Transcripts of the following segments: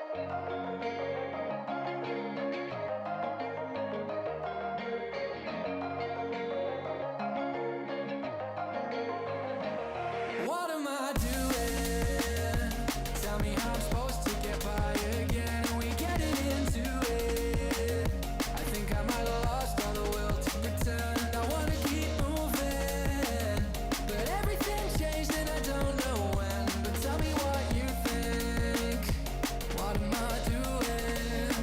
What am I doing? Tell me how I'm supposed to get by again. Are we getting into it? I think I might have lost all the will to pretend. I wanna keep moving, but everything changed and I don't know when. But tell me what you think. What am I doing?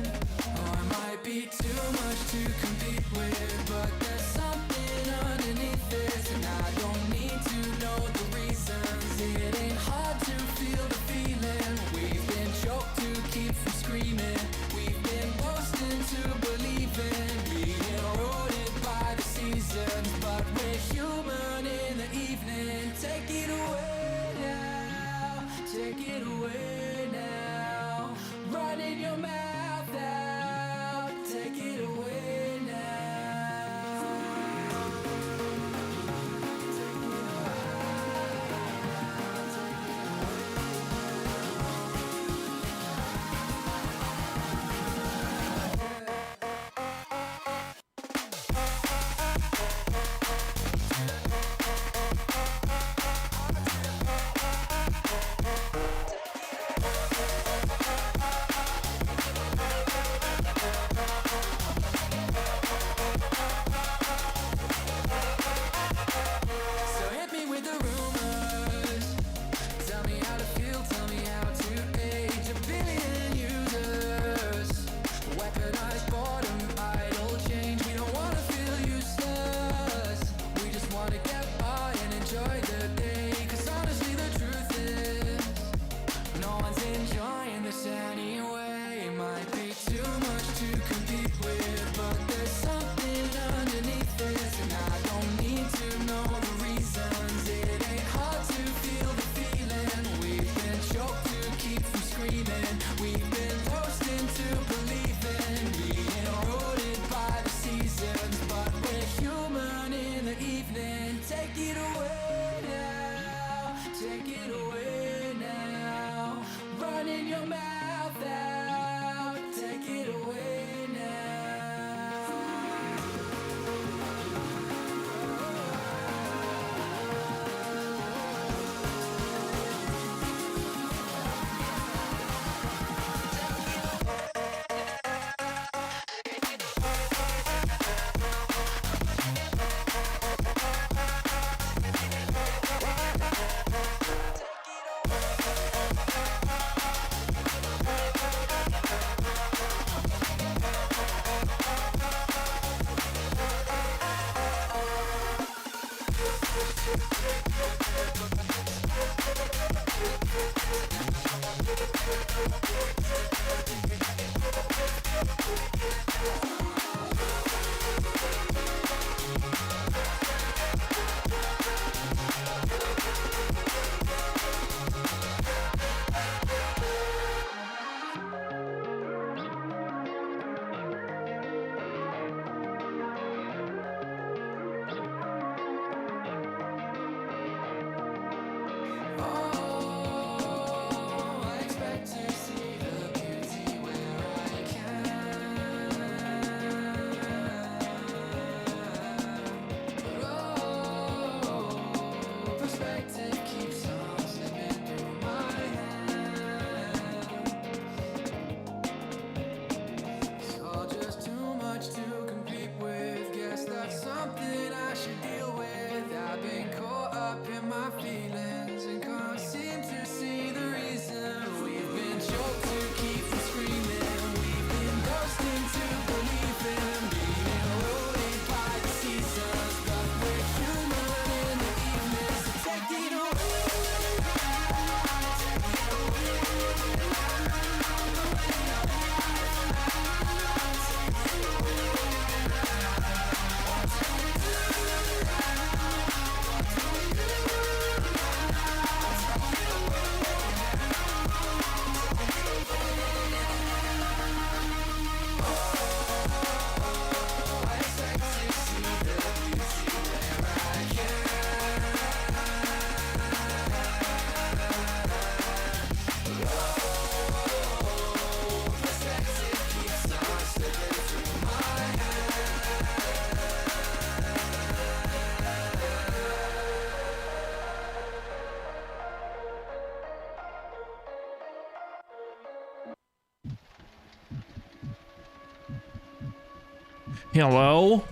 Oh, I might be too much to compete with, but there's something underneath this, and I don't need to know the reasons. It ain't hard to feel the feeling. We've been choked to keep from screaming. We've been boasting to believing, being eroded by the seasons. But we're human in the evening. Take it away now, take it away now. Running your mouth out, take it away now. So hit me with the rumors. Tell me how to feel, tell me how to age. A billion users, weaponized boredom, idle change. We don't wanna feel useless. We just wanna get by and enjoy the day. 'Cause honestly the truth is, no one's enjoying this anyway. It might be too much to compete with, but there's something underneath this, and I don't need to know the reasons. It ain't hard to feel the feeling. We've been choked to keep from screaming. We've been forced into believing, being eroded by the seasons. But we're human in the evening. Take it away now, take it away now. Running your mouth out, take it away now. Oh, I expect to see the Hello?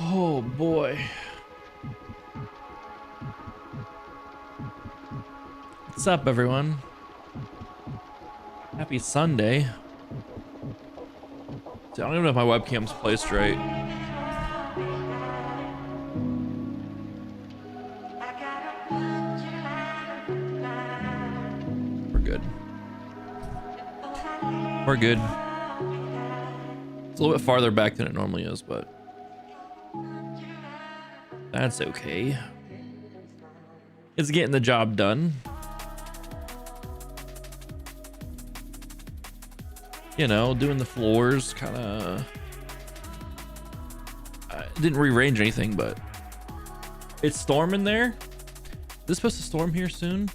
Oh boy. What's up, everyone? Happy Sunday. I don't even know if my webcam's placed right. We're good. We're good. It's a little bit farther back than it normally is, but that's okay. It's getting the job done. You know, doing the floors, kind of. Didn't rearrange anything, but it's storming there. Is this supposed to storm here soon?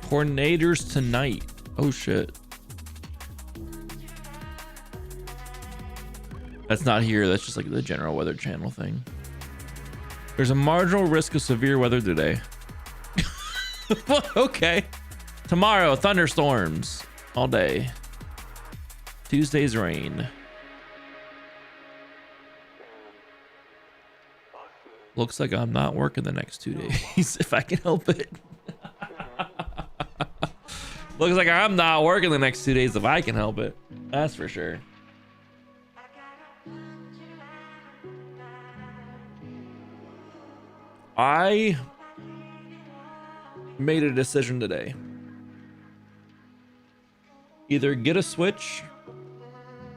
Tornadoes tonight. Oh shit. That's not here. That's just like the general weather channel thing. There's a marginal risk of severe weather today. Okay. Tomorrow, thunderstorms all day. Tuesday's rain. Looks like I'm not working the next 2 days if I can help it. Looks like I'm not working the next 2 days if I can help it. That's for sure. I made a decision today. Either get a Switch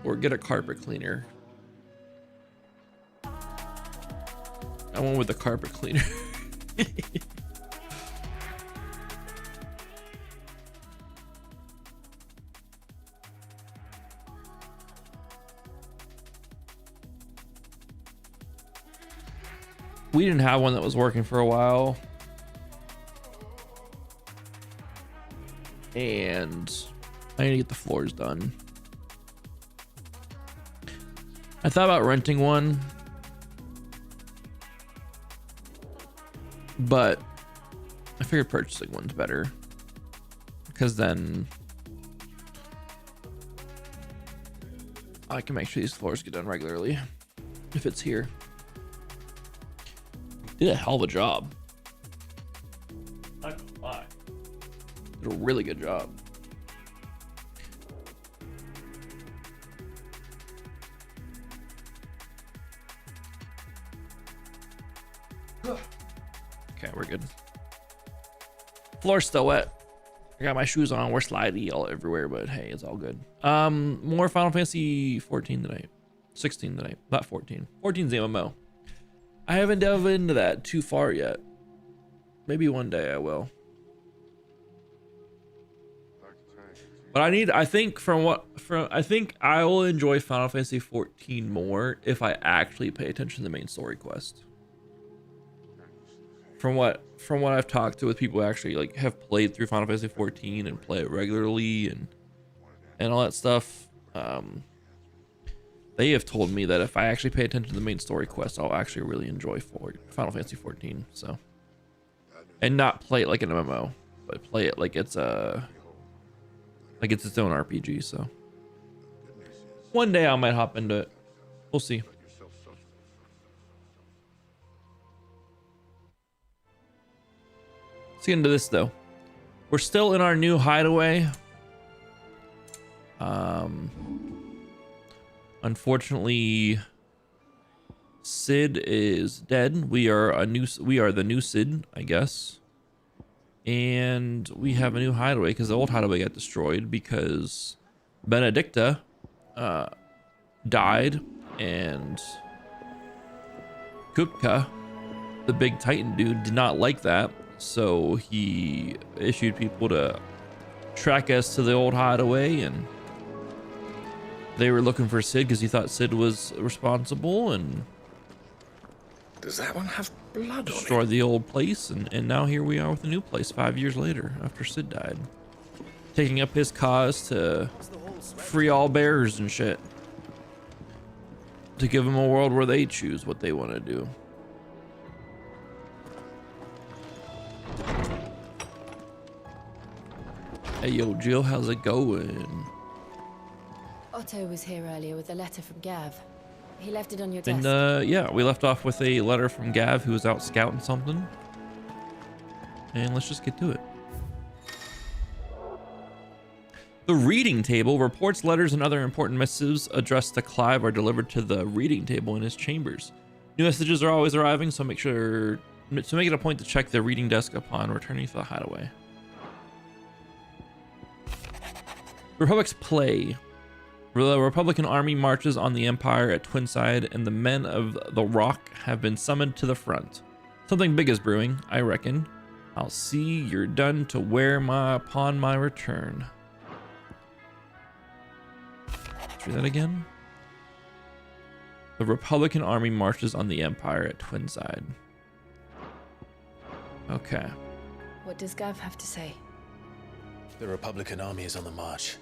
or get a carpet cleaner. I went with the carpet cleaner. We didn't have one that was working for a while. And I need to get the floors done. I thought about renting one, but I figured purchasing one's better, because then I can make sure these floors get done regularly if it's here. Did a hell of a job. Not gonna lie. Did a really good job. Okay, we're good. Floor's still wet. I got my shoes on. We're slidey all everywhere, but hey, it's all good. More Final Fantasy 14 tonight. 16 tonight. Not 14. 14's the MMO. I haven't delved into that too far yet. Maybe one day I will. But I think I think I will enjoy Final Fantasy 14 more if I actually pay attention to the main story quest. From what I've talked to with people who actually like have played through Final Fantasy 14 and play it regularly and all that stuff, they have told me that if I actually pay attention to the main story quest, I'll actually really enjoy Final Fantasy 14. So, and not play it like an MMO, but play it like it's its own RPG. So, one day I might hop into it. We'll see. Let's get into this though. We're still in our new hideaway. Unfortunately, Sid is dead. We are the new Sid, I guess. And we have a new hideaway because the old hideaway got destroyed because Benedicta died, and Kupka, the big Titan dude, did not like that. So he issued people to track us to the old hideaway, and they were looking for Sid because he thought Sid was responsible, and Does that one have blood on it? Destroyed the old place, and now here we are with a new place 5 years later after Sid died. Taking up his cause to free all bears and shit. To give them a world where they choose what they want to do. Hey yo, Jill, how's it going? Otto was here earlier with a letter from Gav. He left it on your And desk. yeah, we left off with a letter from Gav, who was out scouting something. And let's just get to it. The reading table. Reports, letters, and other important missives addressed to Clive are delivered to the reading table in his chambers. New messages are always arriving, so make it a point to check the reading desk upon returning to the hideaway. Republic's play. The Republican army marches on the Empire at Twinside, and the men of the Rock have been summoned to the front. Something big is brewing, I reckon. I'll see you're done to wear upon my return. Let's read that again. The Republican army marches on the Empire at Twinside. Okay. What does Gav have to say? The Republican army is on the march,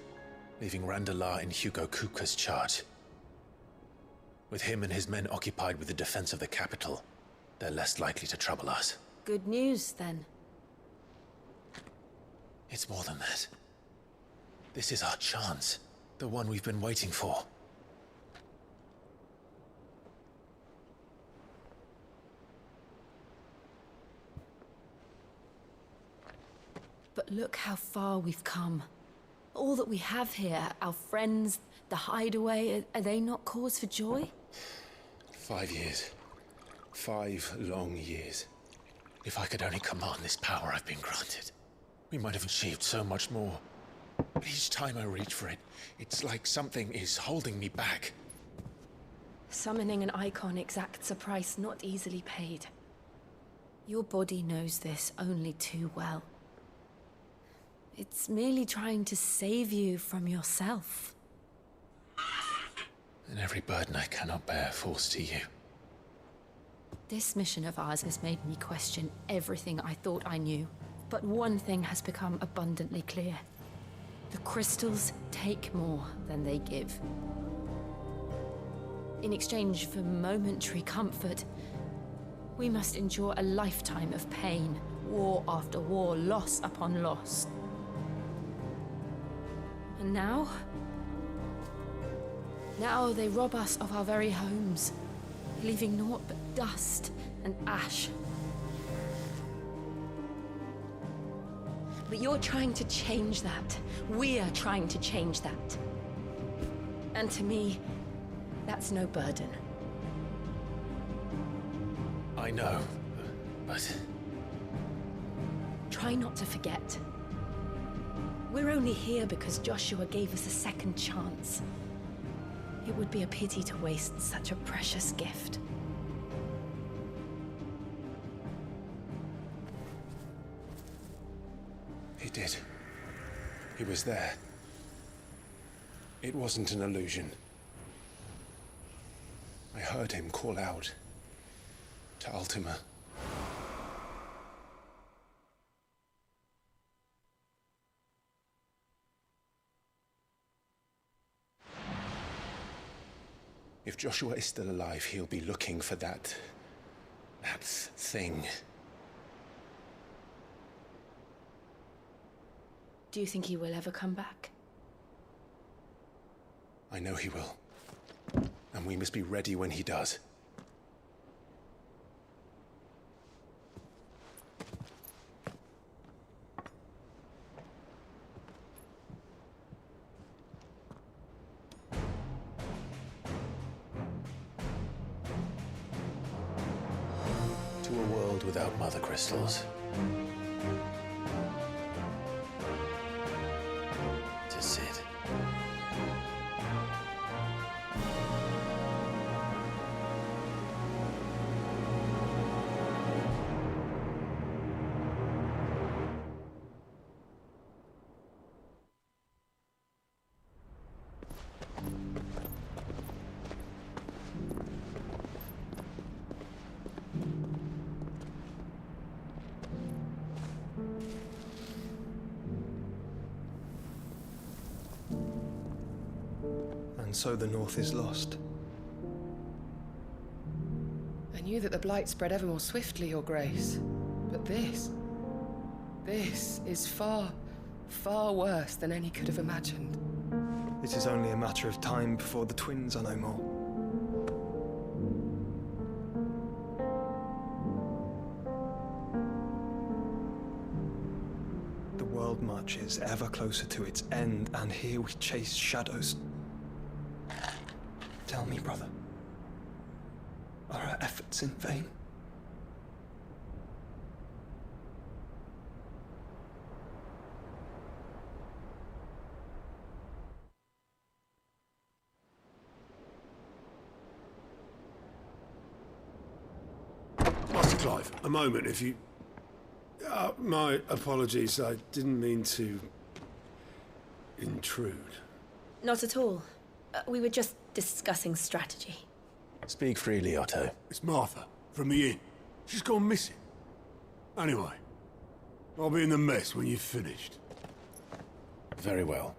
leaving Randalar in Hugo Kuka's charge. With him and his men occupied with the defense of the capital, they're less likely to trouble us. Good news, then. It's more than that. This is our chance, the one we've been waiting for. But look how far we've come. All that we have here, our friends, the hideaway, are they not cause for joy? 5 years. 5 long years. If I could only command this power I've been granted, we might have achieved so much more. But each time I reach for it, it's like something is holding me back. Summoning an icon exacts a price not easily paid. Your body knows this only too well. It's merely trying to save you from yourself. And every burden I cannot bear falls to you. This mission of ours has made me question everything I thought I knew. But one thing has become abundantly clear. The crystals take more than they give. In exchange for momentary comfort, we must endure a lifetime of pain, war after war, loss upon loss. And now they rob us of our very homes, leaving naught but dust and ash. But you're trying to change that. We're trying to change that. And to me, that's no burden. I know, but... Try not to forget. We're only here because Joshua gave us a second chance. It would be a pity to waste such a precious gift. He did. He was there. It wasn't an illusion. I heard him call out to Ultima. If Joshua is still alive, he'll be looking for that thing. Do you think he will ever come back? I know he will. And we must be ready when he does. To a world without mother crystals. To Sid. and so the North is lost. I knew that the Blight spread ever more swiftly, Your Grace. But this is far, far worse than any could have imagined. It is only a matter of time before the twins are no more. The world marches ever closer to its end, and here we chase shadows. Tell me, brother, are our efforts in vain? Master Clive, a moment, if you... my apologies, I didn't mean to... intrude. Not at all. We were just discussing strategy. Speak freely, Otto. It's Martha, from the inn. She's gone missing. Anyway, I'll be in the mess when you've finished. Very well.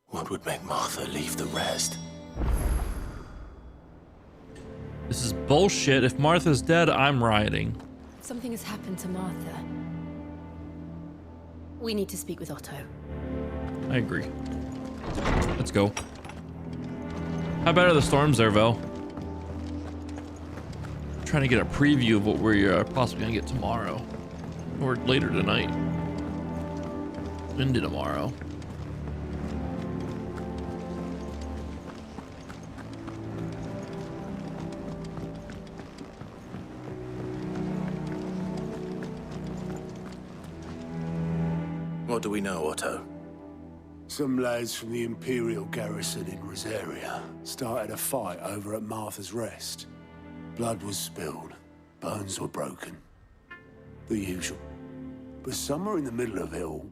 What would make Martha leave the rest? This is bullshit. If Martha's dead, I'm rioting. Something has happened to Martha. We need to speak with Otto. I agree. Let's go. How bad are the storms there, Vel? Trying to get a preview of what we're possibly gonna get tomorrow, or later tonight, into tomorrow. What do we know, Otto? Some lads from the Imperial garrison in Rosaria started a fight over at Martha's Rest. Blood was spilled, bones were broken. The usual. But somewhere in the middle of it all,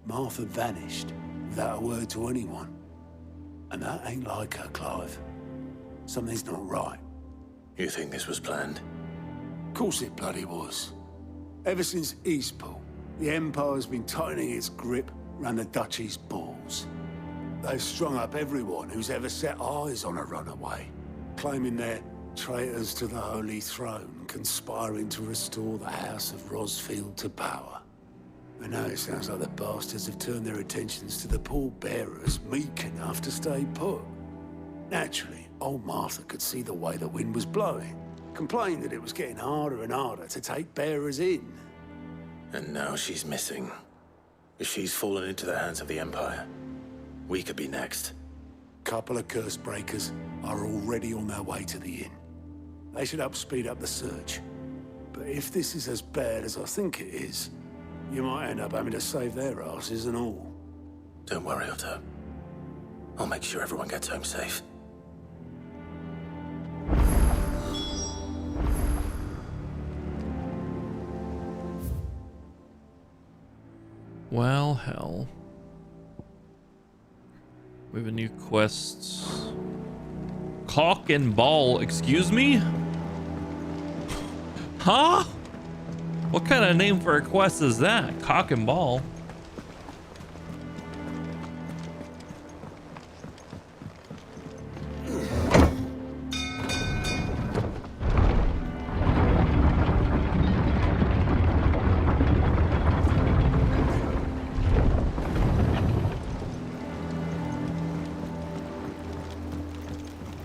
Martha vanished without a word to anyone. And that ain't like her, Clive. Something's not right. You think this was planned? Of course it bloody was. Ever since Eastpool, the Empire's been tightening its grip around the Duchy's balls. They've strung up everyone who's ever set eyes on a runaway, claiming they're traitors to the Holy Throne, conspiring to restore the House of Rosfield to power. And now it sounds like the bastards have turned their attentions to the pallbearers meek enough to stay put. Naturally, old Martha could see the way the wind was blowing, complained that it was getting harder and harder to take bearers in. And now she's missing. If she's fallen into the hands of the Empire, we could be next. Couple of curse breakers are already on their way to the inn. They should help speed up the search. But if this is as bad as I think it is, you might end up having to save their asses and all. Don't worry, Otto. I'll make sure everyone gets home safe. Well, hell. We have a new quest. Cock and ball, excuse me? Huh? What kind of name for a quest is that? Cock and ball.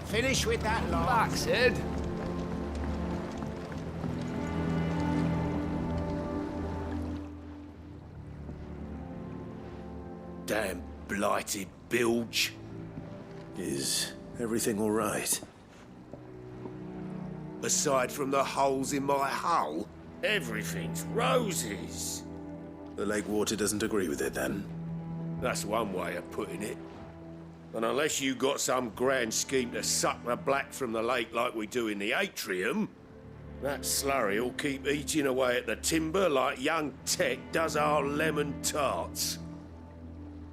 Finish with that lot. Back, Sid. Damn blighted bilge. Is everything all right? Aside from the holes in my hull, everything's roses. The lake water doesn't agree with it, then? That's one way of putting it. And unless you got some grand scheme to suck the black from the lake like we do in the atrium, that slurry will keep eating away at the timber like young Tech does our lemon tarts.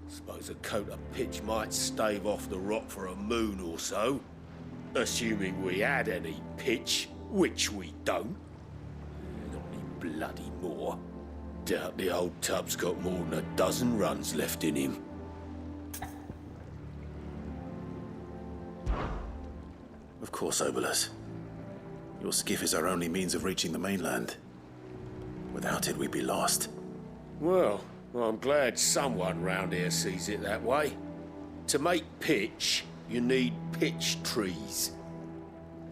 Suppose a coat of pitch might stave off the rot for a moon or so, Assuming we had any pitch, which we don't. Not any bloody more. Doubt the old tub's got more than a dozen runs left in him. Of course, Obolus. Your skiff is our only means of reaching the mainland. Without it, we'd be lost. Well, I'm glad someone round here sees it that way. To make pitch, you need pitch trees.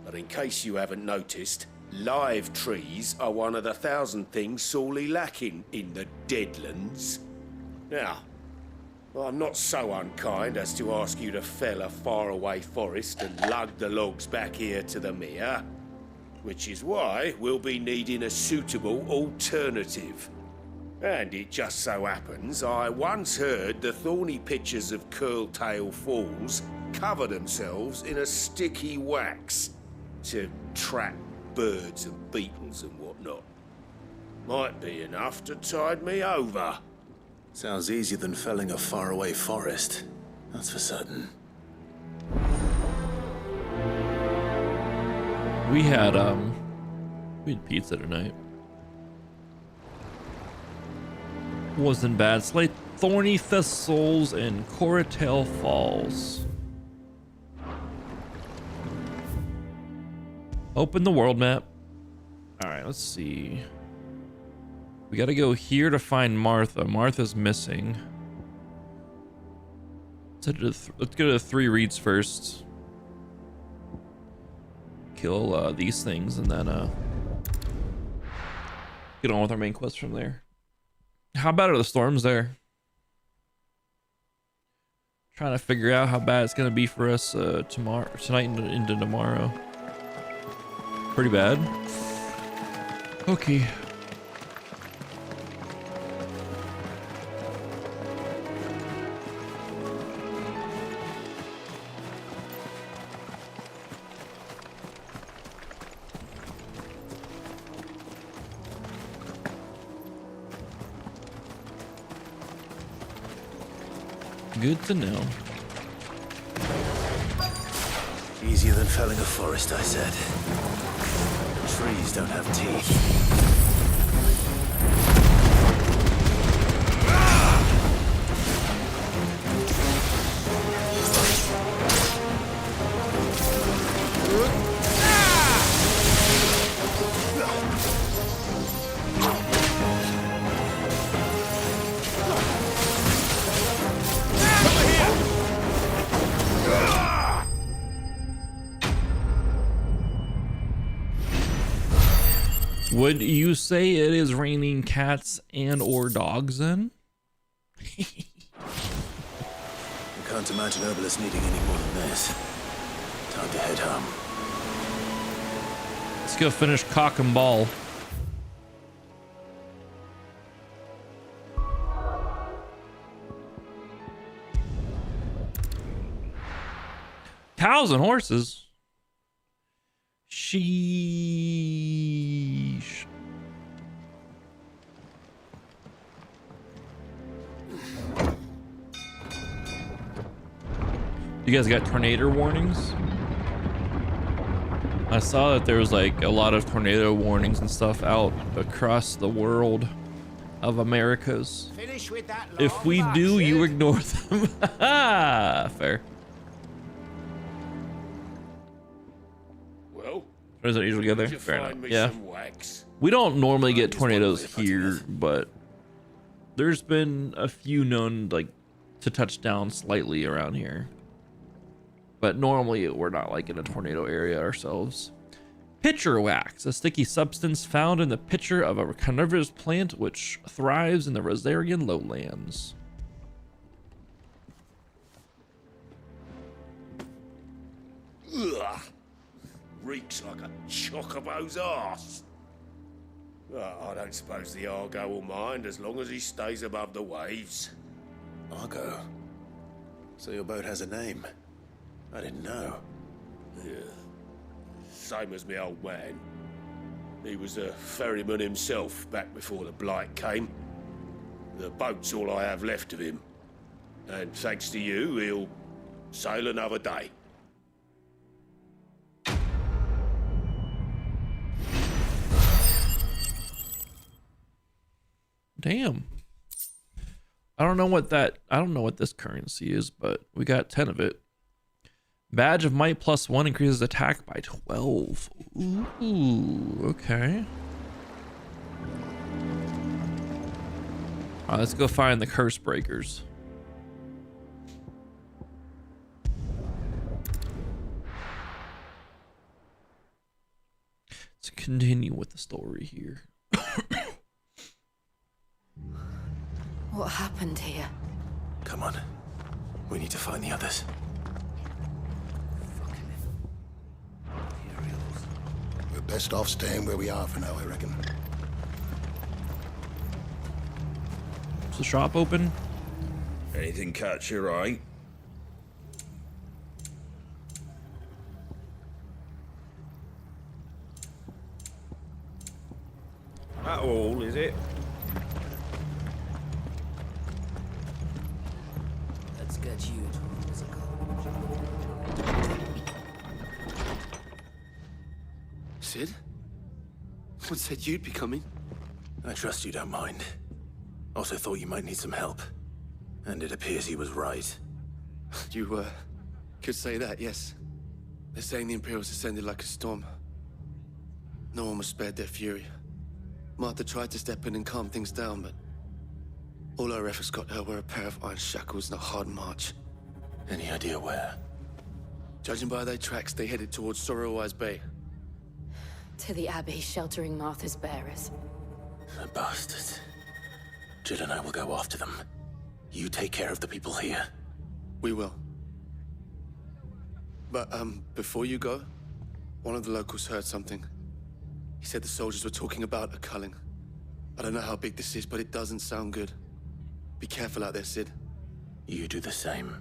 But in case you haven't noticed, live trees are one of the 1,000 things sorely lacking in the Deadlands. Now, I'm not so unkind as to ask you to fell a faraway forest and lug the logs back here to the mere, which is why we'll be needing a suitable alternative. And it just so happens I once heard the thorny pitchers of Curltail Falls cover themselves in a sticky wax to trap birds and beetles and whatnot. Might be enough to tide me over. Sounds easier than felling a faraway forest. That's for certain. We had pizza tonight. Wasn't bad. Slay thorny thistles and Coratail Falls. Open the world map. All right, let's see. We got to go here to find Martha. Martha's missing. Let's go to the 3 reeds first. Kill these things and then get on with our main quest from there. How bad are the storms there? Trying to figure out how bad it's gonna be for us tonight into tomorrow. Pretty bad. Okay. Good to know. Easier than felling a forest, I said. Trees don't have teeth. Would you say it is raining cats and or dogs then? I can't imagine Obolus needing any more than this. Time to head home. Let's go finish cock and ball. Cows and horses. Sheesh. You guys got tornado warnings? I saw that there was like a lot of tornado warnings and stuff out across the world of Americas. Finish with that If we do, you ignore them. Fair. Doesn't usually get there. Fair enough. Yeah. We don't normally get tornadoes here, but there's been a few known like to touch down slightly around here. But normally we're not like in a tornado area ourselves. Pitcher wax, a sticky substance found in the pitcher of a carnivorous plant which thrives in the Rosarian lowlands. Ugh. Reeks like a chocobo's arse. I don't suppose the Argo will mind as long as he stays above the waves. Argo? So your boat has a name? I didn't know. Yeah. Same as me old man. He was a ferryman himself back before the blight came. The boat's all I have left of him. And thanks to you, he'll sail another day. Damn. I don't know what this currency is, but we got 10 of it. Badge of Might +1 increases attack by 12. Ooh, okay. All right, let's go find the curse breakers. Let's continue with the story here. What happened here? Come on. We need to find the others. We're best off staying where we are for now, I reckon. Is the shop open? Anything catch your eye? That all, is it? Let's get you to physical. Sid? What said you'd be coming? I trust you don't mind. Also thought you might need some help. And it appears he was right. You, could say that, yes. They're saying the Imperials descended like a storm. No one was spared their fury. Martha tried to step in and calm things down, but all her efforts got her were a pair of iron shackles and a hard march. Any idea where? Judging by their tracks, they headed towards Sorrowwise Bay. To the Abbey sheltering Martha's bearers. The bastards. Jill and I will go after them. You take care of the people here. We will. But, before you go, one of the locals heard something. He said the soldiers were talking about a culling. I don't know how big this is, but it doesn't sound good. Be careful out there, Sid. You do the same.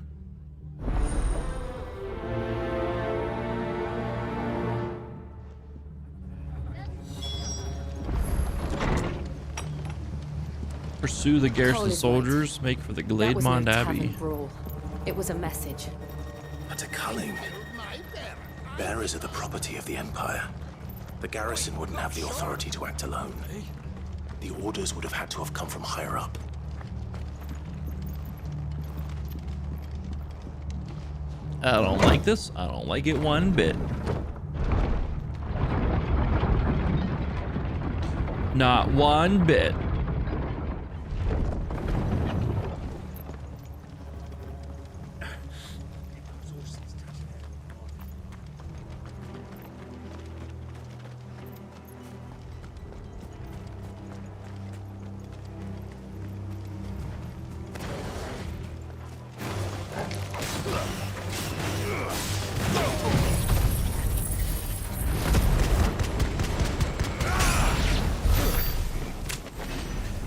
Pursue the garrison Cole is soldiers, make for the That was no Glademond tavern Abbey. brawl. It was a message. That's a culling. Bearers are the property of the Empire. The garrison wouldn't have the authority to act alone. The orders would have had to have come from higher up. I don't like this. I don't like it one bit. Not one bit.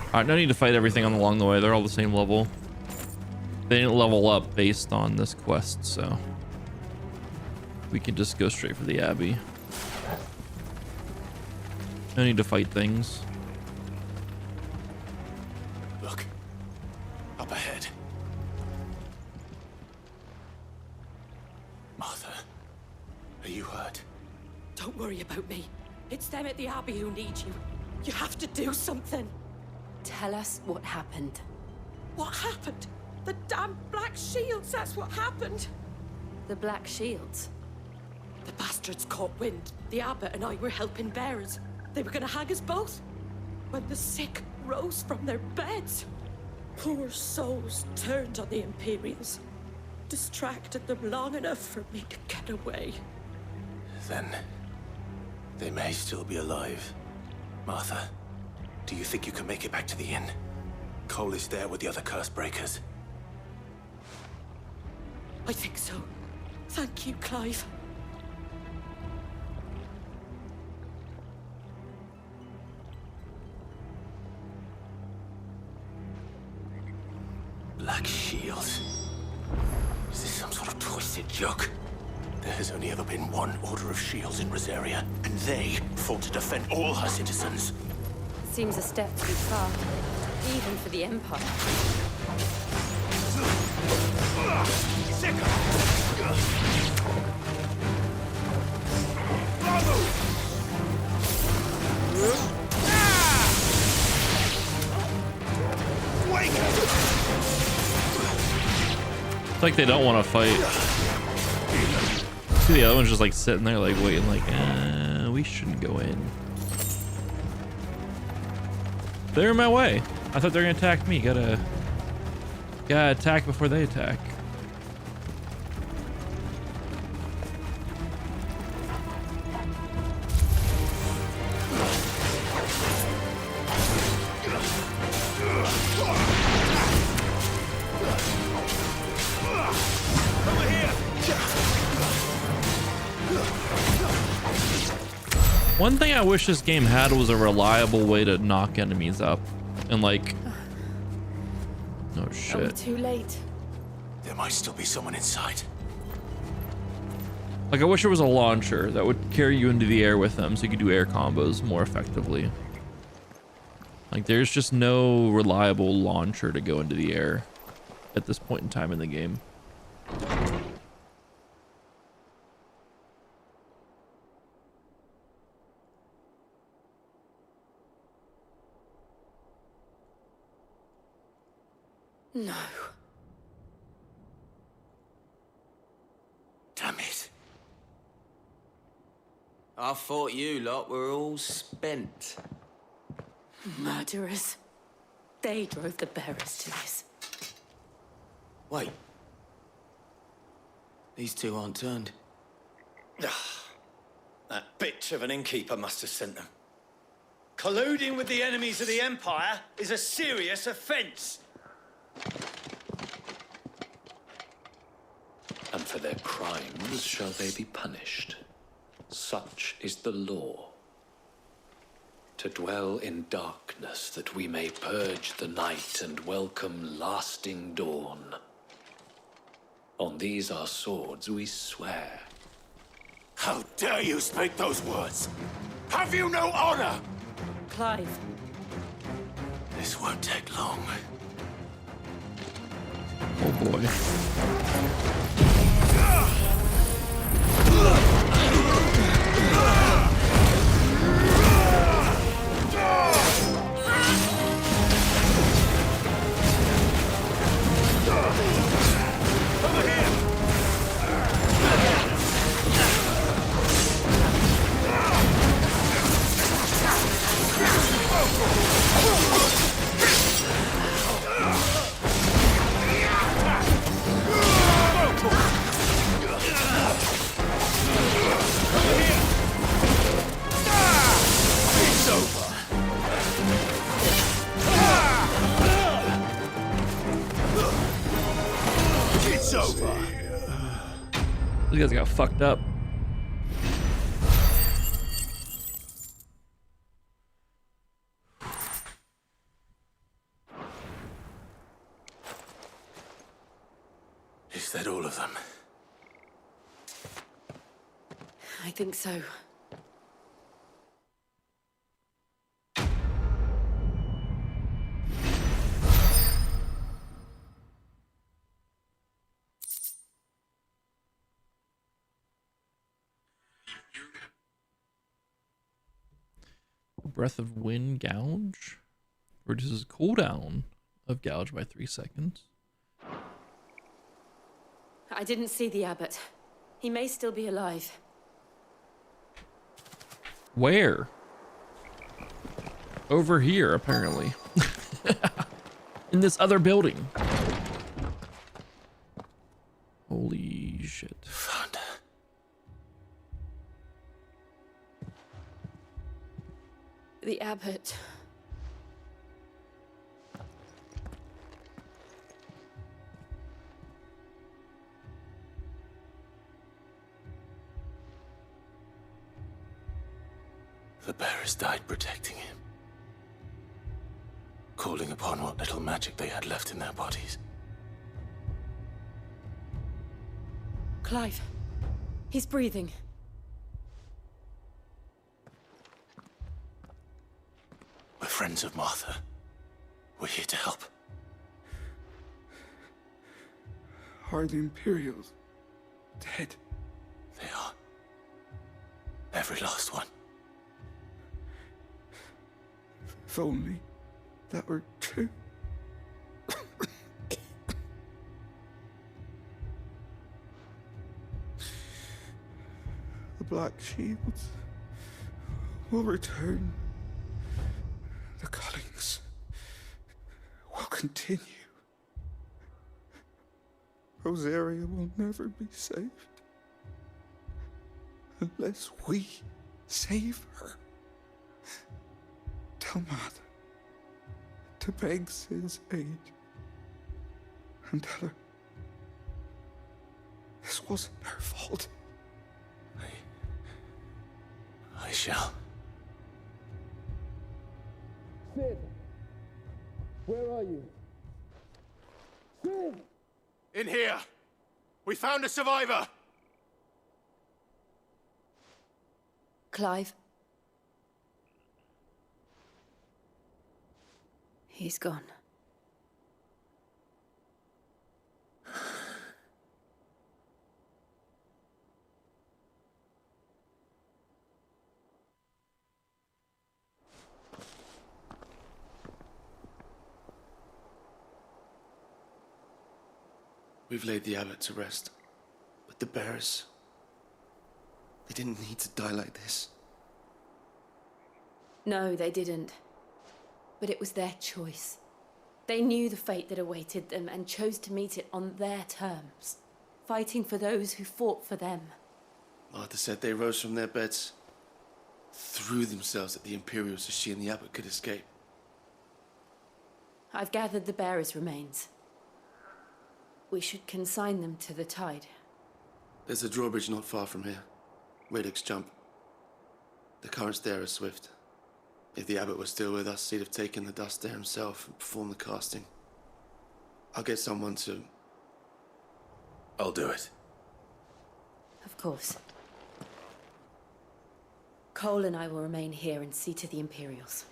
Alright, no need to fight everything along the way. They're all the same level. They didn't level up based on this quest, so we can just go straight for the Abbey. No need to fight things. Look. Up ahead. Martha. Are you hurt? Don't worry about me. It's them at the Abbey who need you. You have to do something. Tell us what happened. What happened? The damn Black Shields, that's what happened. The Black Shields? The bastards caught wind. The abbot and I were helping bearers. They were gonna hang us both. When the sick rose from their beds. Poor souls turned on the Imperials. Distracted them long enough for me to get away. Then they may still be alive. Martha, do you think you can make it back to the inn? Cole is there with the other curse breakers. I think so. Thank you, Clive. Black Shields. Is this some sort of twisted joke? There has only ever been one Order of Shields in Rosaria, and they fought to defend all her citizens. Seems a step too far, even for the Empire. It's like they don't want to fight. See, the other one's just like sitting there, like waiting, like, we shouldn't go in. They're in my way. I thought they were gonna attack me. Gotta attack before they attack. One thing I wish this game had was a reliable way to knock enemies up. And like, oh shit. Are we too late? There might still be someone inside. Like I wish there was a launcher that would carry you into the air with them so you could do air combos more effectively. Like there's just no reliable launcher to go into the air at this point in time in the game. No. Damn it. I thought you lot were all spent. Murderers. They drove the bearers to this. Wait. These two aren't turned. That bitch of an innkeeper must have sent them. Colluding with the enemies of the Empire is a serious offense. And for their crimes shall they be punished. Such is the law. To dwell in darkness that we may purge the night and welcome lasting dawn. On these our swords we swear. How dare you speak those words? Have you no honor? Clive. This won't take long. Oh boy. It's over. These guys got fucked up. Is that all of them? I think so. Breath of Wind Gouge reduces cooldown of Gouge by 3 seconds. I didn't see the abbot. He may still be alive. Where? Over here, apparently. In this other building. Holy shit. Found her. The abbot. The bearers died protecting him. Calling upon what little magic they had left in their bodies. Clive. He's breathing. We're friends of Martha. We're here to help. Are the Imperials dead? They are. Every last one. If only that were true. Black Shields will return. The cuttings will continue. Rosaria will never be saved unless we save her. Tell Matt to beg Sid's aid and tell her this wasn't her fault. I shall. Sid! Where are you? Sid! In here! We found a survivor! Clive. He's gone. We've laid the abbot to rest. But the bearers... they didn't need to die like this. No, they didn't. But it was their choice. They knew the fate that awaited them and chose to meet it on their terms, fighting for those who fought for them. Martha said they rose from their beds, threw themselves at the Imperials so she and the abbot could escape. I've gathered the bearers' remains. We should consign them to the tide. There's a drawbridge not far from here. Radix jump. The currents there are swift. If the abbot was still with us, he'd have taken the dust there himself and performed the casting. I'll get someone to... I'll do it. Of course. Cole and I will remain here and see to the Imperials.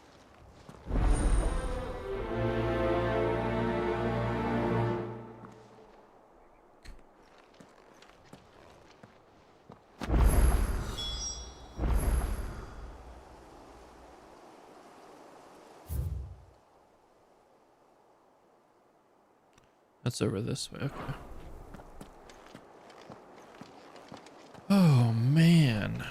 That's over this way, okay. Oh, man.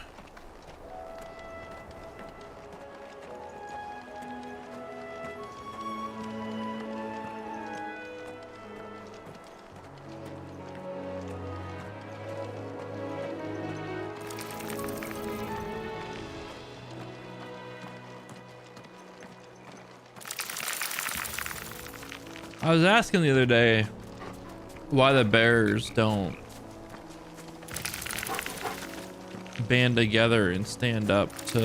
I was asking the other day why the bearers don't band together and stand up to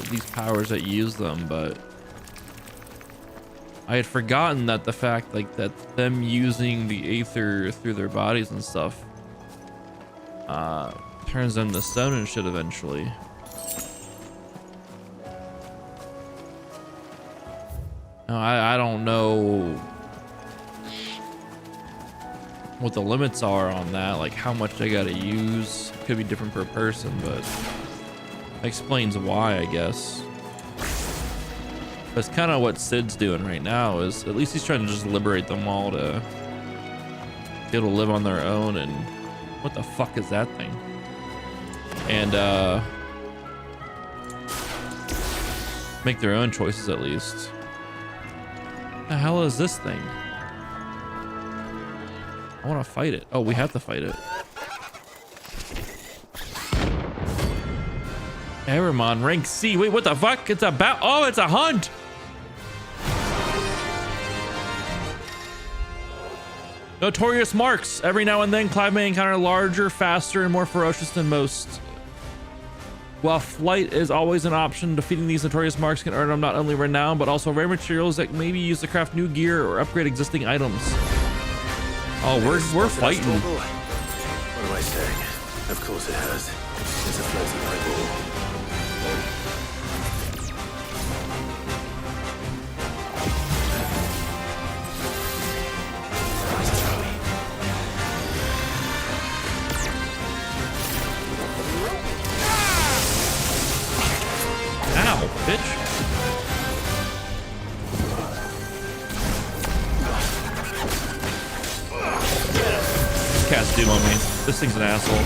these powers that use them, but I had forgotten that the fact like that them using the aether through their bodies and stuff turns them to stone and shit eventually. Now, I don't know what the limits are on that, like how much they gotta use. Could be different per person, but that explains why, I guess. That's kind of what Sid's doing right now, is at least he's trying to just liberate them all to be able to live on their own. And what the fuck is that thing? And make their own choices at least. The hell is this thing? I want to fight it. Oh, we have to fight it. Aramon, rank C. Wait, what the fuck? It's a bat. Oh, it's a hunt. Notorious marks. Every now and then, Clive may encounter larger, faster, and more ferocious than most. While flight is always an option, defeating these notorious marks can earn them not only renown, but also rare materials that may be used to craft new gear or upgrade existing items. Oh, we're fighting. What am I saying? Of course it has. It's a floating eyeball. Ow, bitch. Cast Doom on me. This thing's an asshole.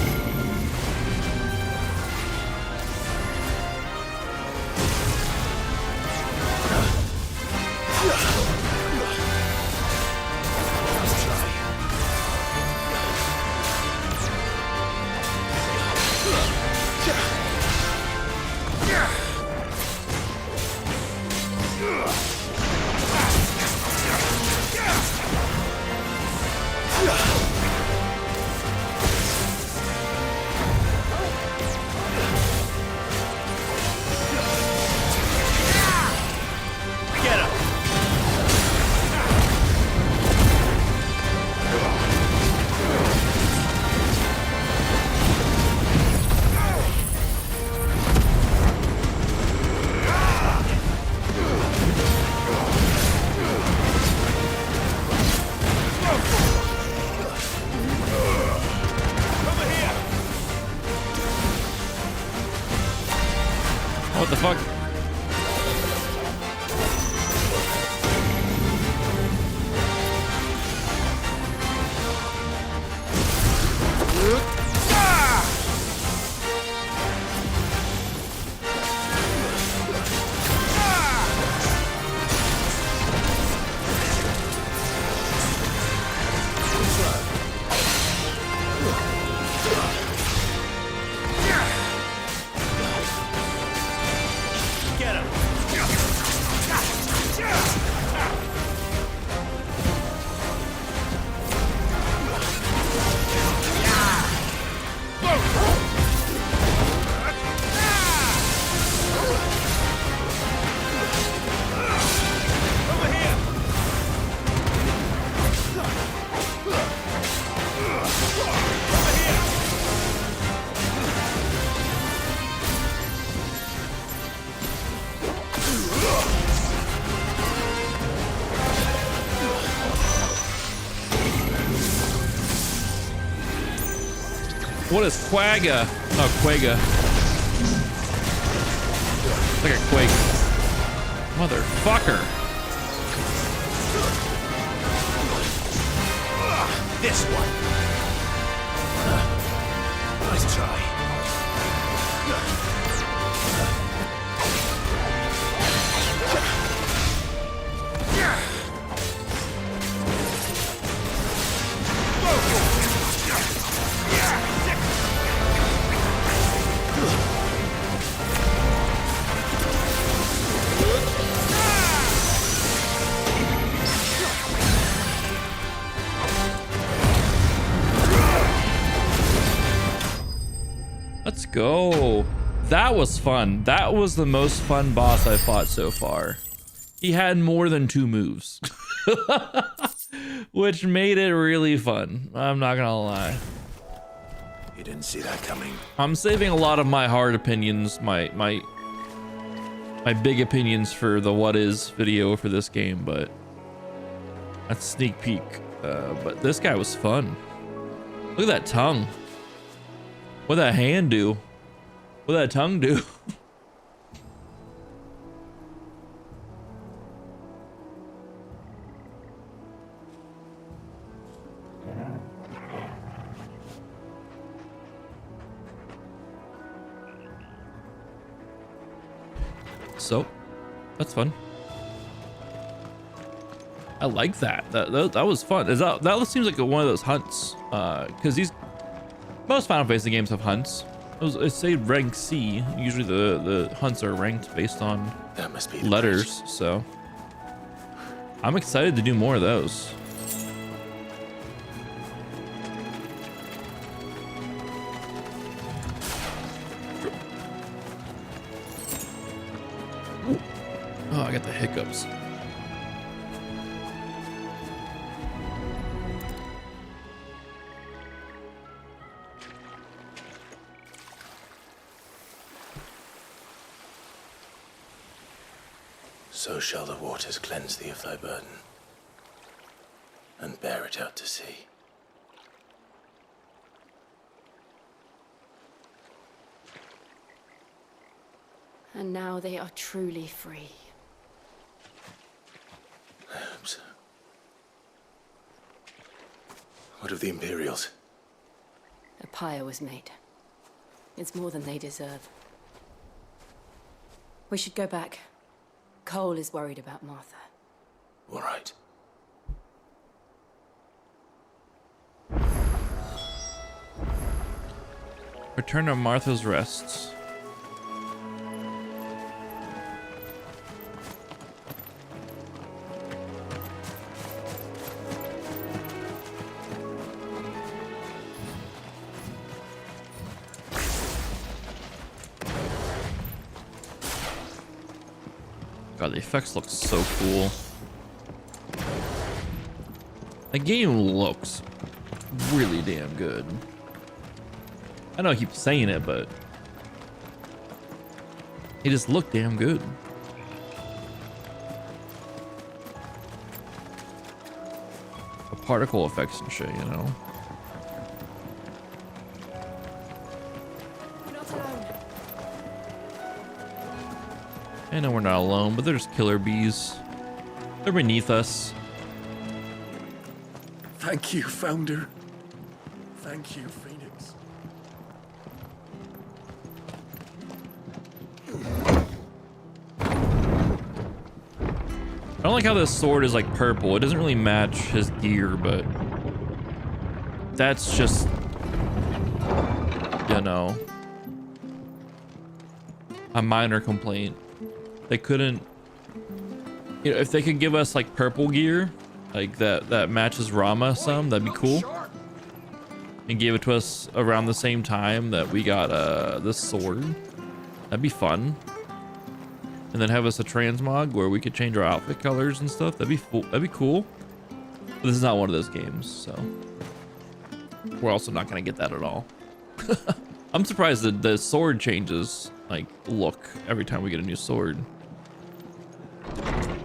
What is Quagga? Oh, Quagga. It's like a quake. Motherfucker. This one. Nice try. Let's go. That was fun. That was the most fun boss I fought so far. He had more than 2 moves, which made it really fun. I'm not gonna lie. You didn't see that coming. I'm saving a lot of my hard opinions, my big opinions for the what is video for this game, but that's a sneak peek. But this guy was fun. Look at that tongue. What'd that hand do? What'd that tongue do? So, that's fun. I like that. That was fun. That seems like one of those hunts, because most Final Fantasy games have hunts. It say rank C. Usually the hunts are ranked based on That must be letters. So I'm excited to do more of those. Oh, I got the hiccups. So shall the waters cleanse thee of thy burden, and bear it out to sea. And now they are truly free. I hope so. What of the Imperials? A pyre was made. It's more than they deserve. We should go back. Cole is worried about Martha. All right. Return to Martha's Rests. God, the effects look so cool. The game looks really damn good. I know I keep saying it, but it just looked damn good. The particle effects and shit, you know. I know we're not alone, but they're just killer bees. They're beneath us. Thank you, Founder. Thank you, Phoenix. I don't like how this sword is like purple. It doesn't really match his gear, but that's just, you know, a minor complaint. They couldn't, you know, if they could give us like purple gear, like that matches Rama some, that'd be cool. And give it to us around the same time that we got this sword. That'd be fun. And then have us a transmog where we could change our outfit colors and stuff. That'd be cool. But this is not one of those games, so we're also not gonna get that at all. I'm surprised that the sword changes like look every time we get a new sword.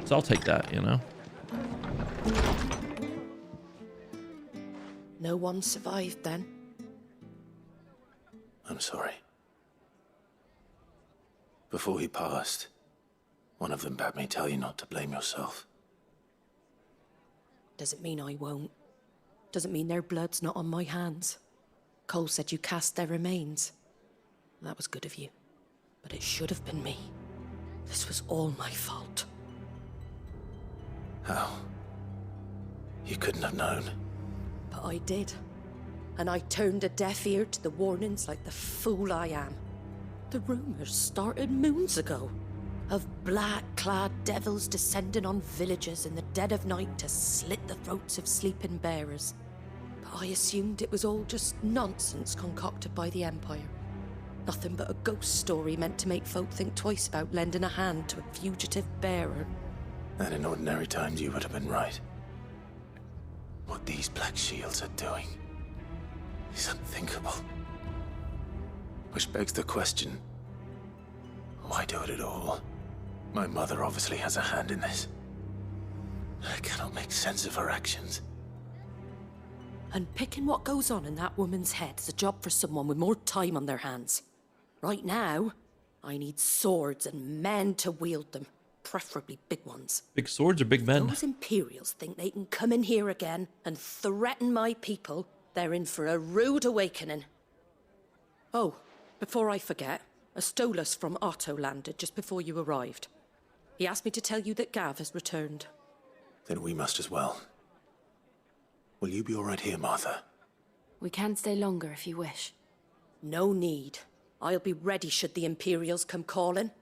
So I'll take that, you know. No one survived then. I'm sorry. Before he passed, one of them bade me tell you not to blame yourself. Doesn't mean I won't. Doesn't mean their blood's not on my hands. Cole said you cast their remains. That was good of you. But it should have been me. This was all my fault. How? You couldn't have known. But I did. And I turned a deaf ear to the warnings like the fool I am. The rumors started moons ago. Of black-clad devils descending on villages in the dead of night to slit the throats of sleeping bearers. But I assumed it was all just nonsense concocted by the Empire. Nothing but a ghost story meant to make folk think twice about lending a hand to a fugitive bearer. And in ordinary times you would have been right. What these Black Shields are doing is unthinkable. Which begs the question, why do it at all? My mother obviously has a hand in this. I cannot make sense of her actions. And picking what goes on in that woman's head is a job for someone with more time on their hands. Right now, I need swords and men to wield them, preferably big ones. Big swords or big men? Those Imperials think they can come in here again and threaten my people. They're in for a rude awakening. Oh, before I forget, a Stolas from Otto landed just before you arrived. He asked me to tell you that Gav has returned. Then we must as well. Will you be all right here, Martha? We can stay longer if you wish. No need. I'll be ready should the Imperials come calling.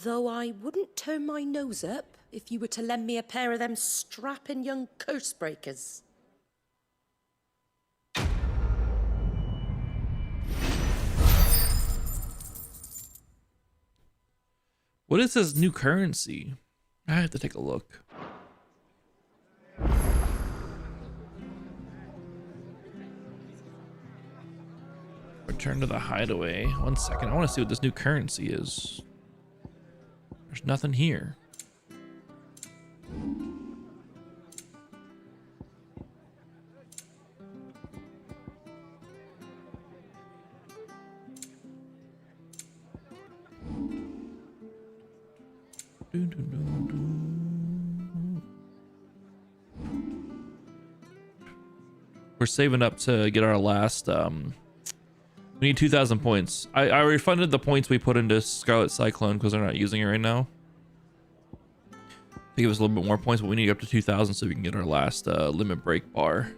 Though I wouldn't turn my nose up if you were to lend me a pair of them strapping young cursebreakers. What is this new currency? I have to take a look. Return to the hideaway. 1 second. I want to see what this new currency is. There's nothing here. We're saving up to get our last we need 2,000 points. I refunded the points we put into Scarlet Cyclone because they're not using it right now. They give us a little bit more points, but we need up to 2,000 so we can get our last limit break bar.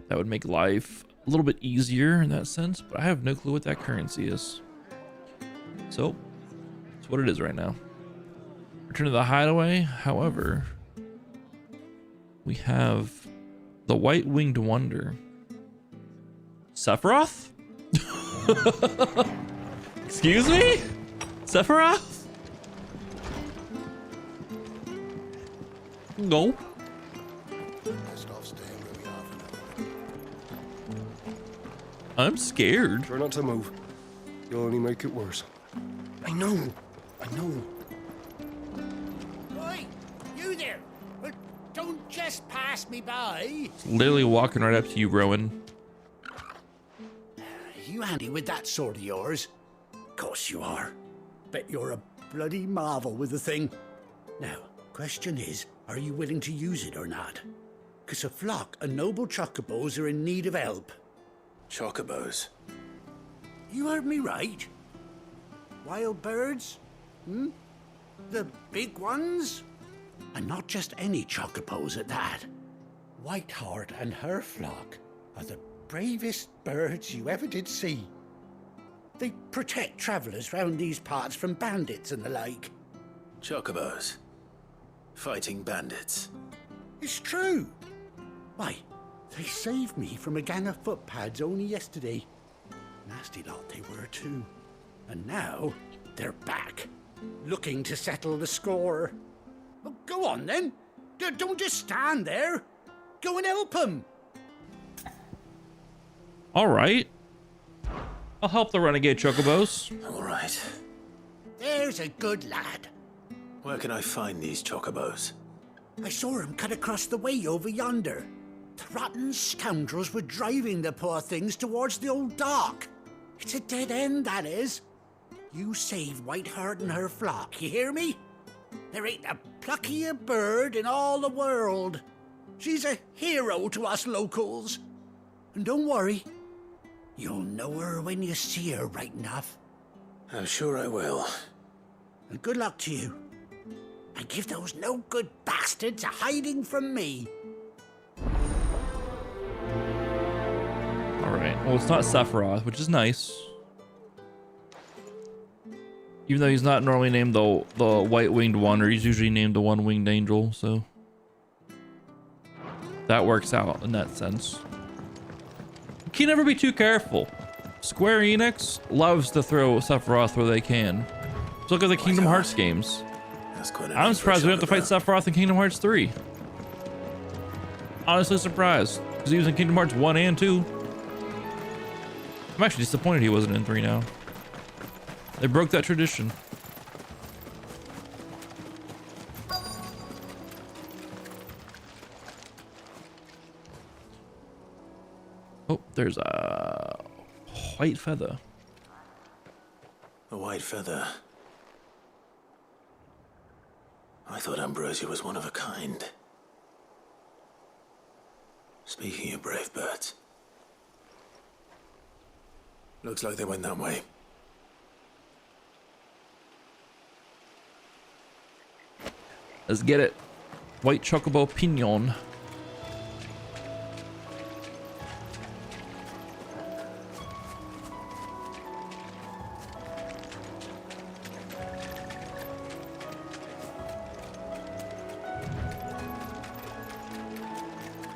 That would make life a little bit easier in that sense, but I have no clue what that currency is. So that's what it is right now. Return to the hideaway. However, we have the White-Winged Wonder. Sephiroth? Excuse me? Sephiroth? No. Best off staying where we are for now. I'm scared. Try not to move. You'll only make it worse. I know. I know. Oi, you there! Well, don't just pass me by. Literally walking right up to you, Rowan. You handy with that sword of yours? Course you are. Bet you're a bloody marvel with the thing. Now, question is, are you willing to use it or not? 'Cause a flock of noble chocobos are in need of help. Chocobos? You heard me right. Wild birds? Hmm? The big ones? And not just any chocobos at that. Whiteheart and her flock are the bravest birds you ever did see. They protect travellers round these parts from bandits and the like. Chocobos? Fighting bandits? It's true. Why, they saved me from a gang of footpads only yesterday. Nasty lot they were too. And now they're back, looking to settle the score. Well, go on then. Don't just stand there. Go and help them. All right. I'll help the renegade chocobos. All right. There's a good lad. Where can I find these chocobos? I saw him cut across the way over yonder. The rotten scoundrels were driving the poor things towards the old dock. It's a dead end, that is. You save Whiteheart and her flock, you hear me? There ain't a pluckier bird in all the world. She's a hero to us locals. And don't worry, you'll know her when you see her right enough. I'm sure I will. And good luck to you. And give those no-good bastards a hiding from me. Alright, well it's not Sephiroth, which is nice. Even though he's not normally named the white-winged wanderer, he's usually named the one-winged angel, so that works out in that sense. You can never be too careful. Square Enix loves to throw Sephiroth where they can. Just look at the Kingdom Hearts games. I'm surprised we have to fight Sephiroth in Kingdom Hearts 3. Honestly surprised, because he was in Kingdom Hearts 1 and 2. I'm actually disappointed he wasn't in 3 now. They broke that tradition. Oh, there's a white feather. A white feather. I thought Ambrosia was one of a kind. Speaking of brave birds. Looks like they went that way. Let's get it. White chocobo pinion.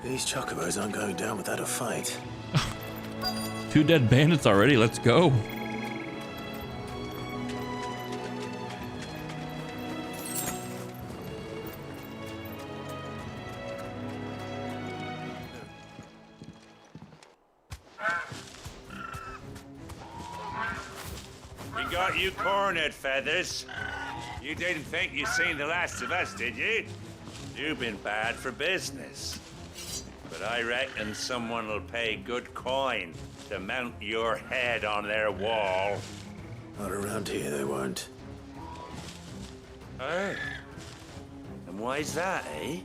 These chocobos aren't going down without a fight. 2 dead bandits already. Let's go. We got you cornered, Feathers. You didn't think you'd seen the last of us, did you? You've been bad for business. But I reckon someone will pay good coin to mount your head on their wall. Not around here, they won't. Oh. And why's that, eh?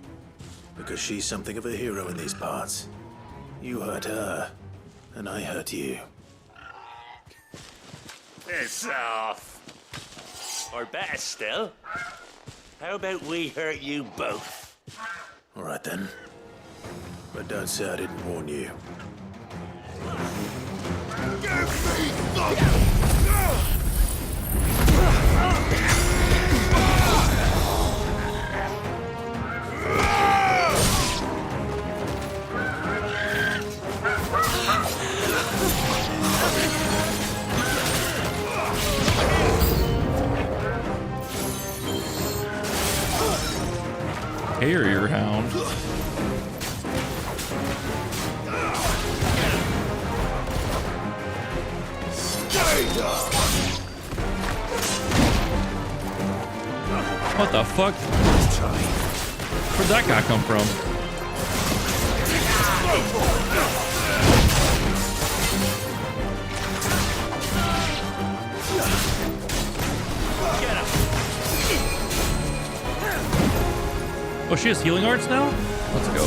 Because she's something of a hero in these parts. You hurt her, and I hurt you. Piss off. Or better still, how about we hurt you both? All right then. But don't say I didn't warn you. Carrier hound. What the fuck? Where'd that guy come from? Oh, she has healing arts now? Let's go.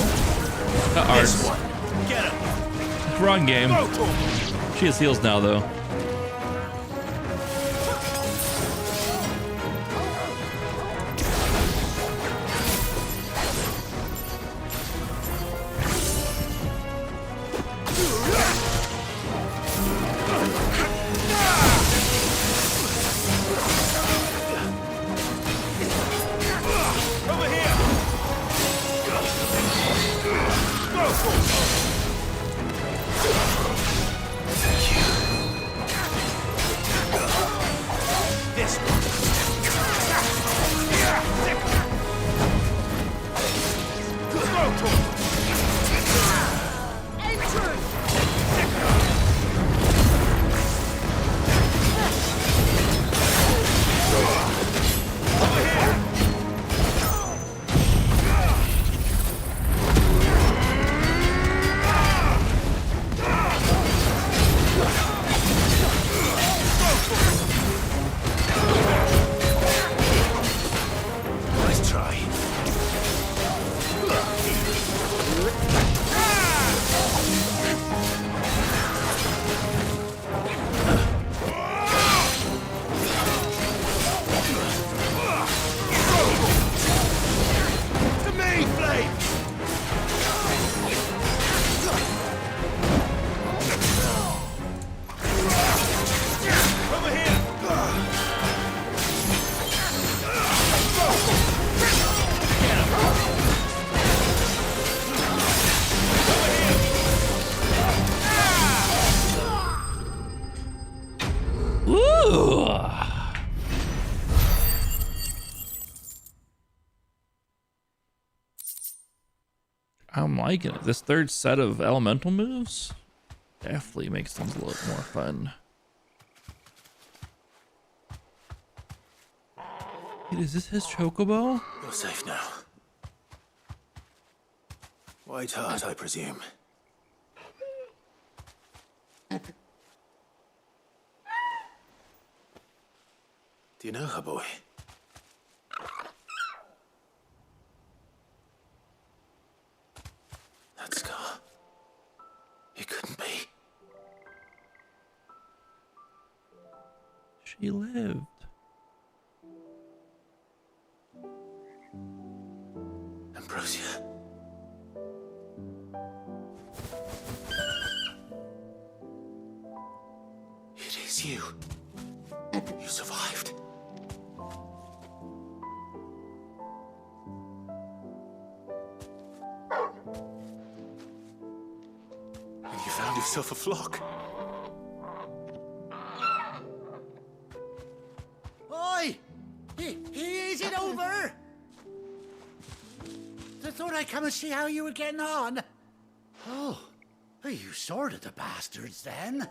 Arts. Wrong game. She has heals now, though. I'm liking it. This third set of elemental moves definitely makes things a little more fun. Wait, is this his chocobo? You're safe now. White Heart, I presume. Do you know her, boy? That scar. It couldn't be. She lived. Ambrosia. It is you. You survived. And you found yourself a flock. Oi! Is it over? I thought I'd come and see how you were getting on. Oh, you sorted the bastards then.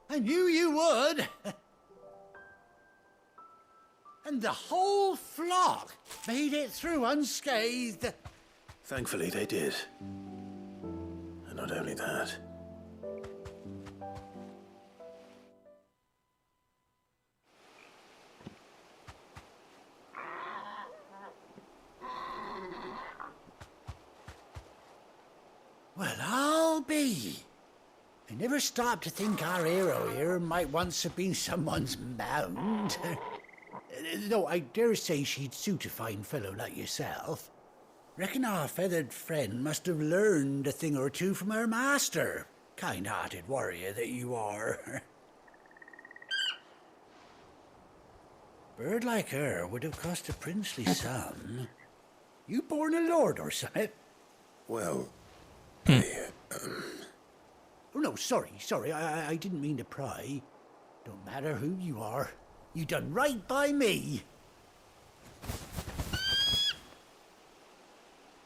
I knew you would. And the whole flock made it through unscathed. Thankfully, they did. And not only that. Well, I'll be. I never stopped to think our hero here might once have been someone's mount. Though I dare say she'd suit a fine fellow like yourself. Reckon our feathered friend must have learned a thing or two from her master. Kind-hearted warrior that you are. Bird like her would have cost a princely sum. You born a lord or something? Well, Oh, no, sorry. I didn't mean to pry. Don't matter who you are. You done right by me.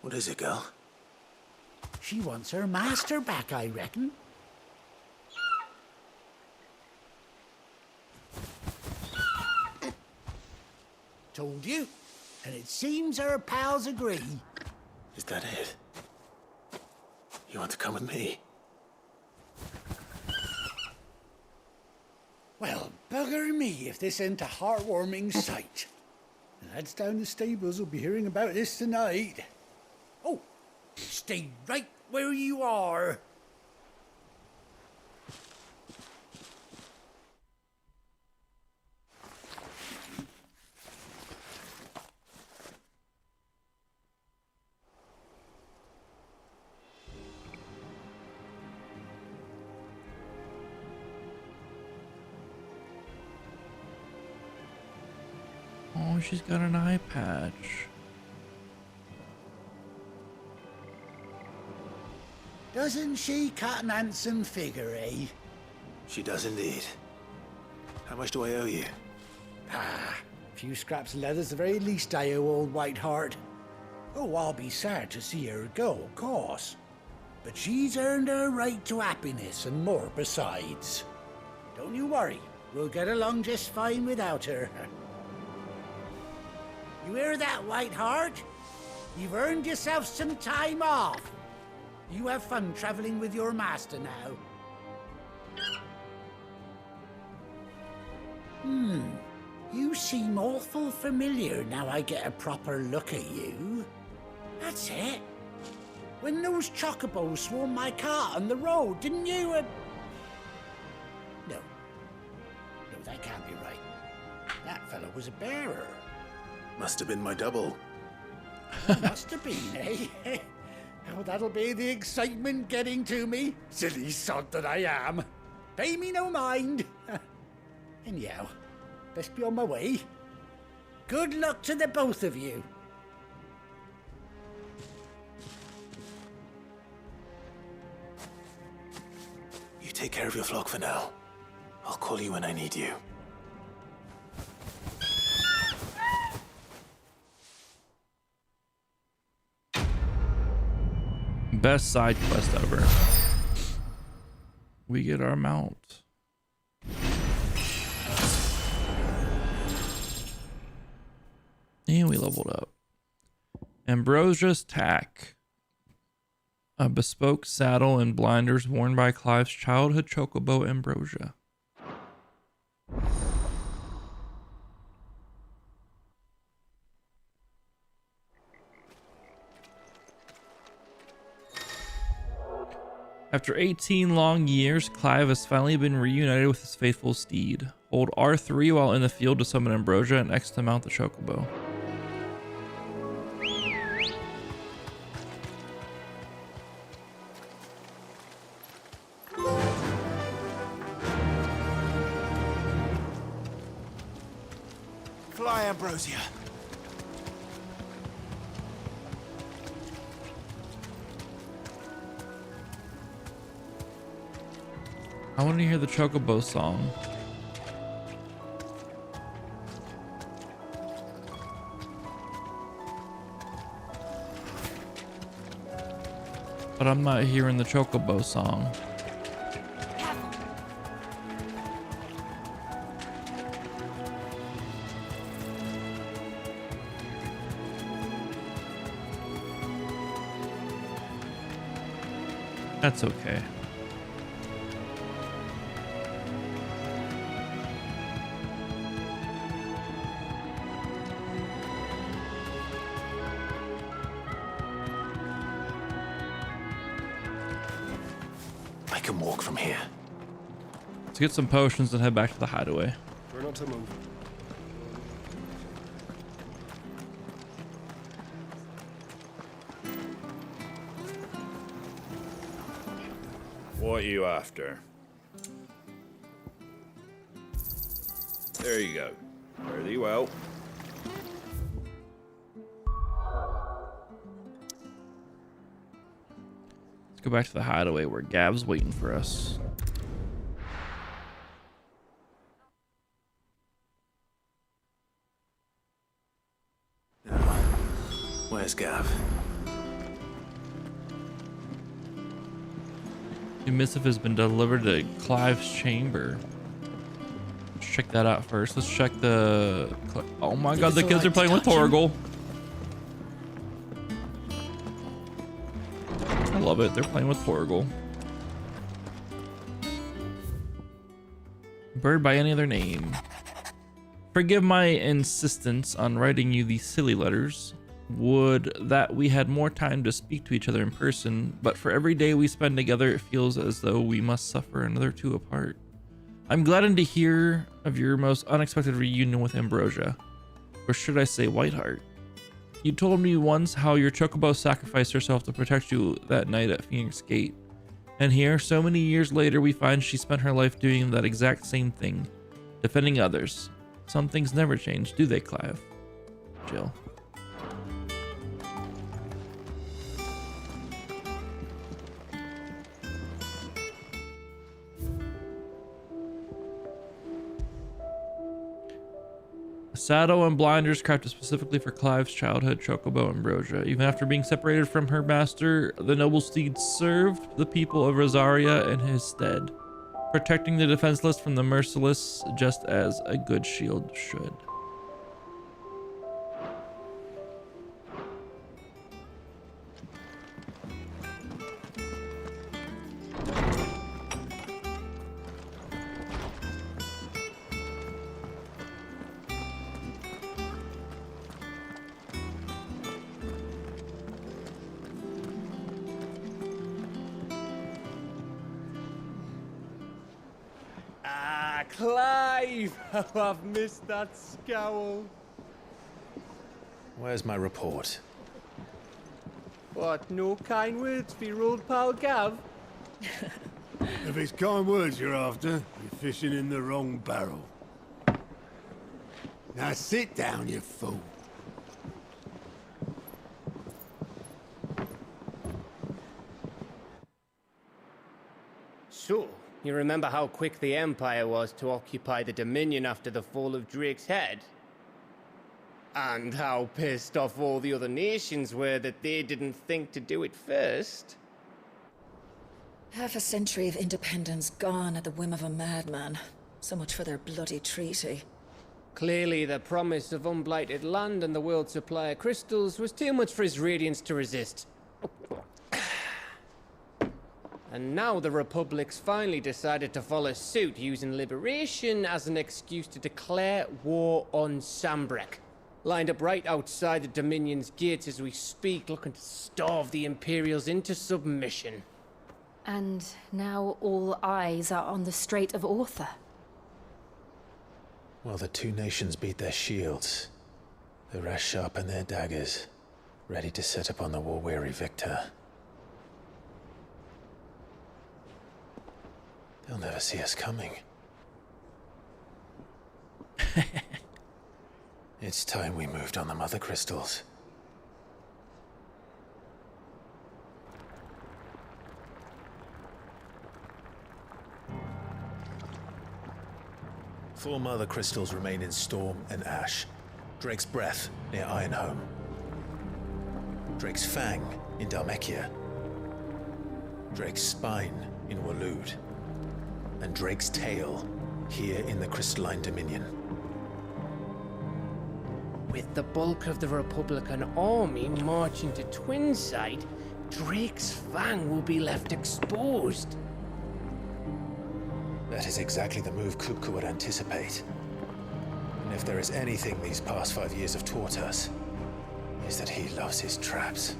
What is it, girl? She wants her master back, I reckon. Told you. And it seems her pals agree. Is that it? You want to come with me? Well, bugger me if this ain't a heartwarming sight. The lads down the stables will be hearing about this tonight. Oh, stay right where you are. Oh, she's got an eye patch. Doesn't she cut an handsome figure, eh? She does indeed. How much do I owe you? Ah, a few scraps of leather's the very least I owe old Whiteheart. Oh, I'll be sad to see her go, of course. But she's earned her right to happiness and more besides. Don't you worry, we'll get along just fine without her. You hear that, Whiteheart? You've earned yourself some time off. You have fun traveling with your master now. You seem awful familiar now I get a proper look at you. That's it. When those chocobos swarmed my cart on the road, didn't you? No, that can't be right. That fellow was a bearer. Must have been my double. Must have been, eh? Oh, that'll be the excitement getting to me. Silly sod that I am. Pay me no mind. Anyhow, best be on my way. Good luck to the both of you. You take care of your flock for now. I'll call you when I need you. Best side quest ever. We get our mount. And we leveled up. Ambrosia's Tack. A bespoke saddle and blinders worn by Clive's childhood chocobo Ambrosia. After 18 long years, Clive has finally been reunited with his faithful steed. Hold R3 while in the field to summon Ambrosia and X to mount the chocobo. Fly, Ambrosia. I want to hear the chocobo song. But I'm not hearing the chocobo song. That's okay. I can walk from here. Let's get some potions and head back to the hideaway. Try not to move. What are you after? There you go. Very well. Let's go back to the hideaway where Gav's waiting for us. Where's Gav? The missive has been delivered to Clive's chamber. Let's check that out first. Let's check the... Oh my god, the kids are playing with Torgal. I love it. They're playing with Torgal. Bird by any other name. Forgive my insistence on writing you these silly letters. Would that we had more time to speak to each other in person, but for every day we spend together, it feels as though we must suffer another two apart. I'm gladdened to hear of your most unexpected reunion with Ambrosia, or should I say Whiteheart. You told me once how your chocobo sacrificed herself to protect you that night at Phoenix Gate, and here, so many years later, we find she spent her life doing that exact same thing, defending others. Some things never change, do they, Clive? Jill. Saddle and blinders crafted specifically for Clive's childhood chocobo Ambrosia. Even after being separated from her master, the noble steed served the people of Rosaria in his stead, protecting the defenseless from the merciless, just as a good shield should. Clive! How I've missed that scowl. Where's my report? What, no kind words for your old pal Gav? If it's kind words you're after, you're fishing in the wrong barrel. Now sit down, you fool. So, you remember how quick the Empire was to occupy the Dominion after the fall of Drake's head? And how pissed off all the other nations were that they didn't think to do it first? Half a century of independence gone at the whim of a madman. So much for their bloody treaty. Clearly, the promise of unblighted land and the world's supply of crystals was too much for his radiance to resist. And now the Republic's finally decided to follow suit, using liberation as an excuse to declare war on Sambrek. Lined up right outside the Dominion's gates as we speak, looking to starve the Imperials into submission. And now all eyes are on the Strait of Author. While the two nations beat their shields, the rest sharpen their daggers, ready to set upon the war-weary victor. They'll never see us coming. It's time we moved on the mother crystals. Four mother crystals remain in Storm and Ash. Drake's Breath near Ironhome. Drake's Fang in Dhalmekia. Drake's Spine in Waloed. And Drake's Tail here in the Crystalline Dominion. With the bulk of the Republican army marching to Twinside, Drake's Fang will be left exposed. That is exactly the move Kupka would anticipate. And if there is anything these past 5 years have taught us, is that he loves his traps.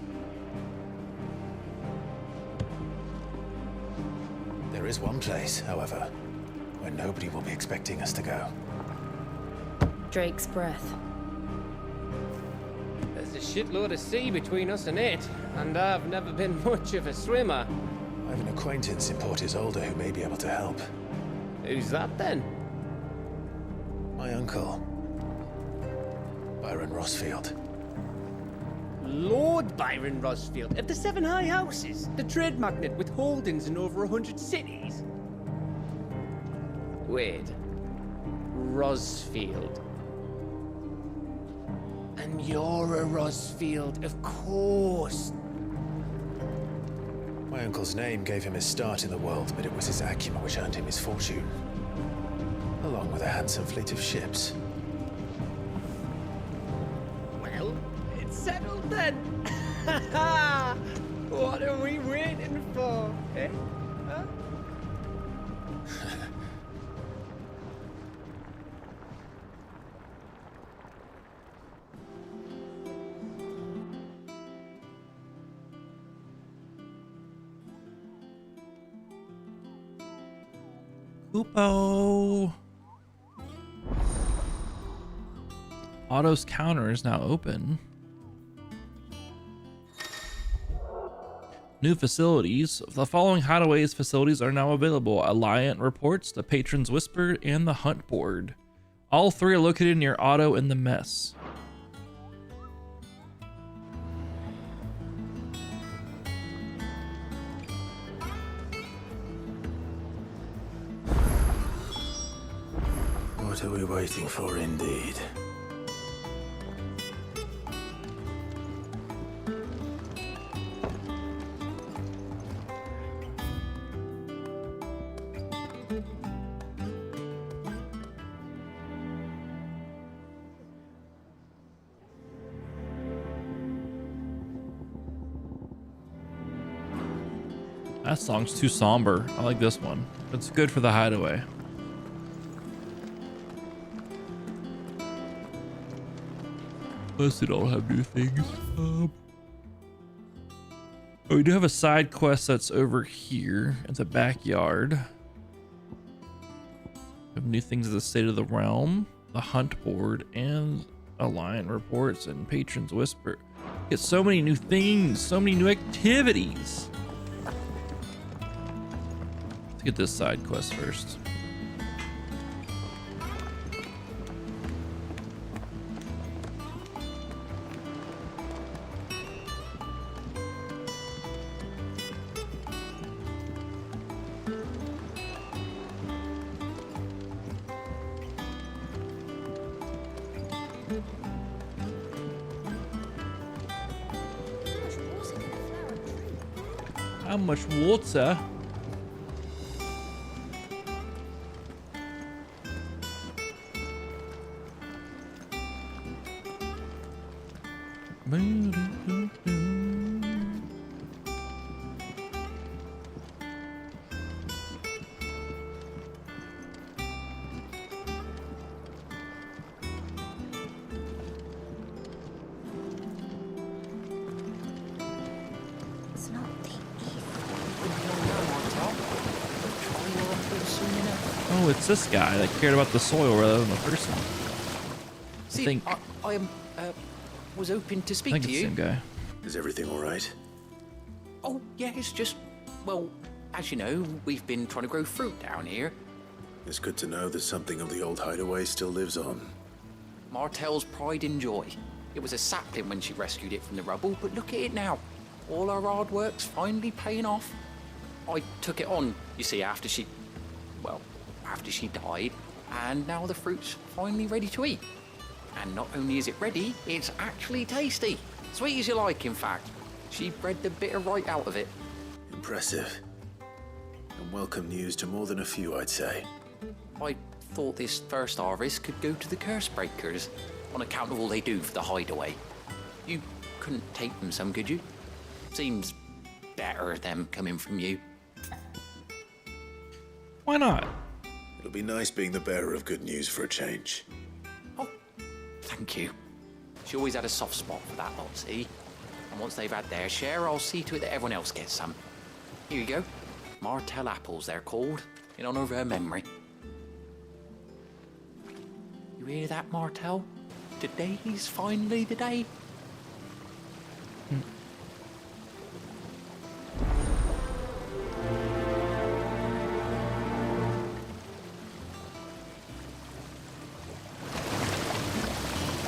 There is one place, however, where nobody will be expecting us to go. Drake's Breath. There's a shitload of sea between us and it, and I've never been much of a swimmer. I have an acquaintance in Port Isolde who may be able to help. Who's that then? My uncle, Byron Rossfield. Lord Byron Rossfield of the Seven High Houses, the trade magnate with holdings in over 100 cities. Wait, Rossfield. And you're a Rossfield, of course. My uncle's name gave him his start in the world, but it was his acumen which earned him his fortune, along with a handsome fleet of ships. Well, it's settled then. What are we waiting for, eh? Huh? Kupo. Otto's counter is now open. New facilities. The following Hideaways facilities are now available: Alliant Reports, the Patron's Whisper, and the Hunt Board. All three are located near Otto and the Mess. What are we waiting for, indeed? That song's too somber. I like this one. It's good for the hideaway. Plus, they don't have new things. Oh, we do have a side quest that's over here in the backyard. We have new things at the State of the Realm, the Hunt Board, and Alliant Reports and Patron's Whisper. Get so many new things, so many new activities. Let's get this side quest first. How much water? Oh, it's this guy that cared about the soil rather than the person. See, I was hoping to speak I think to it's you. the same guy. Is everything all right? Oh, yeah, it's just, well, as you know, we've been trying to grow fruit down here. It's good to know that something of the old hideaway still lives on. Martell's pride and joy. It was a sapling when she rescued it from the rubble, but look at it now. All our hard work's finally paying off. I took it on, you see, after she died, and now the fruit's finally ready to eat. And not only is it ready, it's actually tasty. Sweet as you like, in fact. She bred the bitter right out of it. Impressive. And welcome news to more than a few, I'd say. I thought this first harvest could go to the curse breakers, on account of all they do for the hideaway. You couldn't take them some, could you? Seems better them coming from you. Why not? It'll be nice being the bearer of good news for a change. Thank you. She always had a soft spot for that lot, see? And once they've had their share, I'll see to it that everyone else gets some. Here you go. Martell apples, they're called, in honor of her memory. You hear that, Martell? Today's finally the day.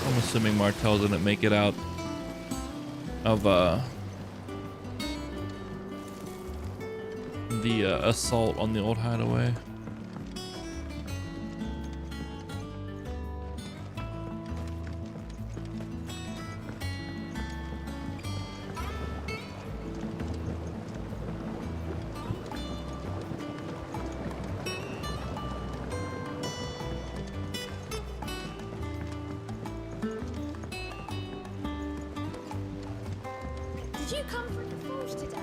I'm assuming Martell didn't make it out of the assault on the old hideaway. Did you come from the forge today?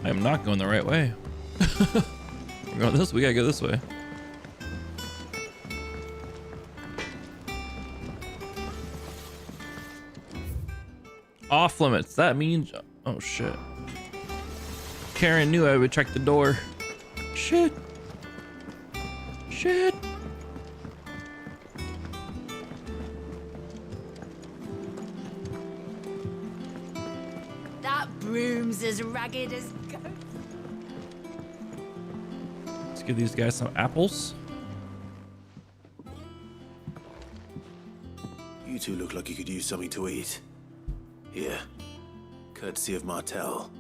I am not going the right way. We're going this way. We gotta go this way. Off limits. That means... Oh, shit. Karen knew I would check the door. Shit. Shit. That broom's as ragged as ghost. Let's give these guys some apples. You two look like you could use something to eat. Here. Courtesy of Martell.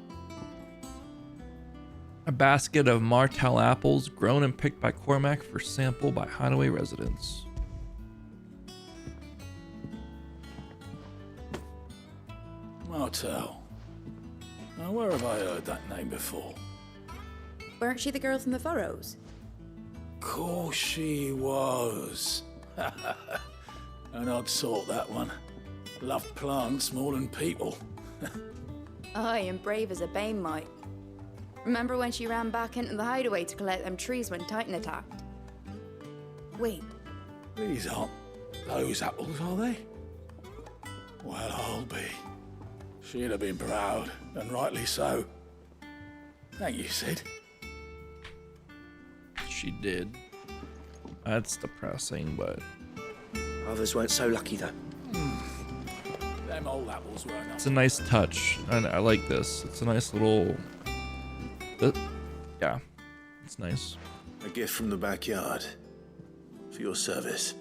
A basket of Martell apples grown and picked by Cormac for sample by hideaway residents. Martell. Now, where have I heard that name before? Weren't she the girl from the Furrows? Course she was. An odd sort, that one. Loved plants more than people. Aye, and brave as a bane might. Remember when she ran back into the hideaway to collect them trees when Titan attacked? Wait, These aren't those apples, are they? Well, I'll be. She'd have been proud, and rightly so. Thank you, Sid. She did. That's depressing, but... Others weren't so lucky, though. Them old apples were enough. It's a nice touch, and I like this. It's a nice little... Yeah, it's nice. A gift from the backyard. For your service.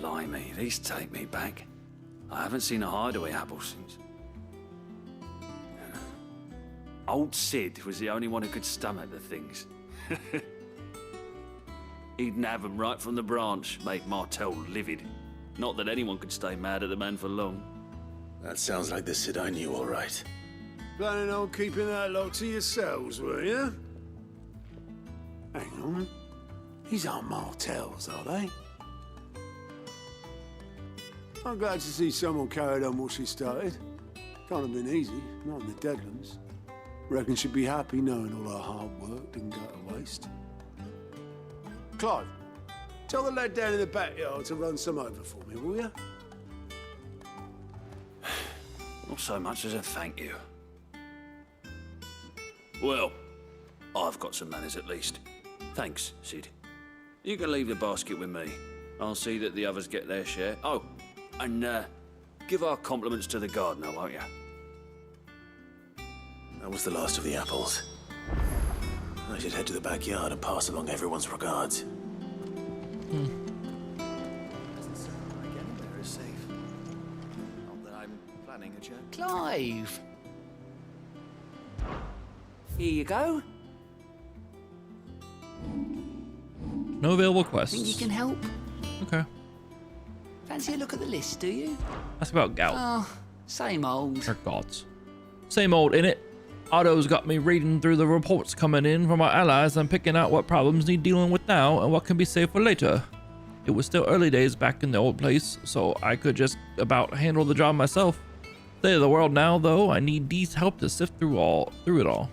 Blimey, these take me back. I haven't seen a hideaway apple since. Old Sid was the only one who could stomach the things. He'd nab them right from the branch, make Martell livid. Not that anyone could stay mad at the man for long. That sounds like the Sid I knew, all right. Planning on keeping that lot to yourselves, were you? Hang on. These aren't Martells, are they? I'm glad to see someone carried on what she started. Can't have been easy, not in the Deadlands. Reckon she'd be happy knowing all her hard work didn't go to waste. Clive, tell the lad down in the backyard to run some over for me, will you? Not so much as a thank you. Well, I've got some manners at least. Thanks, Sid. You can leave the basket with me. I'll see that the others get their share. Oh, and give our compliments to the gardener, won't you? That was the last of the apples. I should head to the backyard and pass along everyone's regards. Clive! Here you go. No available Think you quests. can help? Okay. Fancy a look at the list, do you? That's about gout. Oh, same old. Or gods. Same old, innit? Otto's got me reading through the reports coming in from our allies and picking out what problems need dealing with now and what can be saved for later. It was still early days back in the old place, so I could just about handle the job myself. State of the world now, though, I need Dee's help to sift through it all.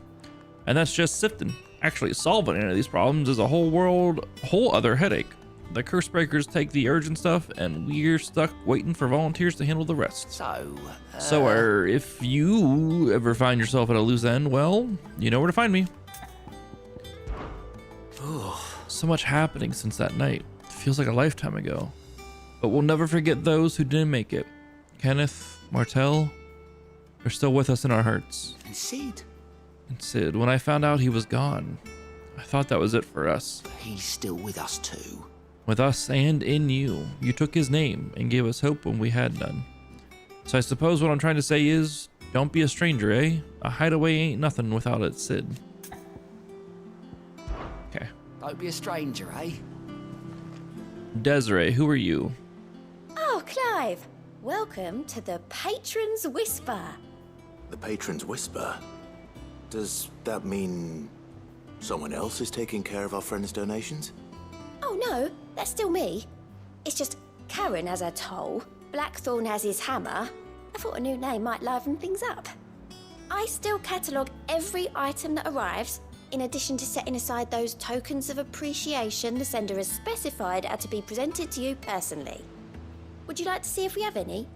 And that's just sifting. Actually solving any of these problems is a whole other headache. The curse breakers take the urgent stuff, and we're stuck waiting for volunteers to handle the rest. So, if you ever find yourself at a loose end, well, you know where to find me. So much happening since that night. It feels like a lifetime ago. But we'll never forget those who didn't make it. Kenneth, Martell, they're still with us in our hearts. And Sid? And Sid, when I found out he was gone, I thought that was it for us. But he's still with us too. With us and in you. You took his name and gave us hope when we had none. So I suppose what I'm trying to say is, don't be a stranger, eh? A hideaway ain't nothing without its Sid. Okay. Don't be a stranger, eh? Desiree, who are you? Oh, Clive. Welcome to the Patron's Whisper. The Patron's Whisper? Does that mean someone else is taking care of our friend's donations? Oh, no, that's still me. It's just Karen has her toll, Blackthorn has his hammer. I thought a new name might liven things up. I still catalogue every item that arrives, in addition to setting aside those tokens of appreciation the sender has specified are to be presented to you personally. Would you like to see if we have any?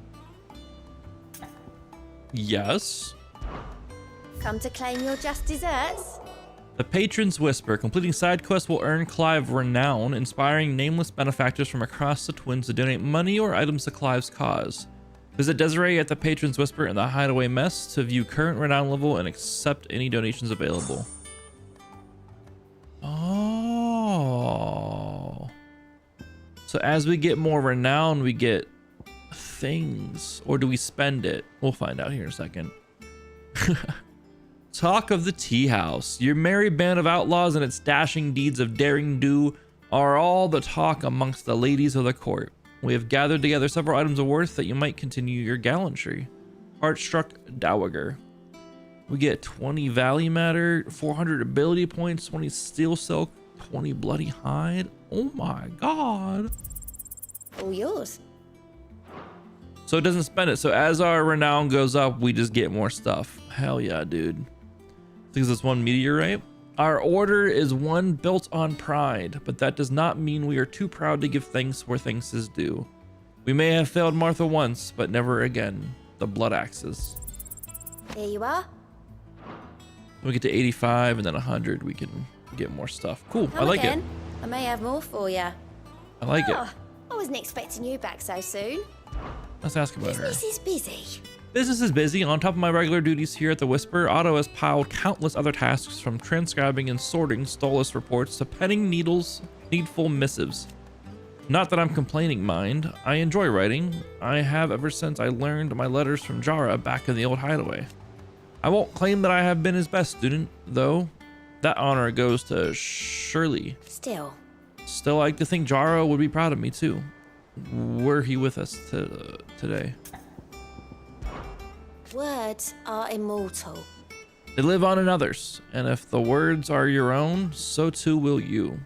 Yes. Come to claim your just desserts? The Patron's Whisper. Completing side quests will earn Clive renown, inspiring nameless benefactors from across the Twins to donate money or items to Clive's cause. Visit Desiree at the Patron's Whisper in the Hideaway Mess to view current renown level and accept any donations available. Oh. So as we get more renown, we get things. Or do we spend it? We'll find out here in a second. Talk of the Tea House. Your merry band of outlaws and its dashing deeds of daring do are all the talk amongst the ladies of the court. We have gathered together several items of worth that you might continue your gallantry. Heartstruck Dowager. We get 20 Valley Matter, 400 ability points, 20 Steel Silk, 20 Bloody Hide. Oh my god. All yours. So it doesn't spend it. So as our renown goes up, we just get more stuff. Hell yeah, dude. Because it's one meteorite. Our order is one built on pride, but that does not mean we are too proud to give thanks where thanks is due. We may have failed Martha once, but never again. The Blood Axes. Here you are. When we get to 85 and then 100, we can get more stuff. Cool. Come I like again. it. I may have more for you. I like it. I wasn't expecting you back so soon. Let's ask about her. Business is busy. Business is busy. On top of my regular duties here at the Whisper, Otto has piled countless other tasks from transcribing and sorting Stolas reports to penning needful missives. Not that I'm complaining, mind. I enjoy writing. I have ever since I learned my letters from Jara back in the old hideaway. I won't claim that I have been his best student, though. That honor goes to Shirley. Still, I like to think Jara would be proud of me too. Were he with us today? words are immortal. They live on in others, and if the words are your own, so too will you.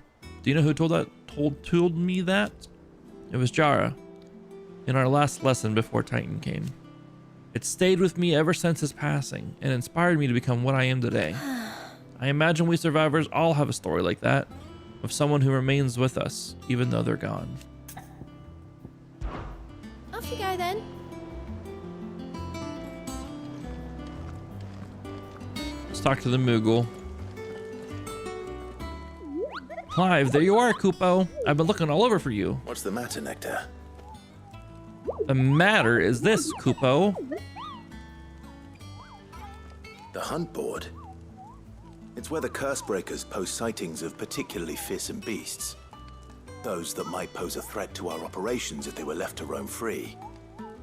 Do you know who told me that? It was Jara, in our last lesson before Titan came. It stayed with me ever since his passing and inspired me to become what I am today. I imagine we survivors all have a story like that, of someone who remains with us, even though they're gone. Off you go then. Let's talk to the Moogle. Clive, there you are, Kupo. I've been looking all over for you. What's the matter, Nectar? The matter is this, Kupo. The hunt board? It's where the Cursebreakers post sightings of particularly fearsome beasts. Those that might pose a threat to our operations if they were left to roam free.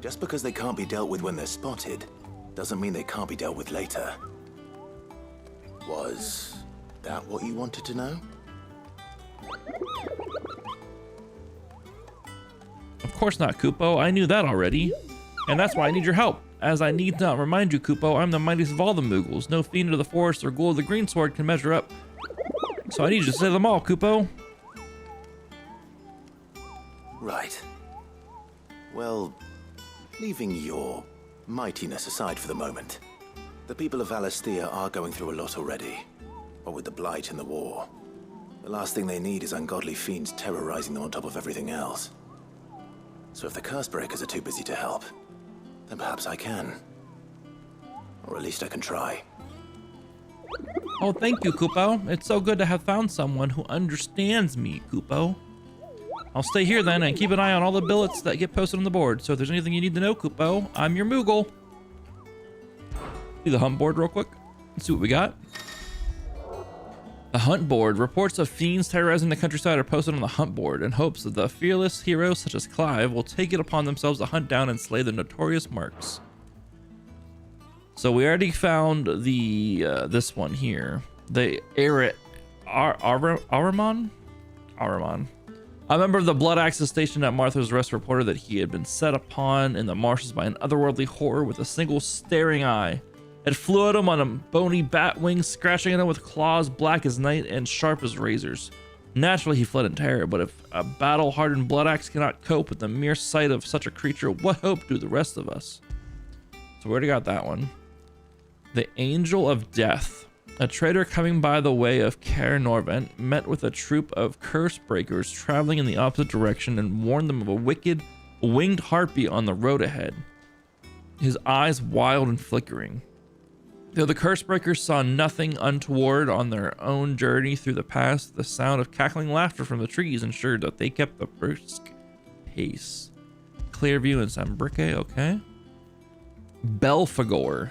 Just because they can't be dealt with when they're spotted, doesn't mean they can't be dealt with later. Was that what you wanted to know? Of course not, Kupo. I knew that already. And that's why I need your help. As I need not remind you, Kupo, I'm the mightiest of all the Moogles. No fiend of the forest or ghoul of the greensword can measure up. So I need you to slay them all, Kupo. Right. Well, leaving your mightiness aside for the moment, the people of Valisthea are going through a lot already. What with the Blight and the war. The last thing they need is ungodly fiends terrorizing them on top of everything else. So if the Cursebreakers are too busy to help, then perhaps I can. Or at least I can try. Oh, thank you, Kupo. It's so good to have found someone who understands me, Kupo. I'll stay here then and keep an eye on all the billets that get posted on the board. So if there's anything you need to know, Kupo, I'm your Moogle. See the hunt board real quick. Let's see what we got. The hunt board. Reports of fiends terrorizing the countryside are posted on the hunt board in hopes that the fearless heroes such as Clive will take it upon themselves to hunt down and slay the notorious marks. So we already found the this one here. The Ahriman? A member of the Blood Axis stationed at Martha's Rest reported that he had been set upon in the marshes by an otherworldly horror with a single staring eye. It flew at him on a bony bat wing, scratching at him with claws black as night and sharp as razors. Naturally, he fled in terror, but if a battle-hardened blood axe cannot cope with the mere sight of such a creature, what hope do the rest of us? So we already got that one. The Angel of Death. A trader coming by the way of Caer Norvent met with a troop of Cursebreakers traveling in the opposite direction and warned them of a wicked, winged harpy on the road ahead. His eyes wild and flickering. Though the Cursebreakers saw nothing untoward on their own journey through the past, the sound of cackling laughter from the trees ensured that they kept the brisk pace. Clearview and Sambrique, okay. Belphegor.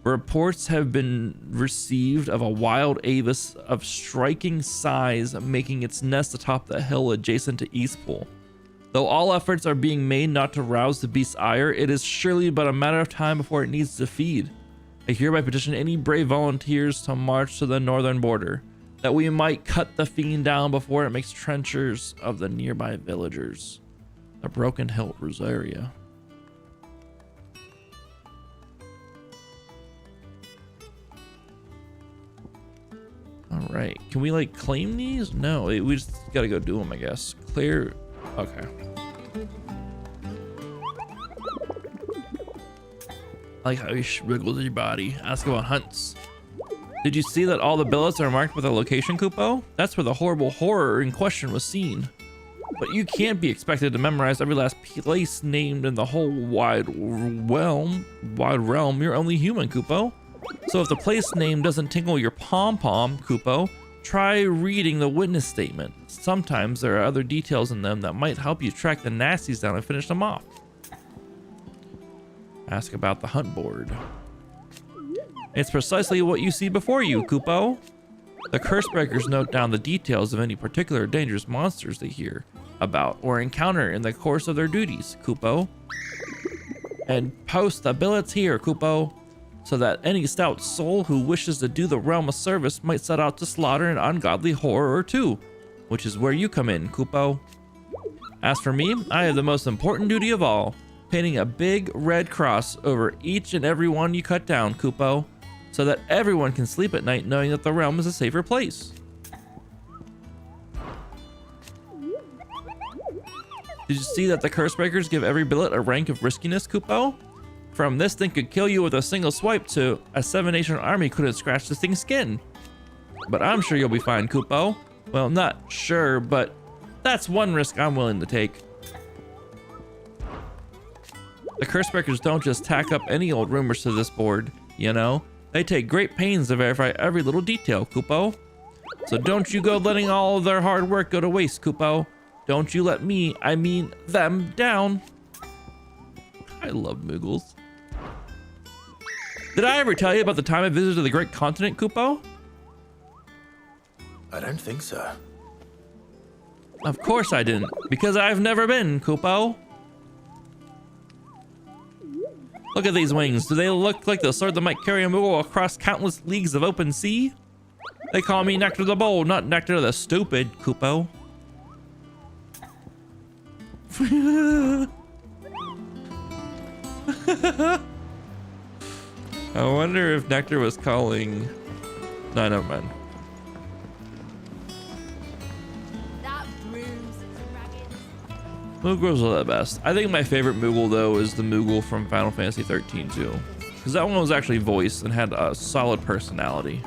Reports have been received of a wild avis of striking size making its nest atop the hill adjacent to Eastpool. Though all efforts are being made not to rouse the beast's ire, it is surely but a matter of time before it needs to feed. I hereby petition any brave volunteers to march to the northern border, that we might cut the fiend down before it makes trenchers of the nearby villagers. The Broken Hilt Rosaria. All right, can we like claim these? No, we just gotta go do them, I guess. Clear, okay. I like how he wriggles your body. Ask about hunts. Did you see that all the billets are marked with a location, Kupo? That's where the horrible horror in question was seen. But you can't be expected to memorize every last place named in the whole wide realm. You're only human, Kupo. So if the place name doesn't tickle your pom-pom, Kupo, try reading the witness statement. Sometimes there are other details in them that might help you track the nasties down and finish them off. Ask about the hunt board. It's precisely what you see before you, Kupo. The Cursebreakers note down the details of any particular dangerous monsters they hear about or encounter in the course of their duties, Kupo. And post the billets here, Kupo, so that any stout soul who wishes to do the realm a service might set out to slaughter an ungodly horror or two, which is where you come in, Kupo. As for me, I have the most important duty of all, painting a big red cross over each and every one you cut down, Kupo, so that everyone can sleep at night knowing that the realm is a safer place. Did you see that the Cursebreakers give every billet a rank of riskiness, Kupo? From this thing could kill you with a single swipe to a 7-nation army couldn't scratch this thing's skin. But I'm sure you'll be fine, Kupo. Well, not sure, but that's one risk I'm willing to take. The Cursebreakers don't just tack up any old rumors to this board, you know? They take great pains to verify every little detail, Kupo. So don't you go letting all of their hard work go to waste, Kupo. Don't you let me, I mean them, down. I love Moogles. Did I ever tell you about the time I visited the Great Continent, Kupo? I don't think so. Of course I didn't, because I've never been, Kupo. Look at these wings. Do they look like the sort that might carry a Moogle across countless leagues of open sea? They call me Nectar the Bold, not Nectar the Stupid, Kupo. I wonder if Nectar was calling... No, never mind. Moogles are the best. I think my favorite Moogle, though, is the Moogle from Final Fantasy 13, too. Because that one was actually voiced and had a solid personality.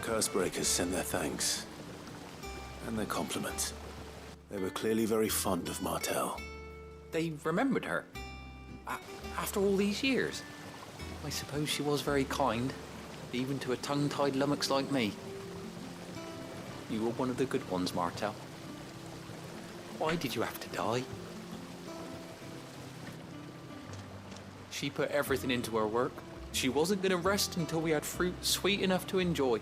Cursebreakers send their thanks. And their compliments. They were clearly very fond of Martel. They remembered her. After all these years. I suppose she was very kind, even to a tongue-tied lummox like me. You were one of the good ones, Martel. Why did you have to die? She put everything into her work. She wasn't going to rest until we had fruit sweet enough to enjoy.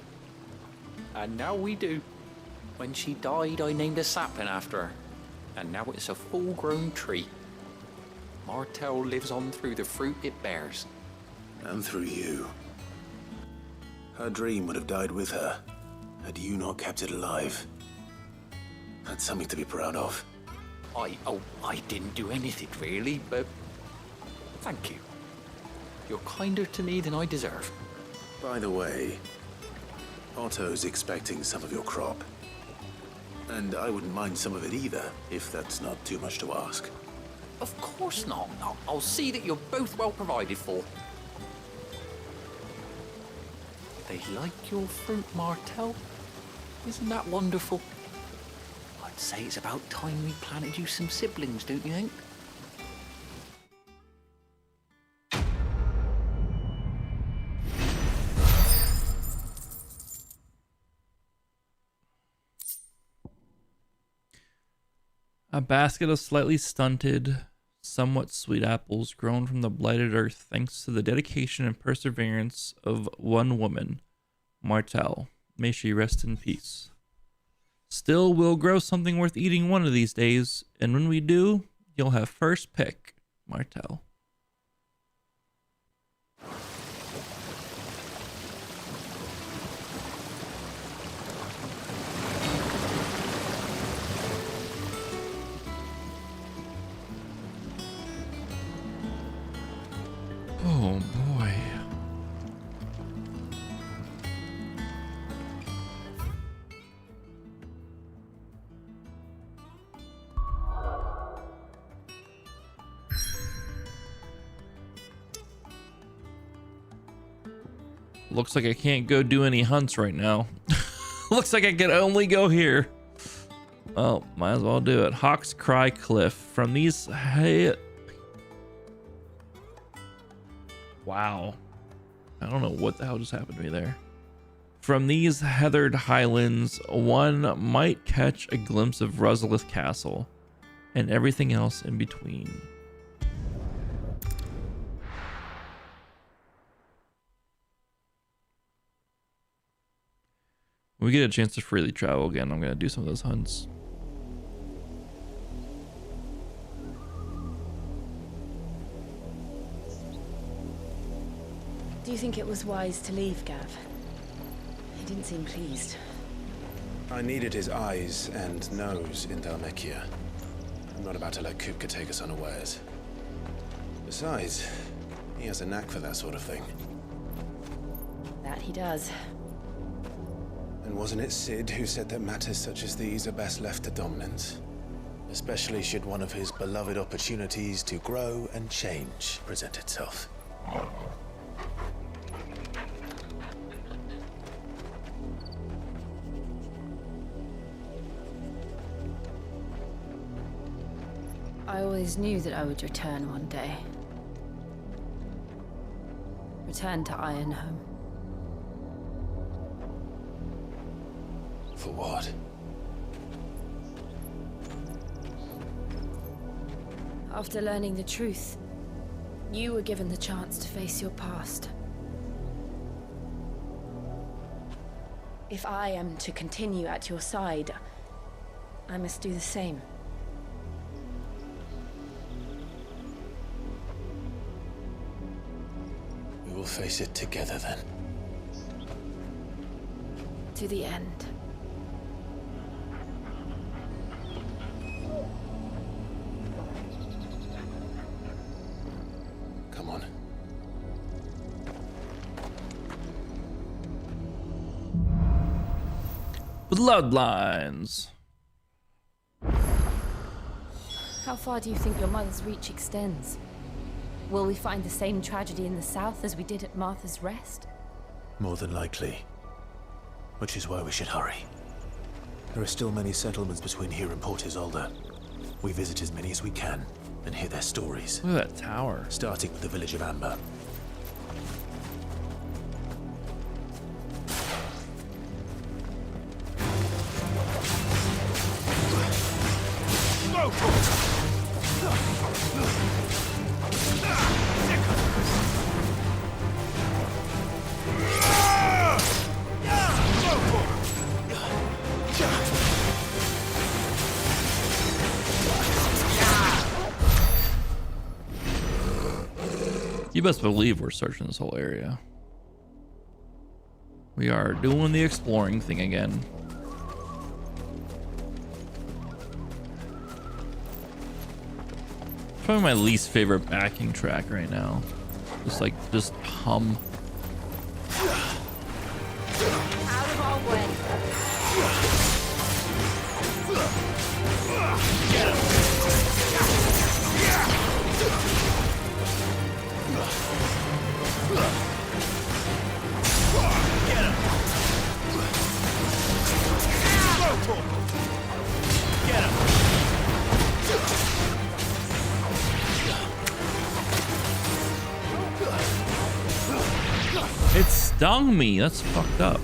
And now we do. When she died, I named a sapling after her. And now it's a full-grown tree. Martel lives on through the fruit it bears. And through you. Her dream would have died with her, had you not kept it alive. That's something to be proud of. I didn't do anything really, but thank you. You're kinder to me than I deserve. By the way, Otto's expecting some of your crop. And I wouldn't mind some of it either, if that's not too much to ask. Of course not. I'll see that you're both well provided for. They like your fruit, Martel. Isn't that wonderful? I'd say it's about time we planted you some siblings, don't you think? A basket of slightly stunted, somewhat sweet apples grown from the blighted earth thanks to the dedication and perseverance of one woman, Martel. May she rest in peace. Still, we'll grow something worth eating one of these days, and when we do, you'll have first pick, Martel. Oh boy. Looks like I can't go do any hunts right now. Looks like I can only go here. Well, might as well do it. Hawk's Cry Cliff. From these... Wow. I don't know what the hell just happened to me there. From these heathered highlands, one might catch a glimpse of Ruzzleth Castle and everything else in between. When we get a chance to freely travel again, I'm going to do some of those hunts. Do you think it was wise to leave, Gav? He didn't seem pleased. I needed his eyes and nose in Dhalmekia. I'm not about to let Kupka take us unawares. Besides, he has a knack for that sort of thing. That he does. And wasn't it Sid who said that matters such as these are best left to dominance? Especially should one of his beloved opportunities to grow and change present itself. I always knew that I would return one day. Return to Ironhome. For what? After learning the truth, you were given the chance to face your past. If I am to continue at your side, I must do the same. We will face it together then. To the end. Come on. Bloodlines. How far do you think your mother's reach extends? Will we find the same tragedy in the south as we did at Martha's Rest? More than likely. Which is why we should hurry. There are still many settlements between here and Port Isolde. We visit as many as we can and hear their stories. Look at that tower. Starting with the village of Amber. You best believe we're searching this whole area. We are doing the exploring thing again. Probably my least favorite backing track right now. Just hum. Out of our way. Get him. Get him. It stung me. That's fucked up.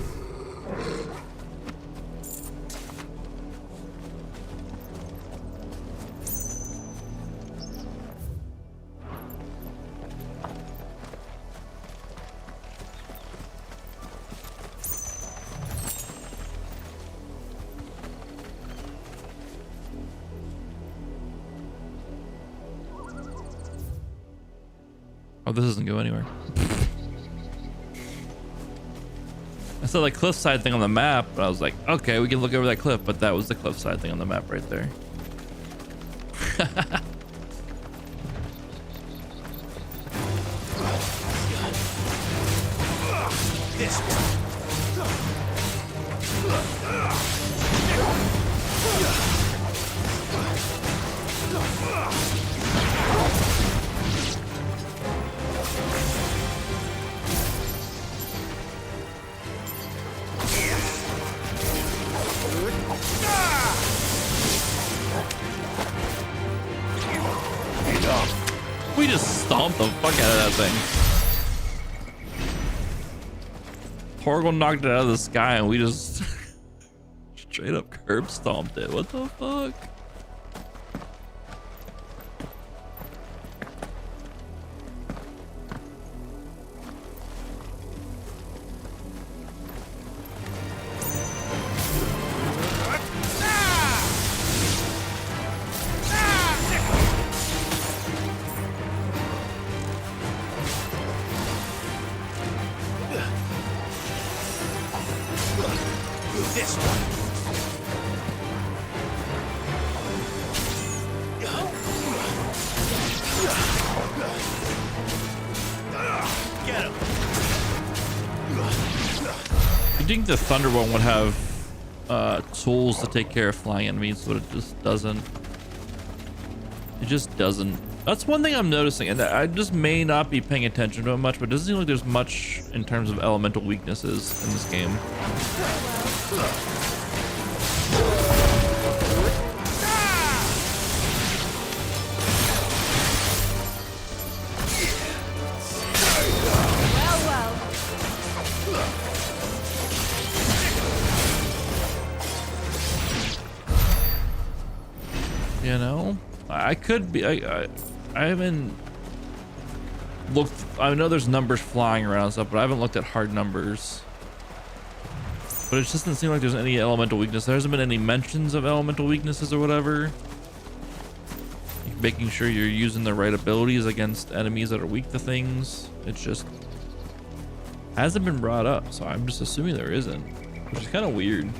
Oh, this doesn't go anywhere. I saw the cliffside thing on the map, but I was like, okay, we can look over that cliff, but that was the cliffside thing on the map right there. We just stomped the fuck out of that thing. Torgal knocked it out of the sky and we just straight up curb stomped it. What the fuck? think the Thunder one would have tools to take care of flying enemies, but it just doesn't. It just doesn't. That's one thing I'm noticing, and I just may not be paying attention to it much, but it doesn't seem like there's much in terms of elemental weaknesses in this game. You know, I could be. I haven't looked. I know there's numbers flying around and stuff, but I haven't looked at hard numbers. But it just doesn't seem like there's any elemental weakness. There hasn't been any mentions of elemental weaknesses or whatever. Like making sure you're using the right abilities against enemies that are weak to things. It just hasn't been brought up, so I'm just assuming there isn't, which is kind of weird.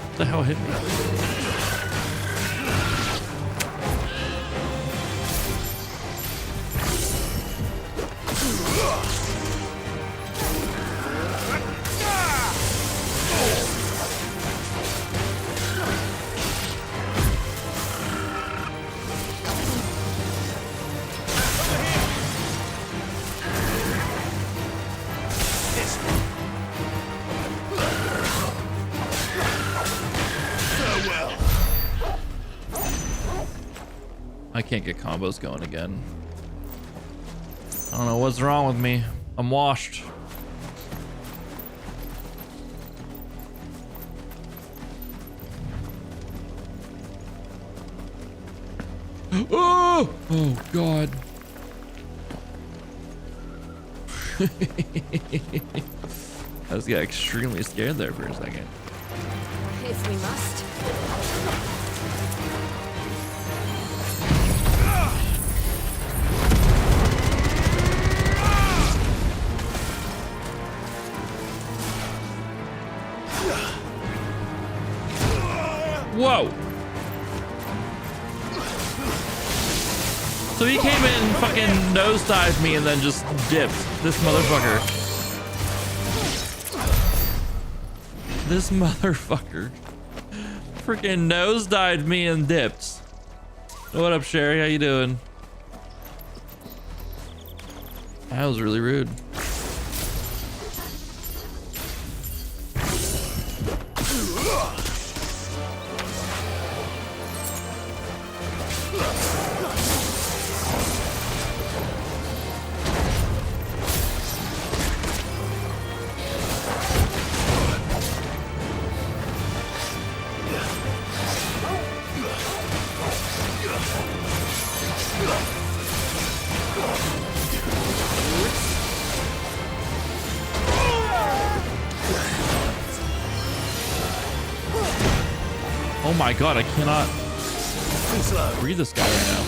What the hell hit me? I can't get combos going again. I don't know what's wrong with me. I'm washed. Oh! Oh God. I just got extremely scared there for a second. If we must. Whoa! So he came in and fucking nosedived me and then just dipped. This motherfucker. This motherfucker. Freaking nosedived me and dipped. What up, Sherry? How you doing? That was really rude. Oh my God, I cannot breathe this guy right now.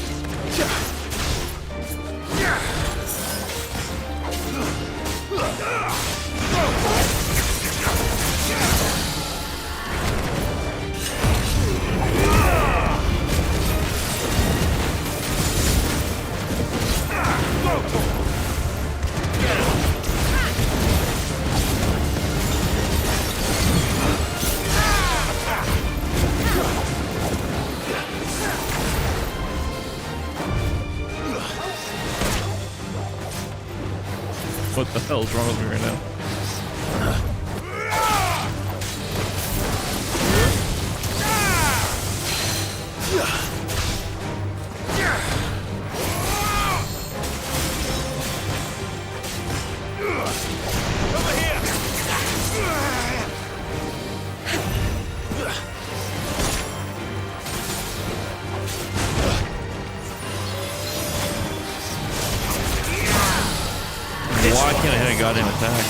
What the hell is wrong with me right now? Why can't I hit a goddamn attack?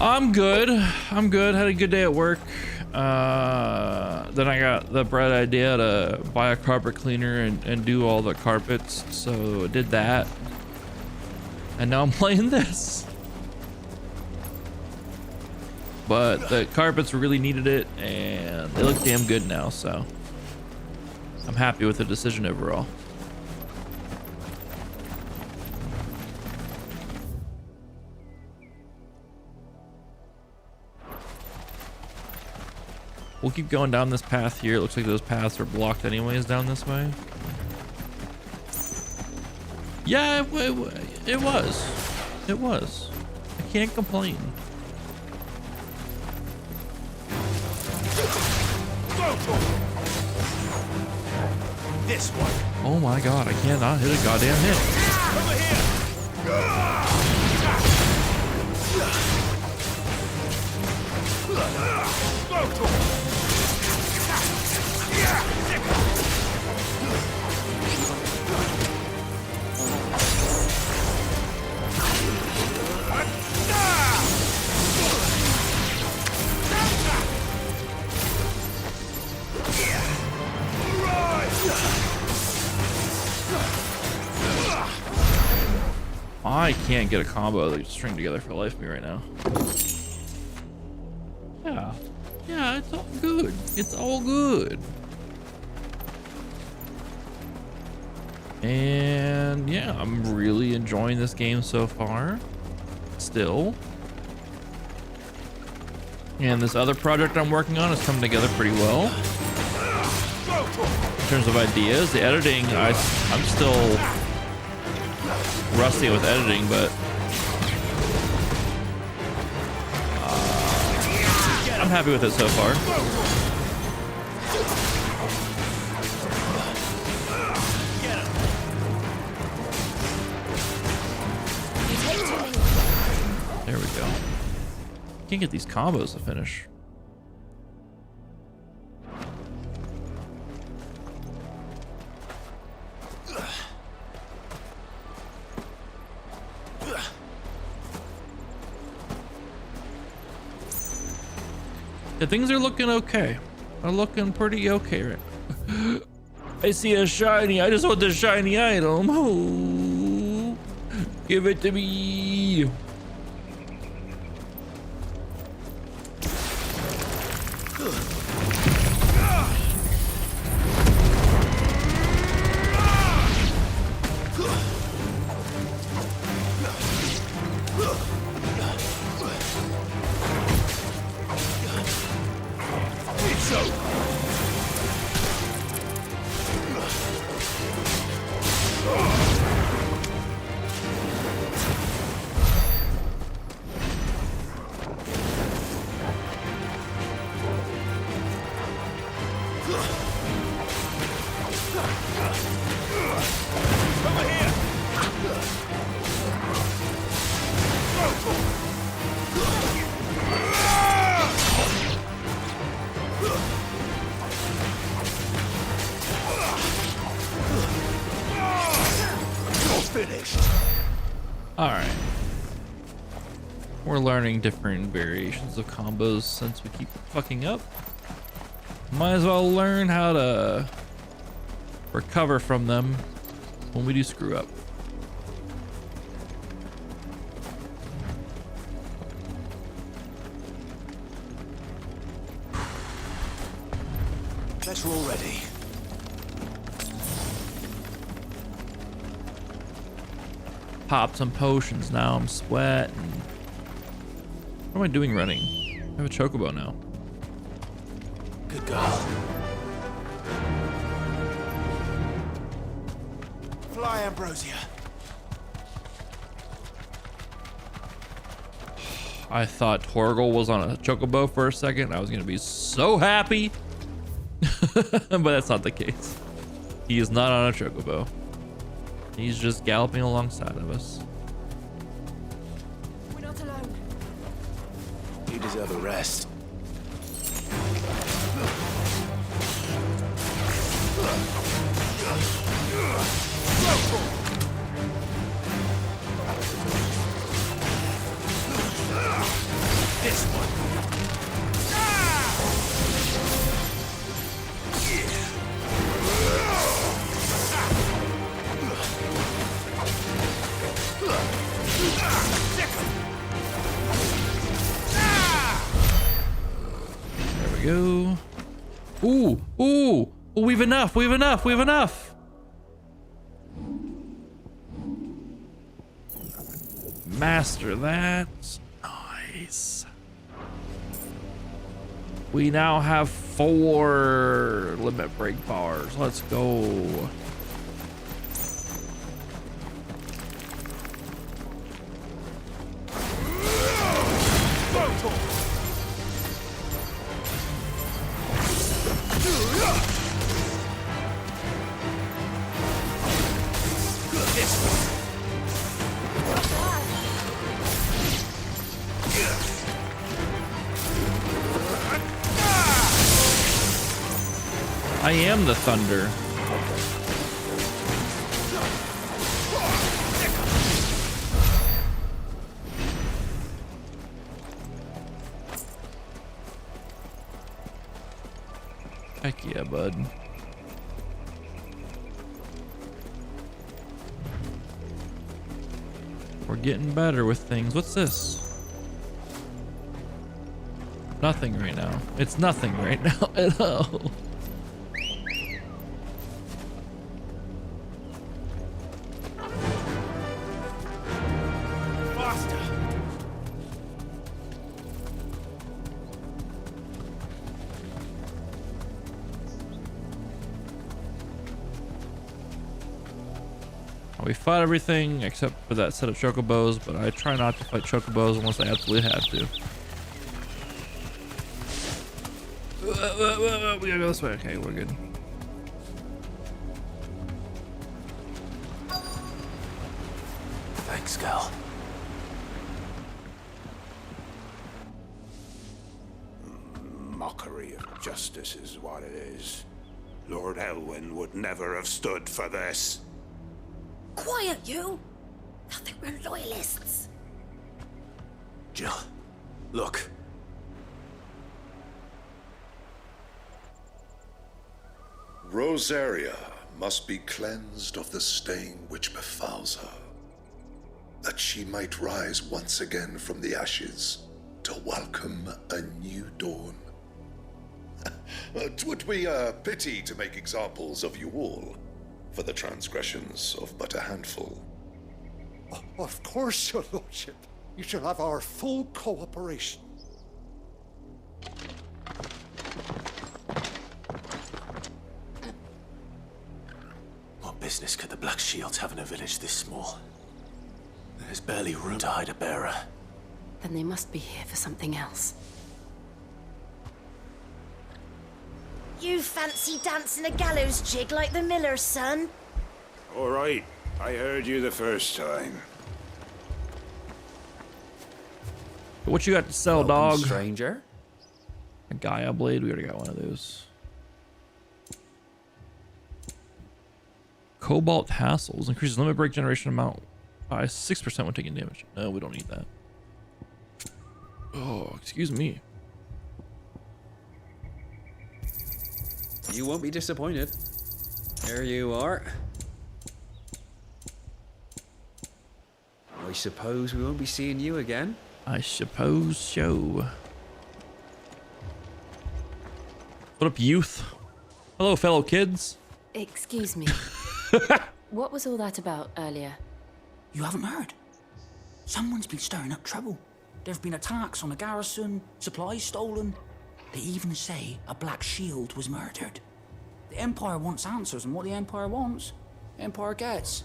I'm good. I'm good. Had a good day at work. Then I got the bright idea to buy a carpet cleaner and do all the carpets. So I did that. And now I'm playing this. But the carpets really needed it and they look damn good now. So I'm happy with the decision overall. We'll keep going down this path here. It looks like those paths are blocked anyways down this way. Yeah, it was. It was. I can't complain. This one. Oh my god, I cannot hit a goddamn hit. Over here. I can't get a combo that string together for the life of me right now. Yeah, it's all good. It's all good. And yeah, I'm really enjoying this game so far. Still. And this other project I'm working on is coming together pretty well. In terms of ideas, the editing, I'm still rusty with editing, but I'm happy with it so far. There we go. Can't get these combos to finish. Yeah, things are looking okay. Are looking pretty okay right. I see a shiny. I just want the shiny item. Oh, give it to me. Learning different variations of combos since we keep fucking up. Might as well learn how to recover from them when we do screw up. Guess we're all ready. Pop some potions now. I'm sweating. What am I doing running? I have a chocobo now. Good girl. Fly, Ambrosia. I thought Torgal was on a chocobo for a second. I was gonna be so happy. But that's not the case. He is not on a chocobo. He's just galloping alongside of us. You deserve a rest. we go. Ooh, ooh, oh, we've enough, we have enough, we have enough. Master that. Nice. We now have 4 limit break bars. Let's go. I am the thunder. Heck yeah, bud. We're getting better with things. What's this? Nothing right now. It's nothing right now at all. We fought everything except for that set of chocobos, but I try not to fight chocobos unless I absolutely have to. We gotta go this way. Okay, we're good. Thanks, girl. Mockery of justice is what it is. Lord Elwyn would never have stood for this. Quiet, you! I think we're loyalists. Jill, look. Rosaria must be cleansed of the stain which befouls her, that she might rise once again from the ashes to welcome a new dawn. 'Twould be a pity to make examples of you all, for the transgressions of but a handful. Of course, your lordship. You shall have our full cooperation. What business could the Black Shields have in a village this small? There's barely room to hide a bearer. Then they must be here for something else. You fancy dancing a gallows jig like the miller's son? All right, I heard you the first time. What you got to sell, dog? Stranger. A Gaia blade. We already got one of those. Cobalt hassles increases limit break generation amount by 6% when taking damage. No, we don't need that. Oh, excuse me. You won't be disappointed. There you are. I suppose we won't be seeing you again. I suppose so. What up, youth? Hello, fellow kids. Excuse me. What was all that about earlier? You haven't heard? Someone's been stirring up trouble. There have been attacks on the garrison, supplies stolen. They even say a Black Shield was murdered. The Empire wants answers, and what the Empire wants, the Empire gets.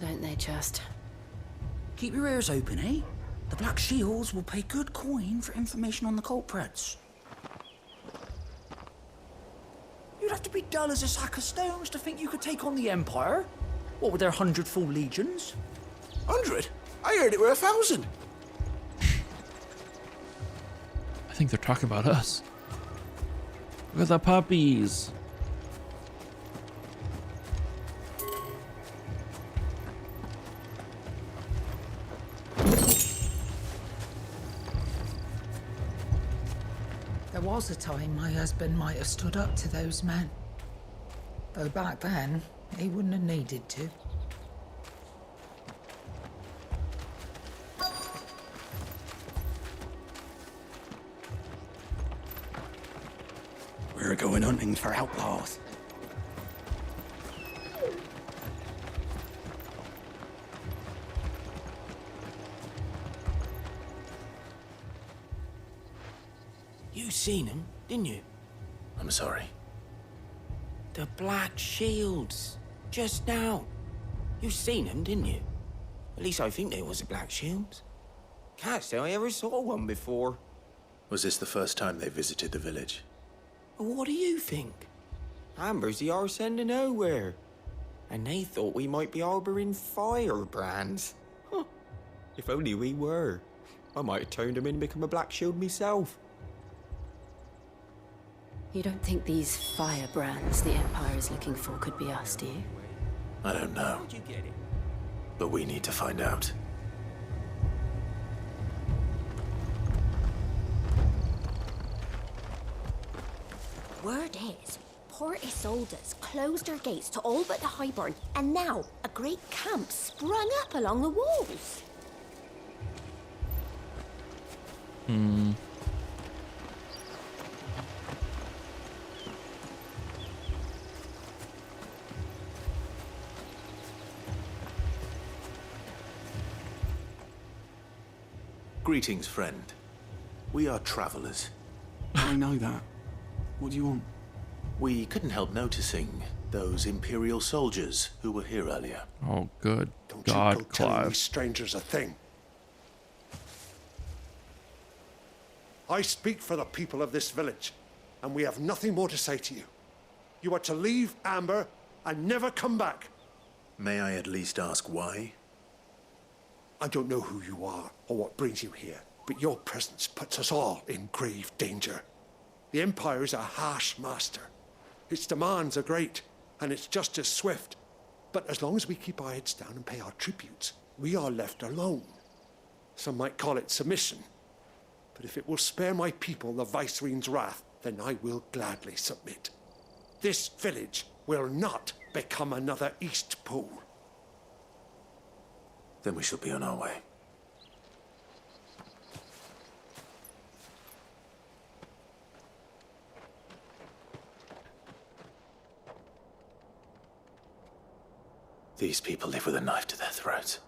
Don't they just? Keep your ears open, eh? The Black Shields will pay good coin for information on the culprits. You'd have to be dull as a sack of stones to think you could take on the Empire. What with their 100 full legions? 100? I heard it were 1,000. I think they're talking about us. Look at the puppies. There was a time my husband might have stood up to those men. Though back then, he wouldn't have needed to. We're going hunting for outlaws. You seen him, didn't you? I'm sorry. The Black Shields. Just now. You seen him, didn't you? At least I think there was a Black Shields. Can't say I ever saw one before. Was this the first time they visited the village? What do you think? Amber's the arse end of nowhere. And they thought we might be harboring firebrands. Huh. If only we were. I might have turned them in and become a Black Shield myself. You don't think these firebrands the Empire is looking for could be us, do you? I don't know. How'd you get it? But we need to find out. Word is, Port Isolde's closed her gates to all but the Highborn, and now a great camp sprung up along the walls. Greetings, friend. We are travelers. I know that. What do you want? We couldn't help noticing those Imperial soldiers who were here earlier. Oh, good Don't God, you go telling Clive. these strangers a thing. I speak for the people of this village, and we have nothing more to say to you. You are to leave Amber and never come back. May I at least ask why? I don't know who you are or what brings you here, but your presence puts us all in grave danger. The Empire is a harsh master. Its demands are great, and its justice swift. But as long as we keep our heads down and pay our tributes, we are left alone. Some might call it submission. But if it will spare my people the Viceroy's wrath, then I will gladly submit. This village will not become another East Pool. Then we shall be on our way. These people live with a knife to their throats.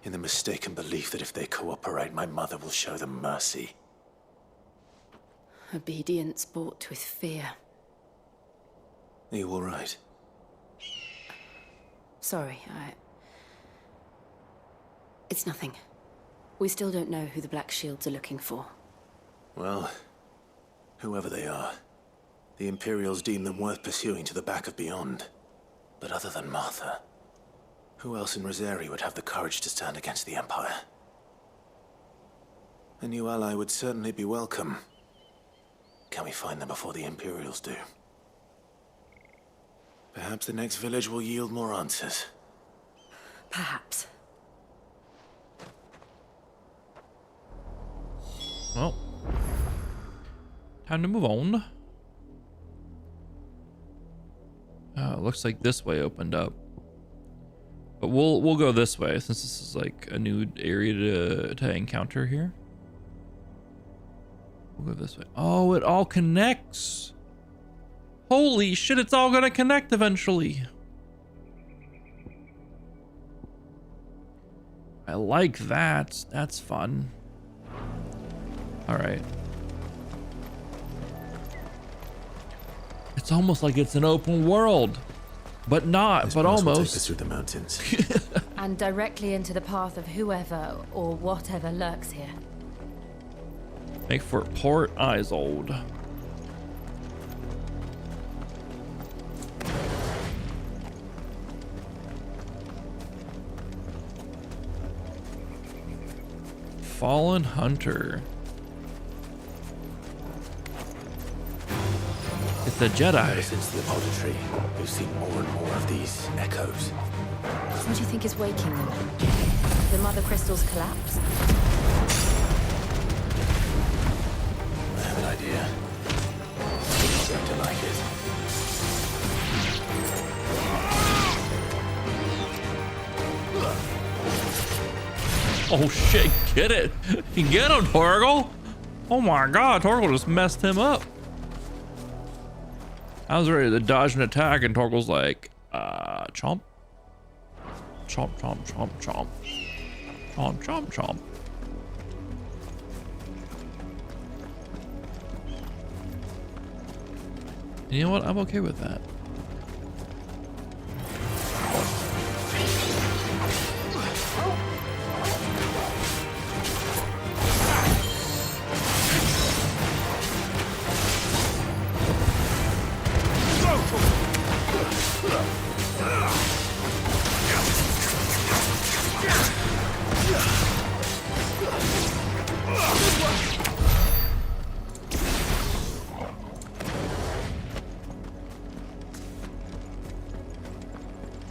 In the mistaken belief that if they cooperate, my mother will show them mercy. Obedience bought with fear. Are you all right? Sorry, It's nothing. We still don't know who the Black Shields are looking for. Well, whoever they are, the Imperials deem them worth pursuing to the back of beyond. But other than Martha, who else in Rosari would have the courage to stand against the Empire? A new ally would certainly be welcome. Can we find them before the Imperials do? Perhaps the next village will yield more answers. Perhaps. Well, time to move on. Looks like this way opened up, but we'll go this way since this is like a new area to encounter here. We'll go this way. Oh, it all connects. Holy shit, it's all gonna connect eventually. I like that. That's fun. All right. It's almost like it's an open world, but not, but almost. Take us through the mountains. And directly into the path of whoever or whatever lurks here. Make for Port Isolde. Fallen Hunter. It's a Jedi. Ever since the auditory, we've seen more and more of these echoes. What do you think is waking them? The Mother Crystal's collapse? I have an idea. You're going to like it. Oh shit, get it. You get him, Torgal. Oh my god, Torgal just messed him up. I was ready to dodge an attack and Torgal's like, chomp. Chomp, chomp, chomp, chomp. Chomp, chomp, chomp. You know what? I'm okay with that.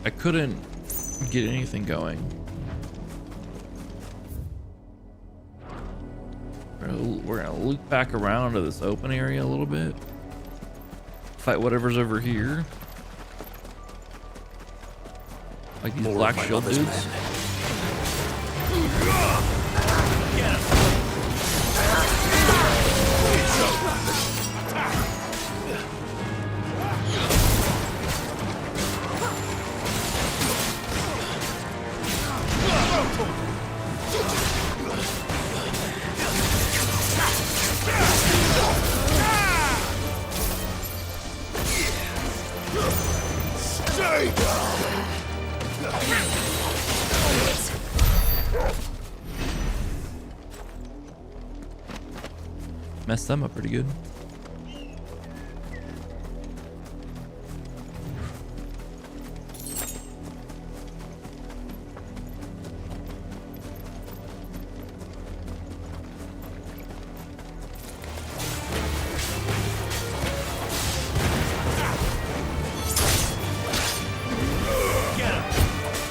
I couldn't get anything going. We're gonna loop back around to this open area a little bit. Fight whatever's over here. Like these black shield dudes. Messed them up pretty good.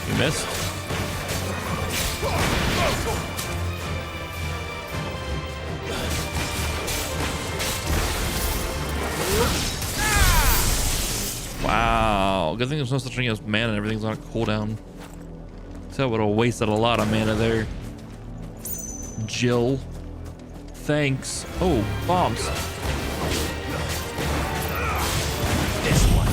You missed. Wow, good thing there's no such thing as mana and everything's on a cooldown. So I would have wasted a lot of mana there. Jill. Thanks. Oh, bombs. This one.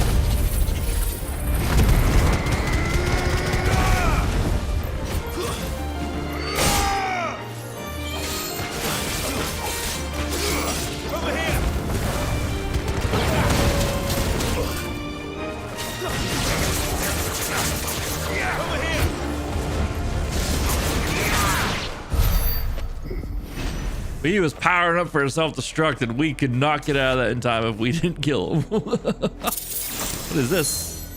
Over here! He was powering up for a self-destruct and we could not get out of that in time if we didn't kill him. What is this?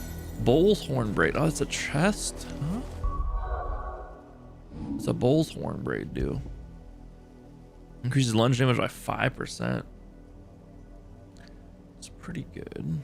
Bull's horn braid. Oh, it's a chest. Huh? It's a bull's horn braid, do. Increases lunge damage by 5%. It's pretty good.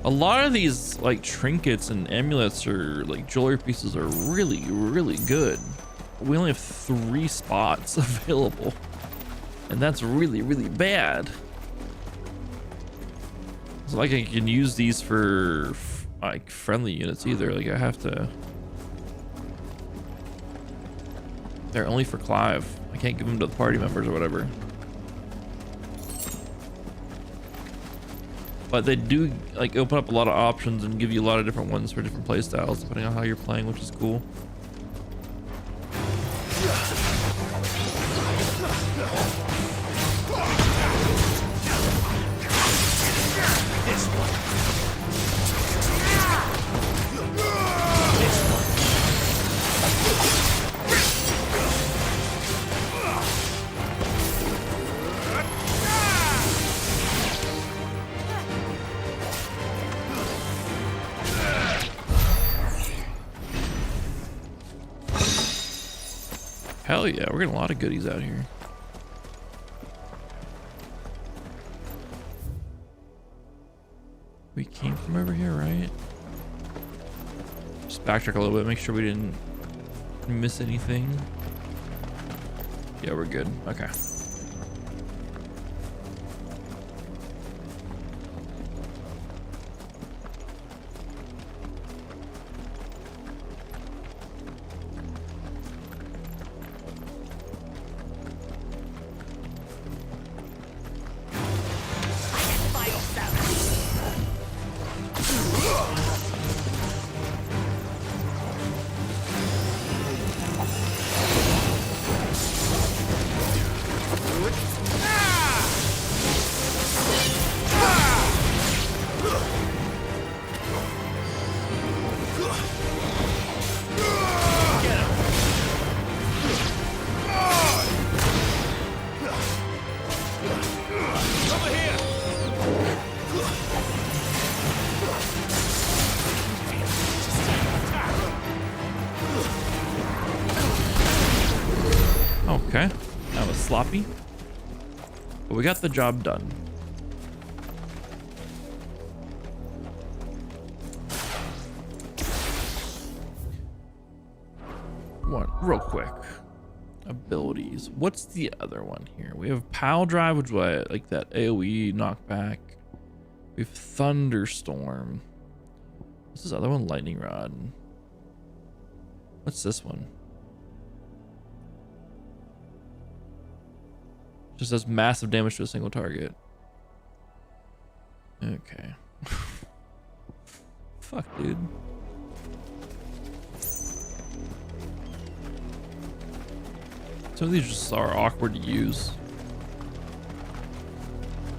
A lot of these like trinkets and amulets or like jewelry pieces are really, really good. We only have 3 spots available, and that's really, really bad. It's like I can use these for like friendly units either. Like I have to. They're only for Clive. I can't give them to the party members or whatever. But they do like open up a lot of options and give you a lot of different ones for different play styles depending on how you're playing, which is cool. Hell yeah, we're getting a lot of goodies out here. We came from over here, right? Just backtrack a little bit, make sure we didn't miss anything. Yeah, we're good. Okay. Okay, that was sloppy, but we got the job done. One real quick. Abilities. What's the other one here? We have Pile Drive, which is like that AoE knockback. We have Thunderstorm. What's this other one? Lightning Rod. What's this one? Just does massive damage to a single target. Okay. Fuck, dude. Some of these just are awkward to use.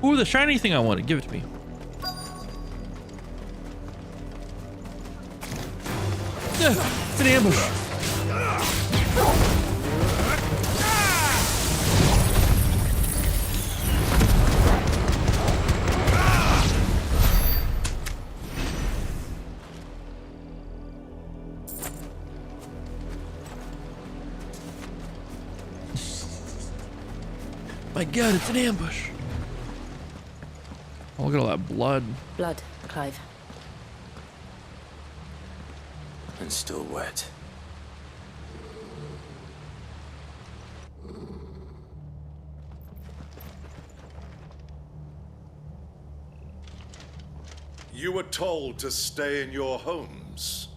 Ooh, the shiny thing I wanted. Give it to me. Yeah, it's an ambush. My God, it's an ambush. Oh, look at all that blood. Blood, Clive. And still wet. You were told to stay in your homes.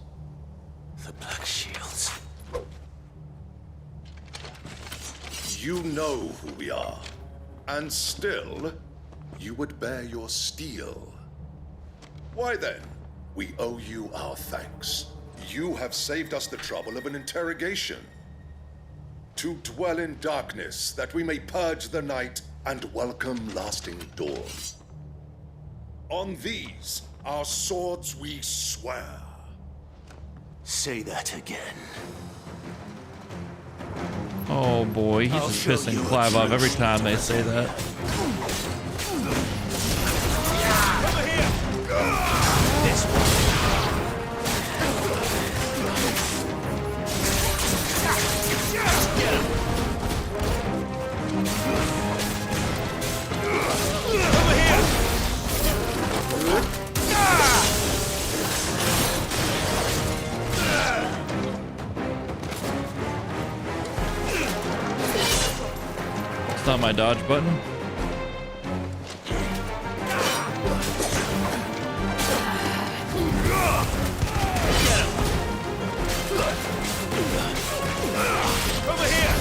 The Black Shields. You know who we are, and still, you would bear your steel. Why then, we owe you our thanks. You have saved us the trouble of an interrogation. To dwell in darkness, that we may purge the night and welcome lasting dawn. On these, our swords we swear. Say that again. Oh boy, he's just pissing Clive off every time they say that. This one. Not my dodge button. Over here.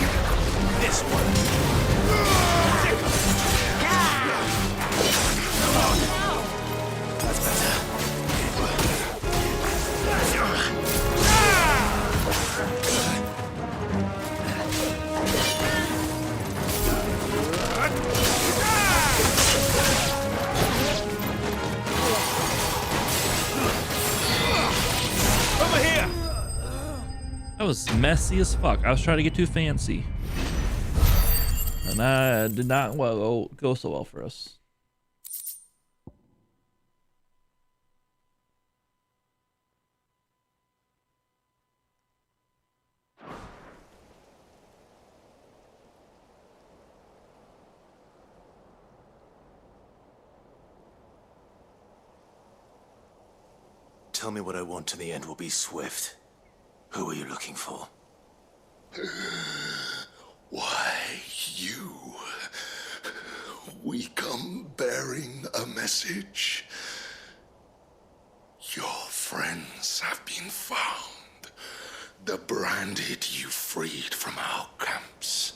This one. That's better. That was messy as fuck. I was trying to get too fancy, and I did not go so well for us. Tell me what I want and the end will be swift. Who are you looking for? Why, you. We come bearing a message. Your friends have been found. The branded you freed from our camps.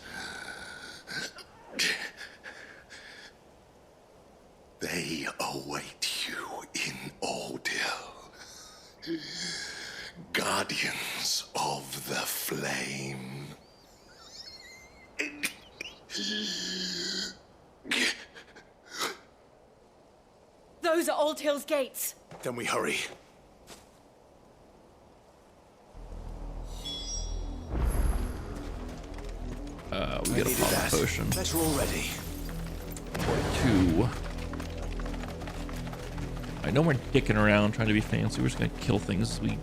They await you in Ordeal. Guardians of the Flame. Those are Old Hill's gates. Then we hurry. We get a pop potion. Better already. Or two. I know we're dicking around trying to be fancy. We're just gonna kill things as we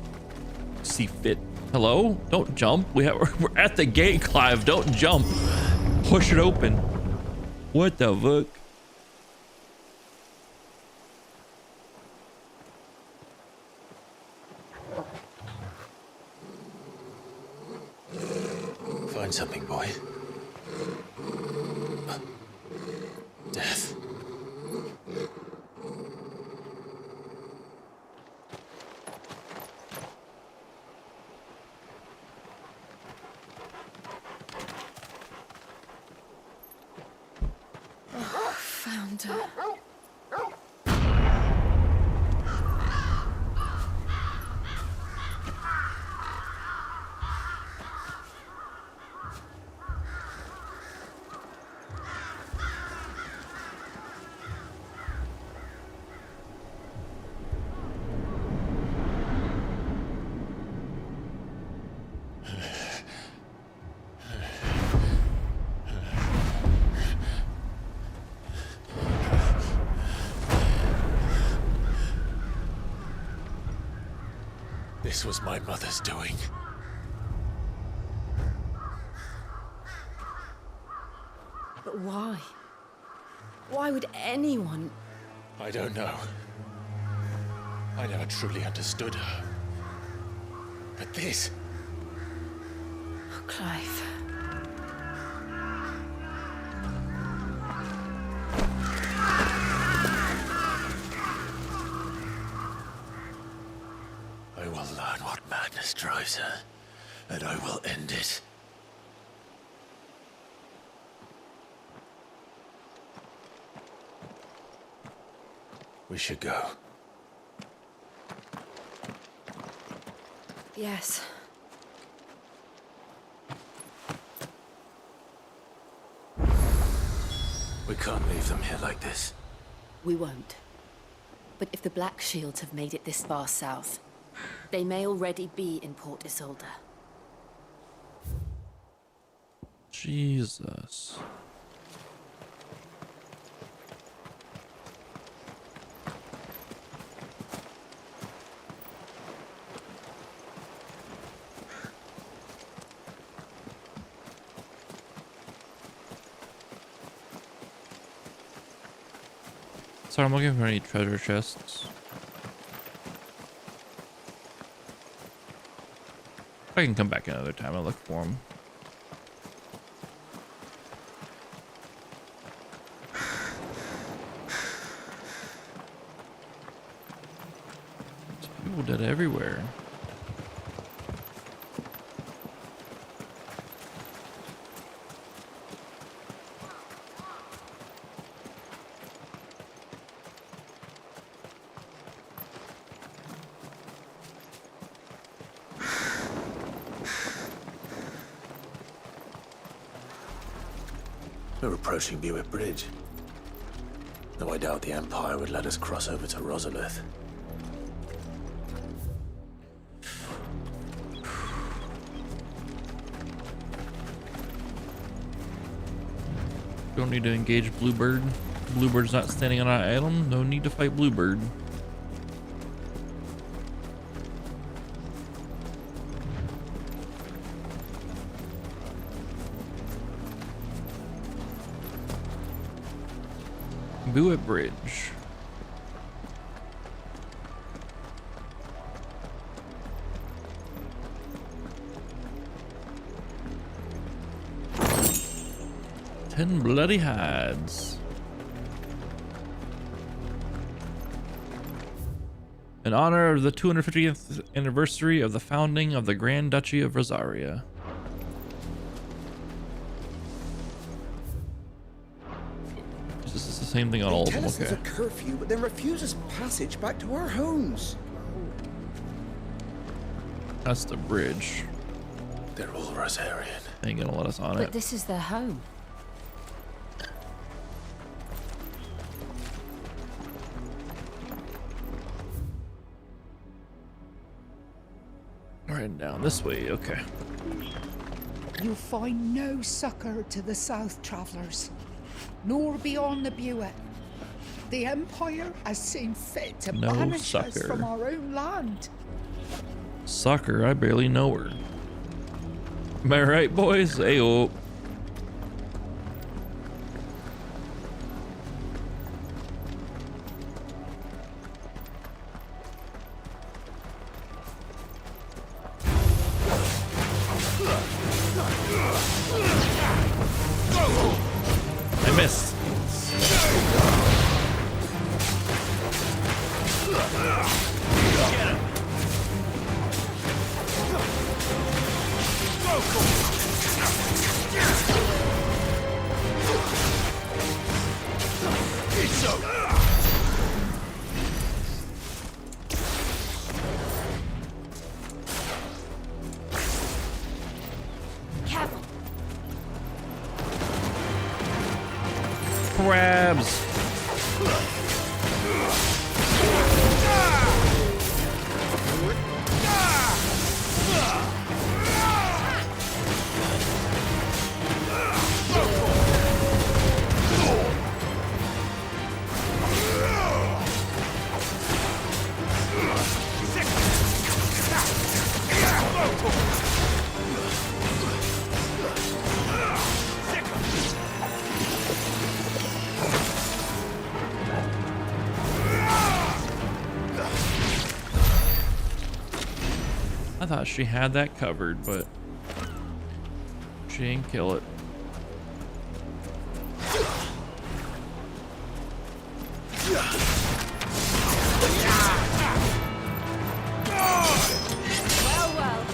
see fit. Hello? Don't jump. We're at the gate, Clive. Don't jump. push it open. What the fuck? Find something, boy. Death. Found her. This was my mother's doing. But why? Why would anyone... I don't know. I never truly understood her. But this... Oh, Clive. I will learn what madness drives her, and I will end it. We should go. Yes. We can't leave them here like this. We won't. But if the Black Shields have made it this far south, they may already be in Port Isolde. Jesus. Sorry, I'm looking for any treasure chests. I can come back another time and look for them. There's people dead everywhere. We're approaching Buick Bridge. Though I doubt the Empire would let us cross over to Rosalith. Don't need to engage Bluebird. Bluebird's not standing on our island. No need to fight Bluebird. Buick Bridge. Ten bloody hides. In honor of the 250th anniversary of the founding of the Grand Duchy of Rosaria. This is the same thing on all of them, Tell us there's a okay. curfew, but then refuse us passage back to our homes. That's the bridge. They're all Rosarian. They ain't gonna let us on But it. this is their home. Right down this way, okay. You'll find no succor to the south travellers, nor beyond the Buet. The Empire has seen fit to No banish us succor. from our own land. Sucker, I barely know her. Am I right, boys? Ayo. I missed. Careful. Crabs. I thought she had that covered, but she didn't kill it. Well, well.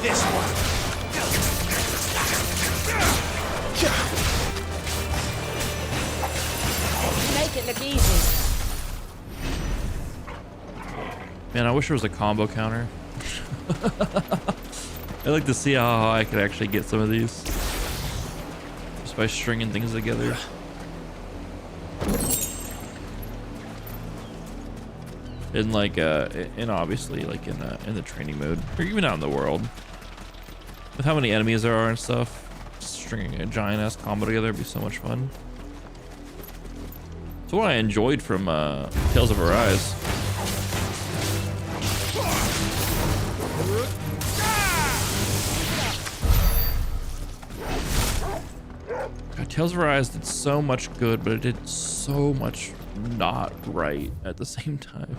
This one. Make it look easy. Man, I wish there was a combo counter. I'd like to see how I could actually get some of these. Just by stringing things together. And like, and obviously like in the training mode, or even out in the world. With how many enemies there are and stuff, stringing a giant ass combo together would be so much fun. So what I enjoyed from Tales of Arise. God, Tales of Arise did so much good, but it did so much not right at the same time.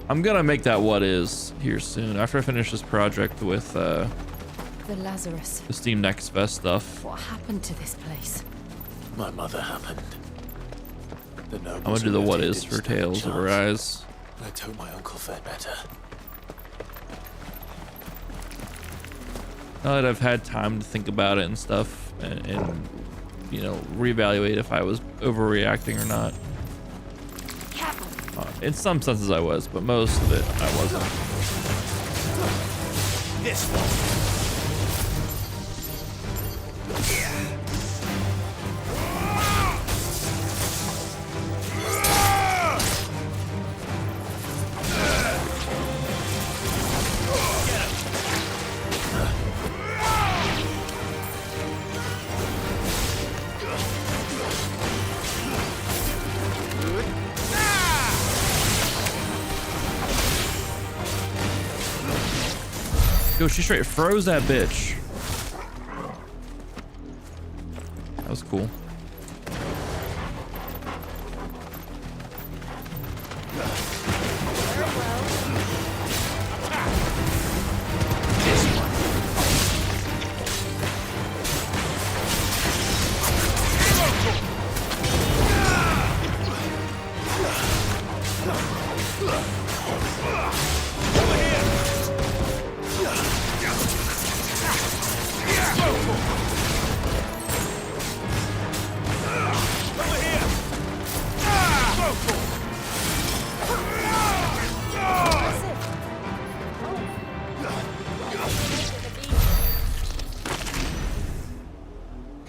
I'm gonna make that what is here soon after I finish this project with The Lazarus. the Steam Next Fest stuff. What happened to this place? My mother happened. The I'm gonna do the what is for Tales of Arise. Let's hope my uncle fared better. Now that I've had time to think about it and stuff, and you know, reevaluate if I was overreacting or not. In some senses I was, but most of it I wasn't. This one. Yo, she straight froze that bitch. That was cool.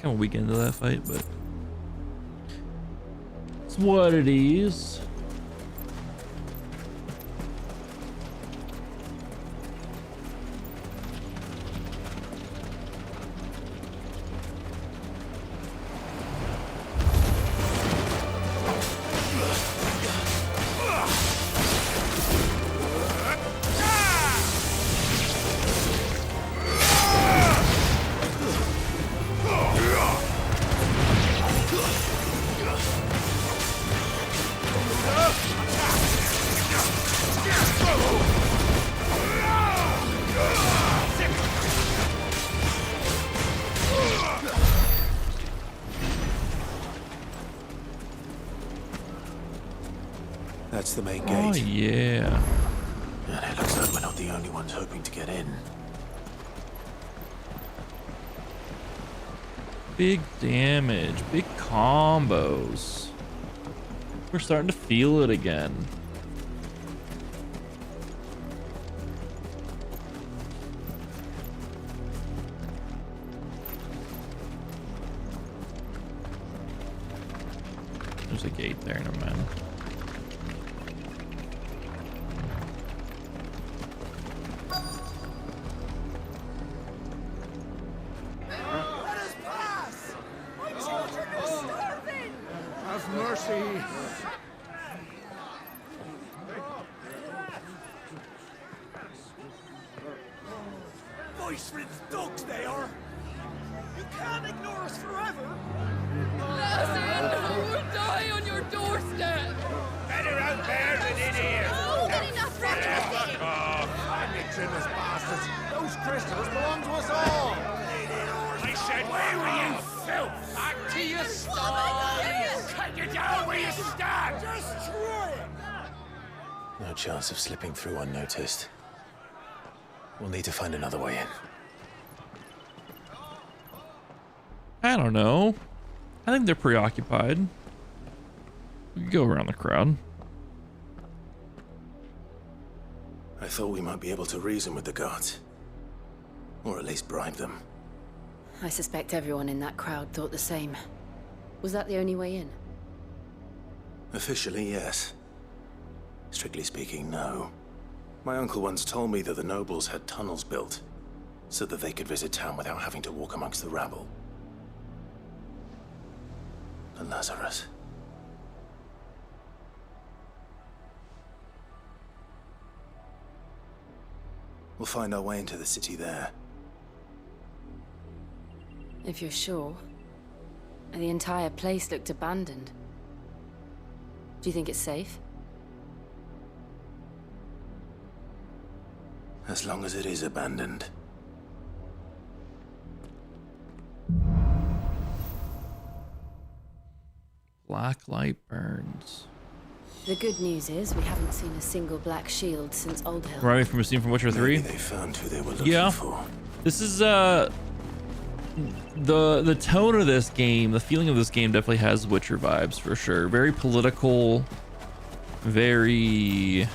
Kind of weak into that fight, but it's what it is. That's the main Oh, gate. yeah. And it looks like we're not the only ones hoping to get in. Big damage, big combos. We're starting to feel it again. There's a gate there, never mind. Have mercy. Voice-riddled dogs they are. You can't ignore us forever. Let us in, or we'll die on your doorstep. Better out there than in here. Oh, get enough Fuck off. I'm the trimmest bastards. Those crystals belong to us all. I said, where were you, filth? Back to your stalls. Cut you down where you stand. Destroy it. No chance of slipping through unnoticed. We'll need to find another way in. I don't know. I think they're preoccupied. We could go around the crowd. I thought we might be able to reason with the guards. Or at least bribe them. I suspect everyone in that crowd thought the same. Was that the only way in? Officially, yes. Strictly speaking, no. My uncle once told me that the nobles had tunnels built, so that they could visit town without having to walk amongst the rabble. And Lazarus. We'll find our way into the city there. If you're sure. The entire place looked abandoned. Do you think it's safe? As long as it is abandoned. Black light burns. The good news is we haven't seen a single black shield since Old Hill. Right from a scene from Witcher 3. Maybe they found who they were looking for. This is the tone of this game, the feeling of this game definitely has Witcher vibes for sure. Very political, very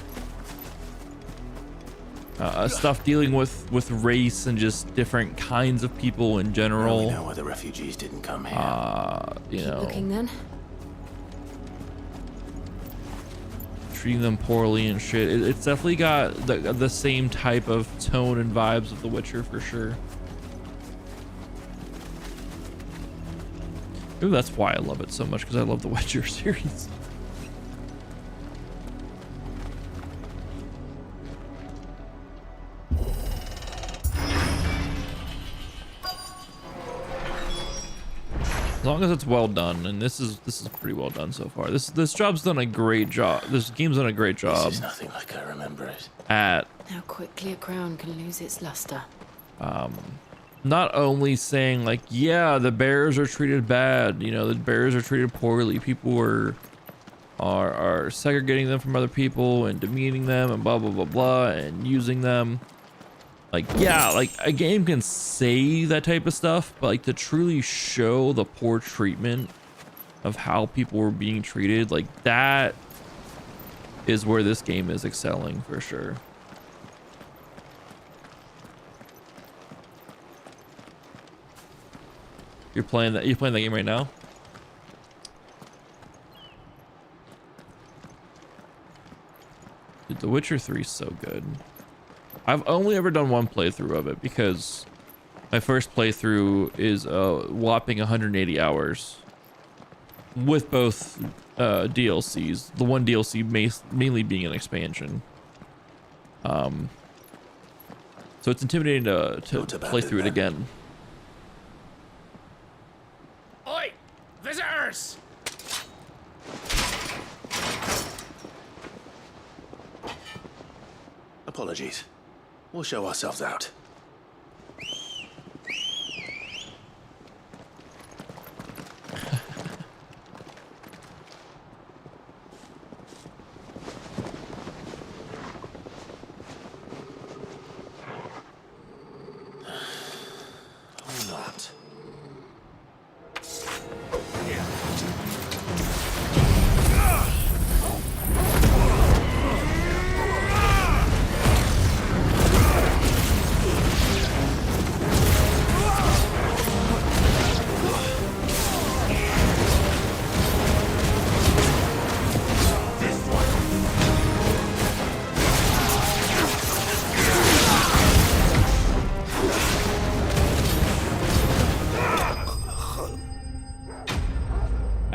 stuff dealing with race and just different kinds of people in general. Now we know why the refugees didn't come here. You Keep know, looking then. treating them poorly and shit. It's definitely got the same type of tone and vibes of The Witcher for sure. Maybe that's why I love it so much, because I love the Witcher series. As long as it's well done, and this is pretty well done so far. This job's done a great job. This game's done a great job. This is nothing like I remember it. At How quickly a crown can lose its luster. not only saying like, yeah, the bears are treated bad, you know, the bears are treated poorly, people are segregating them from other people and demeaning them and blah blah blah blah and using them. Like, yeah, like a game can say that type of stuff, but like to truly show the poor treatment of how people were being treated, like that is where this game is excelling for sure. You're playing that game right now? Dude, The Witcher 3 is so good. I've only ever done one playthrough of it because my first playthrough is a whopping 180 hours with both DLCs. The one DLC mainly being an expansion. So it's intimidating to play through it again. Oi! Visitors! Apologies. We'll show ourselves out.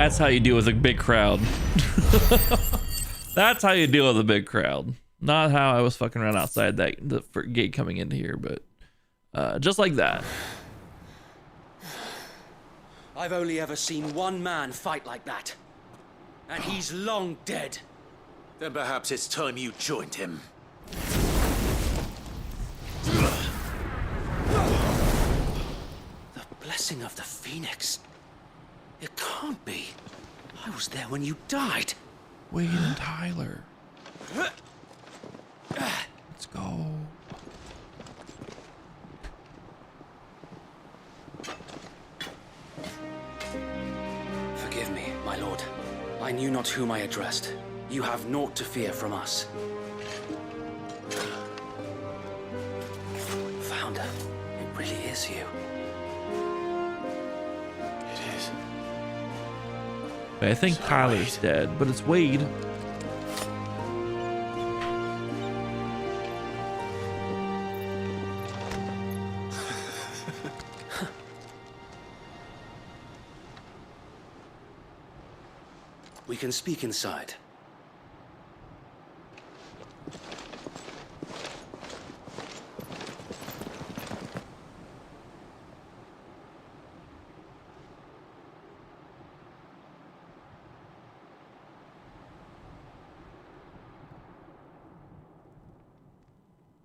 That's how you deal with a big crowd. That's how you deal with a big crowd. Not how I was fucking around outside the gate coming into here, but just like that. I've only ever seen one man fight like that. And he's long dead. Then perhaps it's time you joined him. The blessing of the Phoenix. It can't be. I was there when you died. Wade and Tyler. Let's go. Forgive me, my lord. I knew not whom I addressed. You have naught to fear from us. Founder, it really is you. It is. I think Tyler's dead, but it's Wade. We can speak inside.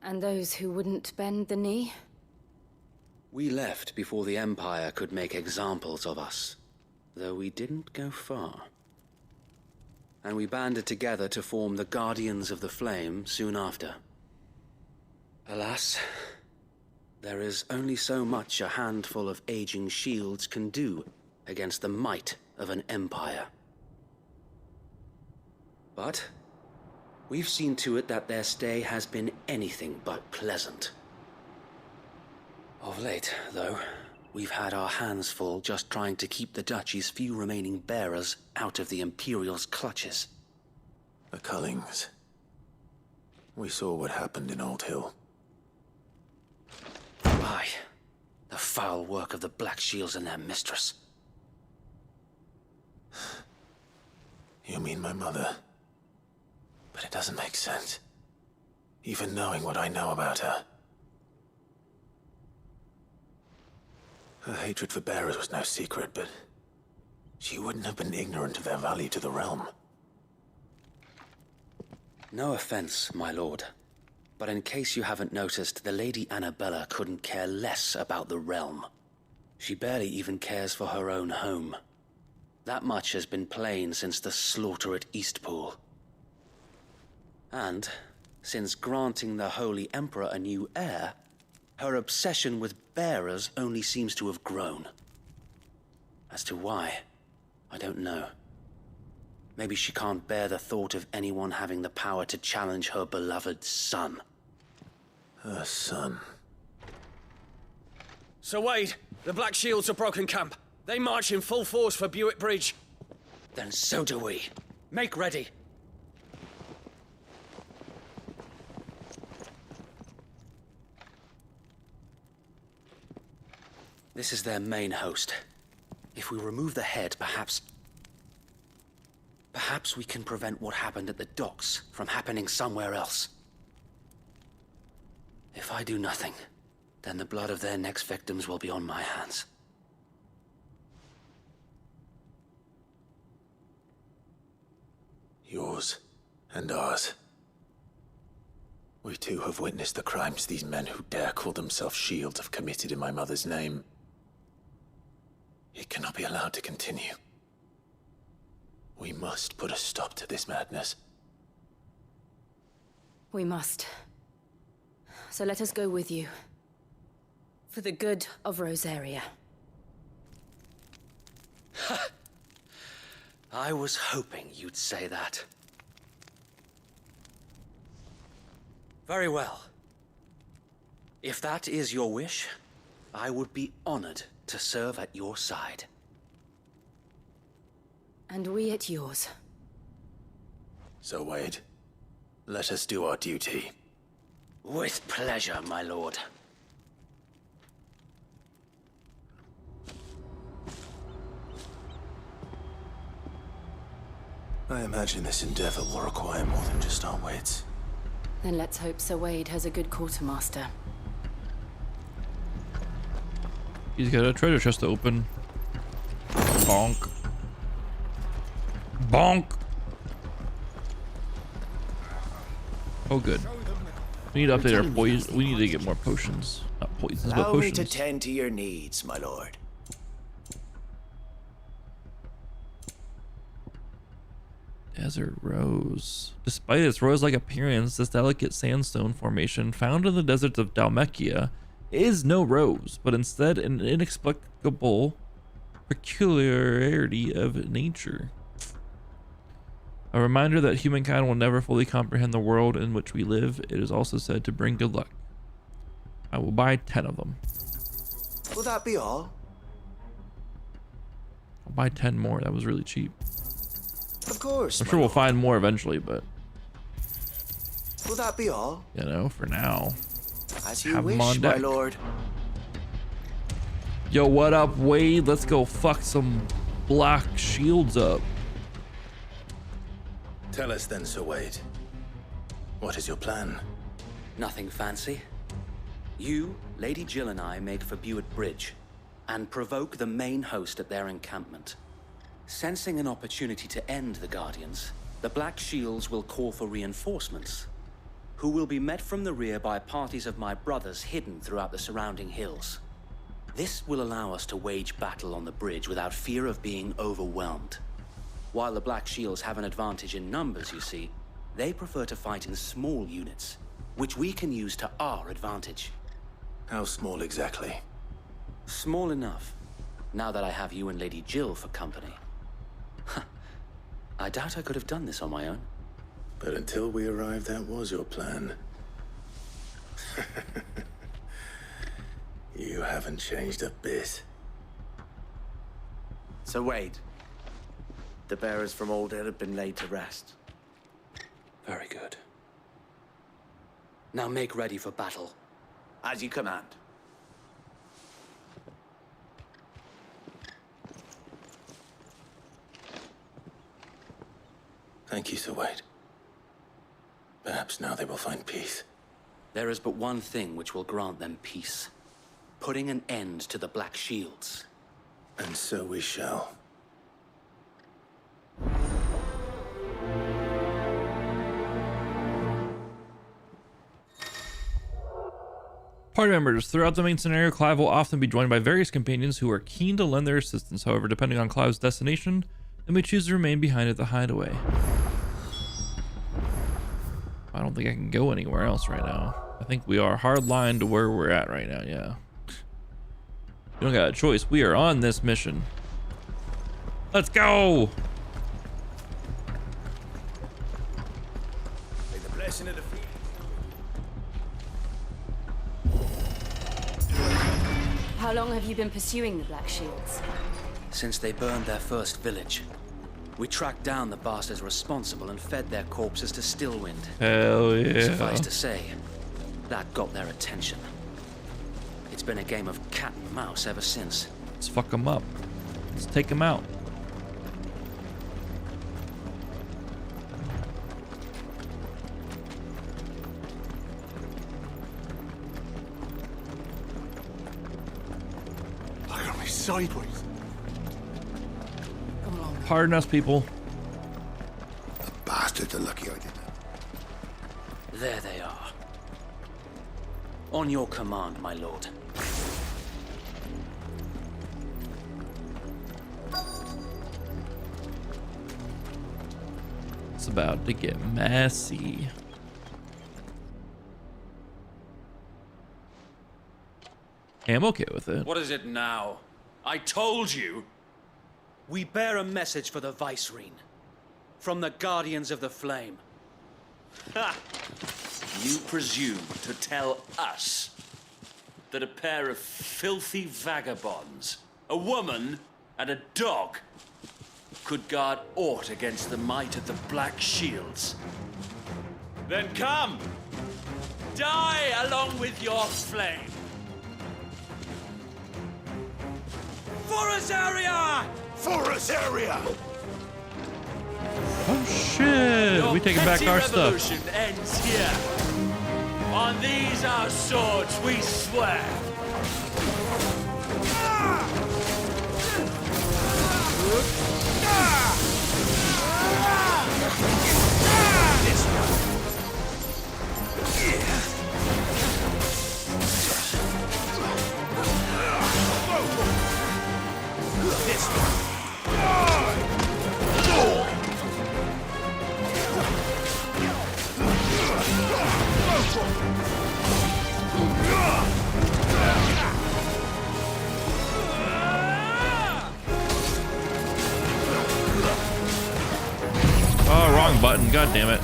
And those who wouldn't bend the knee? We left before the Empire could make examples of us, though we didn't go far. And we banded together to form the Guardians of the Flame soon after. Alas, there is only so much a handful of aging shields can do against the might of an empire. But we've seen to it that their stay has been anything but pleasant. Of late, though, we've had our hands full just trying to keep the Duchy's few remaining bearers out of the Imperial's clutches. The Cullings. We saw what happened in Old Hill. Aye, the foul work of the Black Shields and their mistress. You mean my mother? But it doesn't make sense. Even knowing what I know about her. Her hatred for bearers was no secret, but she wouldn't have been ignorant of their value to the realm. No offense, my lord, but in case you haven't noticed, the Lady Annabella couldn't care less about the realm. She barely even cares for her own home. That much has been plain since the slaughter at Eastpool. And, since granting the Holy Emperor a new heir, her obsession with bearers only seems to have grown. As to why, I don't know. Maybe she can't bear the thought of anyone having the power to challenge her beloved son. Her son. Sir Wade, the Black Shields have broken camp. They march in full force for Buick Bridge. Then so do we. Make ready. This is their main host. If we remove the head, perhaps we can prevent what happened at the docks from happening somewhere else. If I do nothing, then the blood of their next victims will be on my hands. Yours and ours. We too have witnessed the crimes these men who dare call themselves shields have committed in my mother's name. It cannot be allowed to continue. We must put a stop to this madness. We must. So let us go with you. For the good of Rosaria. I was hoping you'd say that. Very well. If that is your wish, I would be honored to serve at your side. And we at yours. So, Wade, let us do our duty. With pleasure, my lord. I imagine this endeavor will require more than just our wits. Then let's hope Sir Wade has a good quartermaster. He's got a treasure chest to open. Bonk. Bonk. Oh, good. We need to update our poison. We need to get more potions. Not poisons, but Allow me potions. to tend to your needs, my lord. Desert rose. Despite its rose-like appearance, this delicate sandstone formation found in the deserts of Dalmatia is no rose, but instead an inexplicable peculiarity of nature. A reminder that humankind will never fully comprehend the world in which we live. It is also said to bring good luck. I will buy 10 of them. Will that be all? I'll buy 10 more. That was really cheap. Of course. I'm sure we'll find more eventually, but Will that be all? you know, for now, As you have 'em wish, on my deck. lord. Yo, what up, Wade? Let's go fuck some black shields up. Tell us then, Sir Wade. What is your plan? Nothing fancy. You, Lady Jill and I make for Buett Bridge and provoke the main host at their encampment. Sensing an opportunity to end the Guardians, the Black Shields will call for reinforcements, who will be met from the rear by parties of my brothers hidden throughout the surrounding hills. This will allow us to wage battle on the bridge without fear of being overwhelmed. While the Black Shields have an advantage in numbers, you see, they prefer to fight in small units, which we can use to our advantage. How small exactly? Small enough, now that I have you and Lady Jill for company. I doubt I could have done this on my own. But until we arrived, that was your plan. You haven't changed a bit. Sir Wade, the bearers from Old Hill have been laid to rest. Very good. Now make ready for battle. As you command. Thank you, Sir Wade. Perhaps now they will find peace. There is but one thing which will grant them peace. Putting an end to the Black Shields. And so we shall. Party members. Throughout the main scenario, Clive will often be joined by various companions who are keen to lend their assistance. However, depending on Clive's destination, they may choose to remain behind at the hideaway. I don't think I can go anywhere else right now. I think we are hardlined to where we're at right now, yeah. We don't got a choice. We are on this mission. Let's go! May the blessing of the field. How long have you been pursuing the Black Shields? Since they burned their first village. We tracked down the bastards responsible and fed their corpses to Stillwind. Hell yeah. Suffice to say, that got their attention. It's been a game of cat and mouse ever since. Let's fuck them up. Let's take them out. I got me sideways. Pardon us, people. The bastards are lucky I did that. There they are. On your command, my lord. It's about to get messy. Hey, I'm okay with it. What is it now? I told you! We bear a message for the Vicereine. From the Guardians of the Flame. Ha! You presume to tell us that a pair of filthy vagabonds, a woman and a dog, could guard aught against the might of the Black Shields? Then come! Die along with your flame! For Azaria! For Azaria! Oh shit! We taking back our stuff. Revolution ends here. On these our swords we swear. This one. This one. Oh, wrong button. God damn it.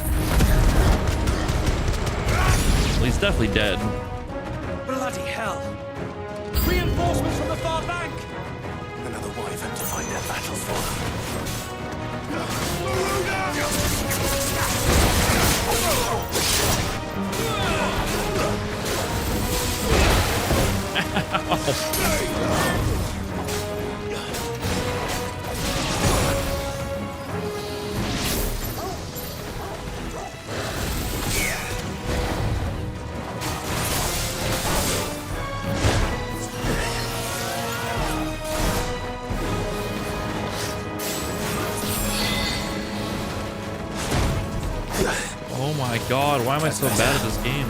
Well, he's definitely dead. Bloody hell. Reinforcements from the far bank. Another wyvern to find their battle for. Oh my god, why am I so bad at this game?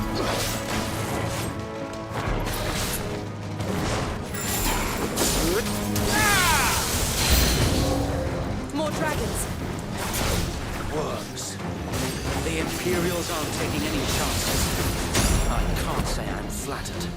More dragons. Works. The Imperials aren't taking any chances. I can't say I'm flattered.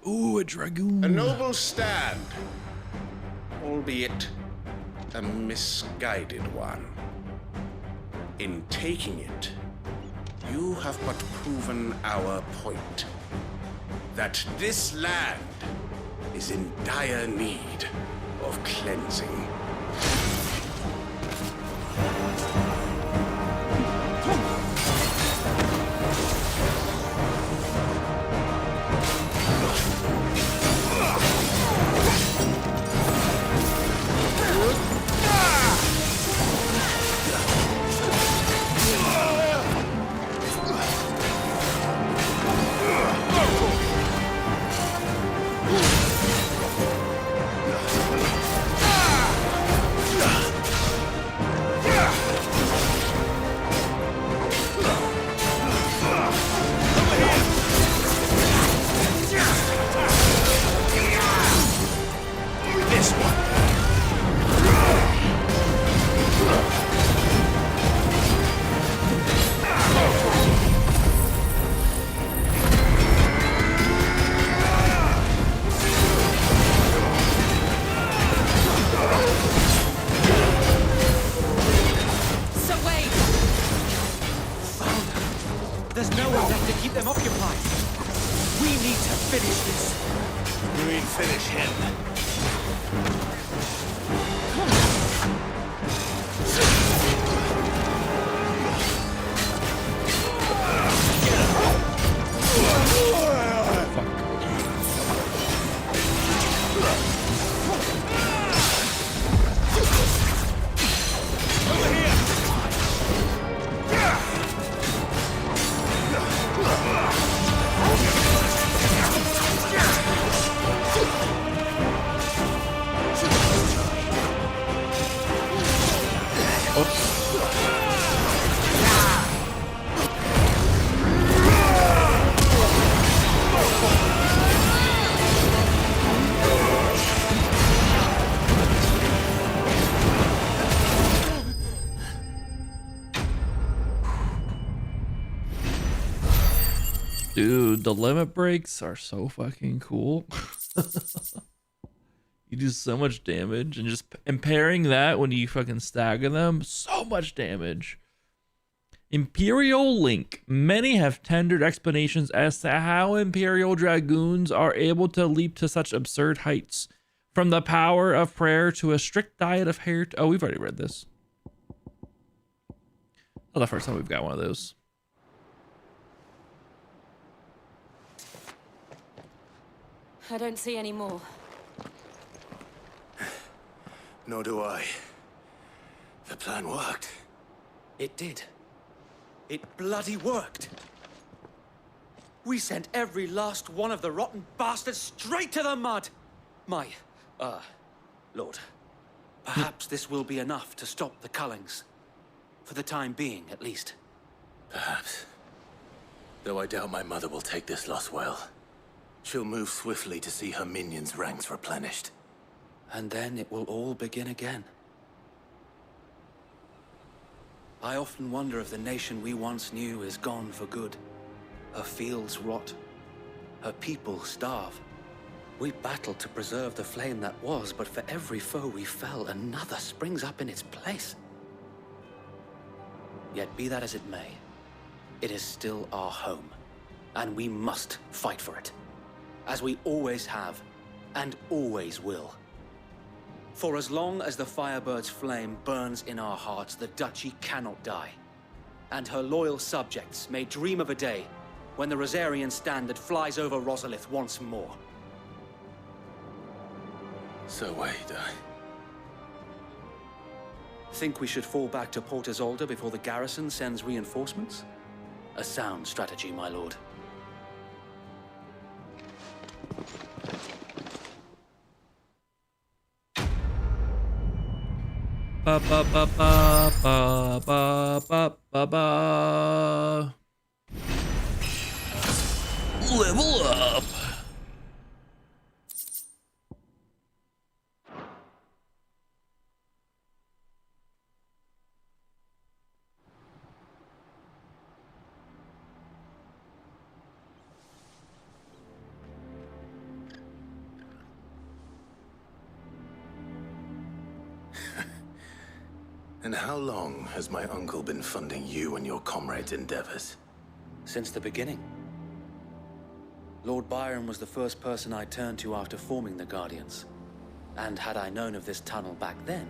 Ooh, a dragoon. A noble stand, albeit a misguided one. In taking it, you have but proven our point. That this land is in dire need of cleansing. There's no one left to keep them occupied. We need to finish this. You mean finish him? Dude, the limit breaks are so fucking cool. You do so much damage, and pairing that when you fucking stagger them, so much damage. Imperial Link. Many have tendered explanations as to how Imperial Dragoons are able to leap to such absurd heights. From the power of prayer to a strict diet of hair. Oh, we've already read this. Not the first time we've got one of those. I don't see any more. Nor do I. The plan worked. It did. It bloody worked. We sent every last one of the rotten bastards straight to the mud. Lord, perhaps this will be enough to stop the Cullings. For the time being, at least. Perhaps. Though I doubt my mother will take this loss well. She'll move swiftly to see her minions' ranks replenished. And then it will all begin again. I often wonder if the nation we once knew is gone for good. Her fields rot. Her people starve. We battled to preserve the flame that was, but for every foe we fell, another springs up in its place. Yet be that as it may, it is still our home, and we must fight for it, as we always have, and always will. For as long as the Firebird's flame burns in our hearts, the Duchy cannot die, and her loyal subjects may dream of a day when the Rosarian standard flies over Rosalith once more. So wait, Think we should fall back to Port Isolde before the garrison sends reinforcements? A sound strategy, my lord. Ba ba ba ba ba ba ba ba ba. Level up. And how long has my uncle been funding you and your comrades' endeavors? Since the beginning. Lord Byron was the first person I turned to after forming the Guardians. And had I known of this tunnel back then,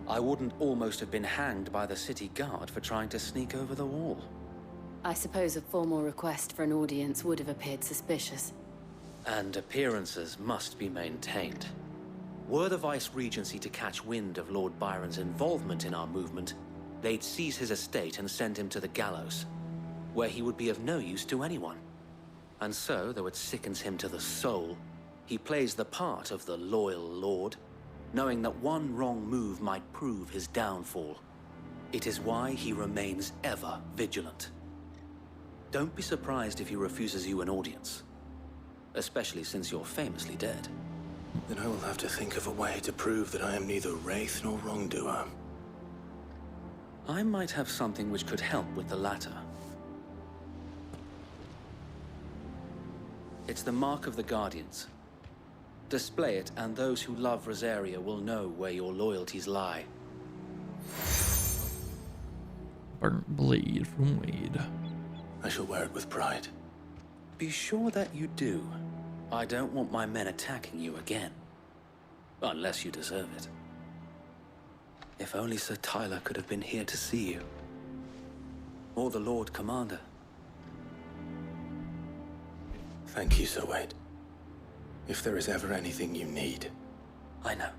I wouldn't almost have been hanged by the city guard for trying to sneak over the wall. I suppose a formal request for an audience would have appeared suspicious. And appearances must be maintained. Were the Vice-Regency to catch wind of Lord Byron's involvement in our movement, they'd seize his estate and send him to the gallows, where he would be of no use to anyone. And so, though it sickens him to the soul, he plays the part of the loyal lord, knowing that one wrong move might prove his downfall. It is why he remains ever vigilant. Don't be surprised if he refuses you an audience, especially since you're famously dead. Then I will have to think of a way to prove that I am neither wraith nor wrongdoer. I might have something which could help with the latter. It's the mark of the Guardians. Display it, and those who love Rosaria will know where your loyalties lie. Burnt blade from Wade. I shall wear it with pride. Be sure that you do. I don't want my men attacking you again. Unless you deserve it. If only Sir Tyler could have been here to see you. Or the Lord Commander. Thank you, Sir Wade. If there is ever anything you need. I know.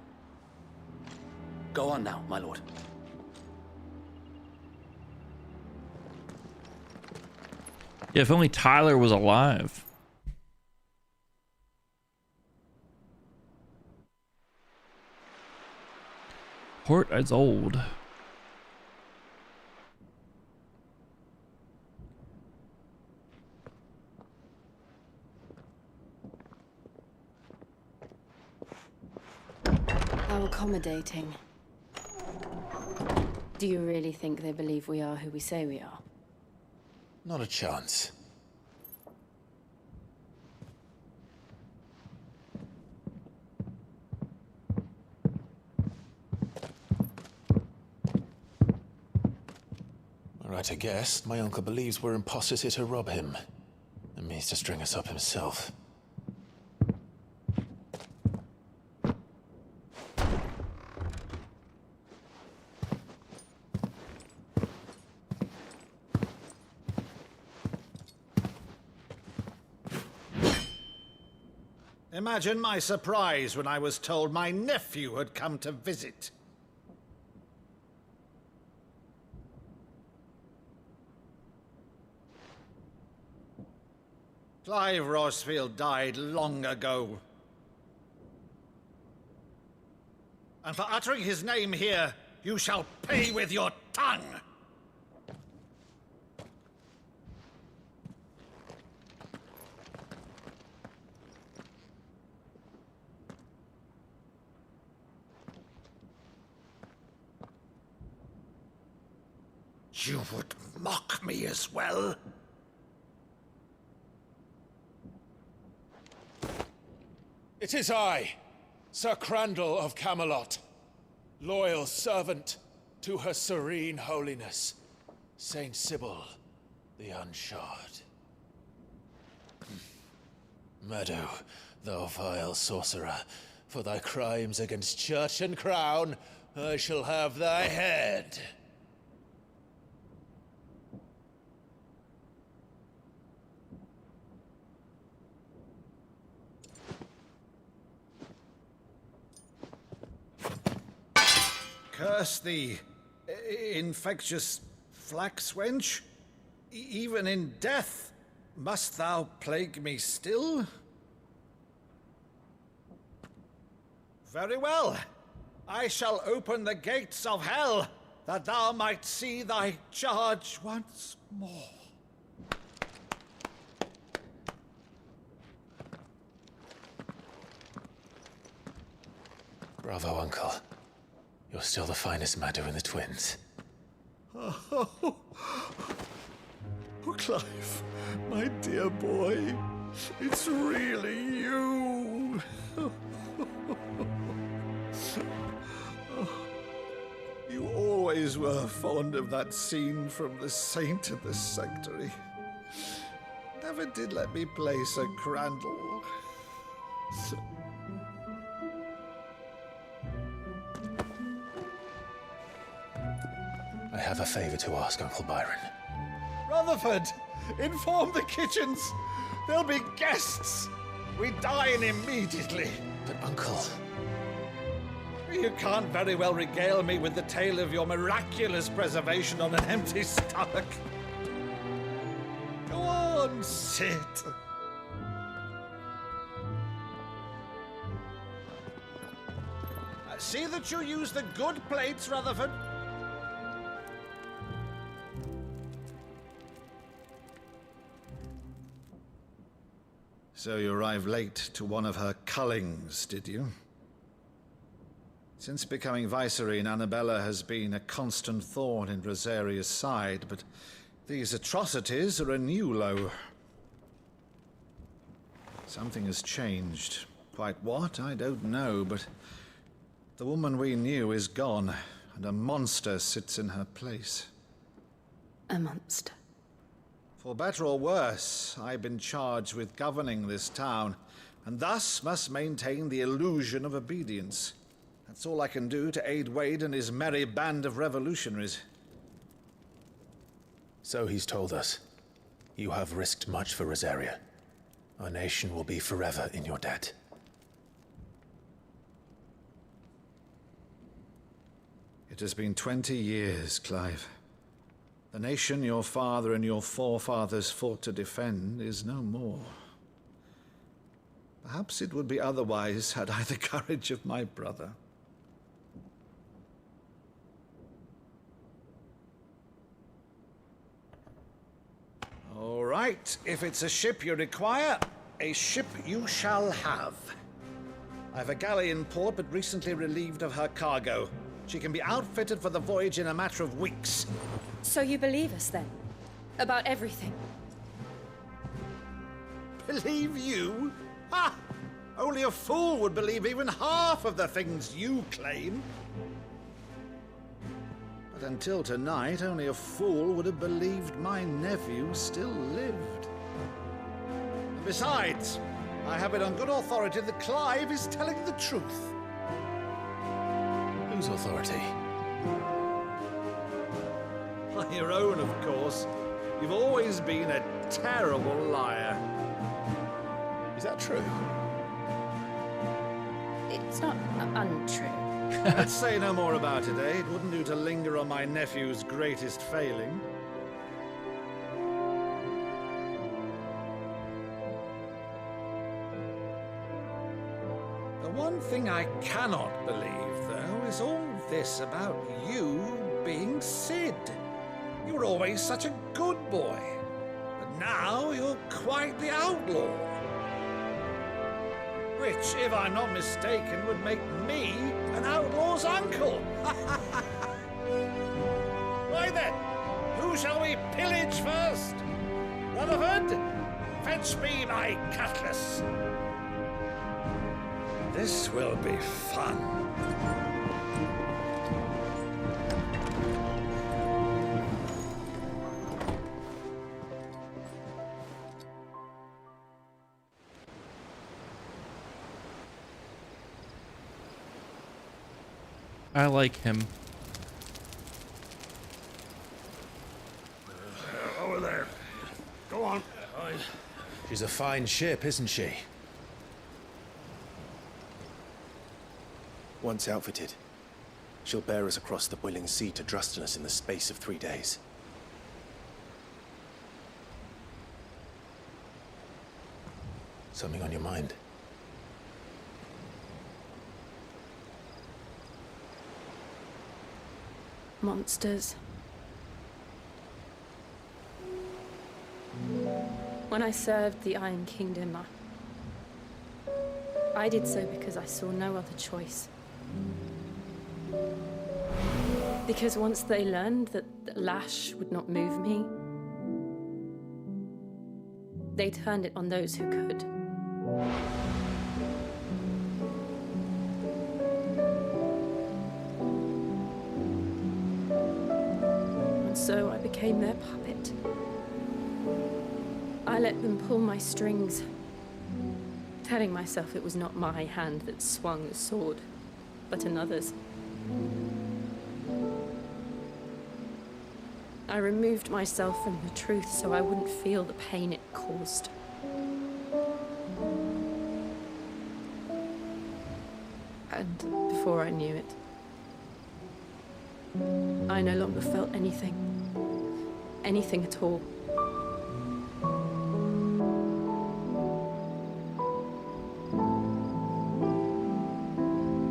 Go on now, my lord. Yeah, if only Tyler was alive. Port Isolde. How accommodating. Do you really think they believe we are who we say we are? Not a chance. All right, At a guess, my uncle believes we're imposters here to rob him, and means to string us up himself. Imagine my surprise when I was told my nephew had come to visit. Clive Rossfield died long ago. And for uttering his name here, you shall pay with your tongue! You would mock me as well? It is I, Sir Crandall of Camelot, loyal servant to Her Serene Holiness, Saint Sybil the Unshod. Meadow, thou vile sorcerer, for thy crimes against church and crown, I shall have thy head. Curse thee, infectious flax wench. Even in death, must thou plague me still? Very well. I shall open the gates of hell, that thou might see thy charge once more. Bravo, Uncle. You're still the finest Meadow in the twins. Oh, Clive, my dear boy, it's really you. You always were fond of that scene from The Saint of the Sanctuary. Never did let me play Sir Crandall. I have a favor to ask, Uncle Byron. Rutherford, inform the kitchens. There'll be guests. We dine immediately. But, Uncle... You can't very well regale me with the tale of your miraculous preservation on an empty stomach. Go on, sit. See that you use the good plates, Rutherford. So you arrived late to one of her cullings, did you? Since becoming Vicereine, Annabella has been a constant thorn in Rosaria's side, but these atrocities are a new low. Something has changed. Quite what, I don't know, but the woman we knew is gone, and a monster sits in her place. A monster? For better or worse, I've been charged with governing this town, and thus must maintain the illusion of obedience. That's all I can do to aid Wade and his merry band of revolutionaries. So he's told us. You have risked much for Rosaria. Our nation will be forever in your debt. It has been 20 years, Clive. The nation your father and your forefathers fought to defend is no more. Perhaps it would be otherwise had I the courage of my brother. All right, if it's a ship you require, a ship you shall have. I've a galley in port, but recently relieved of her cargo. She can be outfitted for the voyage in a matter of weeks. So you believe us, then? About everything? Believe you? Ha! Only a fool would believe even half of the things you claim. But until tonight, only a fool would have believed my nephew still lived. And besides, I have it on good authority that Clive is telling the truth. Whose authority? On your own, of course. You've always been a terrible liar. Is that true? It's not untrue. Let's say no more about it, eh? It wouldn't do to linger on my nephew's greatest failing. The one thing I cannot believe, though, is all this about you being Sid. You were always such a good boy, but now you're quite the outlaw. Which, if I'm not mistaken, would make me an outlaw's uncle. Why then, who shall we pillage first? Rutherford, fetch me my cutlass. This will be fun. I like him. Over there. Go on. She's a fine ship, isn't she? Once outfitted, she'll bear us across the boiling sea to Drustinus in the space of 3 days. Something on your mind? Monsters. When I served the Iron Kingdom, I did so because I saw no other choice. Because once they learned that the lash would not move me, they turned it on those who could. And so I became their puppet. I let them pull my strings, telling myself it was not my hand that swung the sword, but another's. I removed myself from the truth so I wouldn't feel the pain it caused. And before I knew it, I no longer felt anything. Anything at all.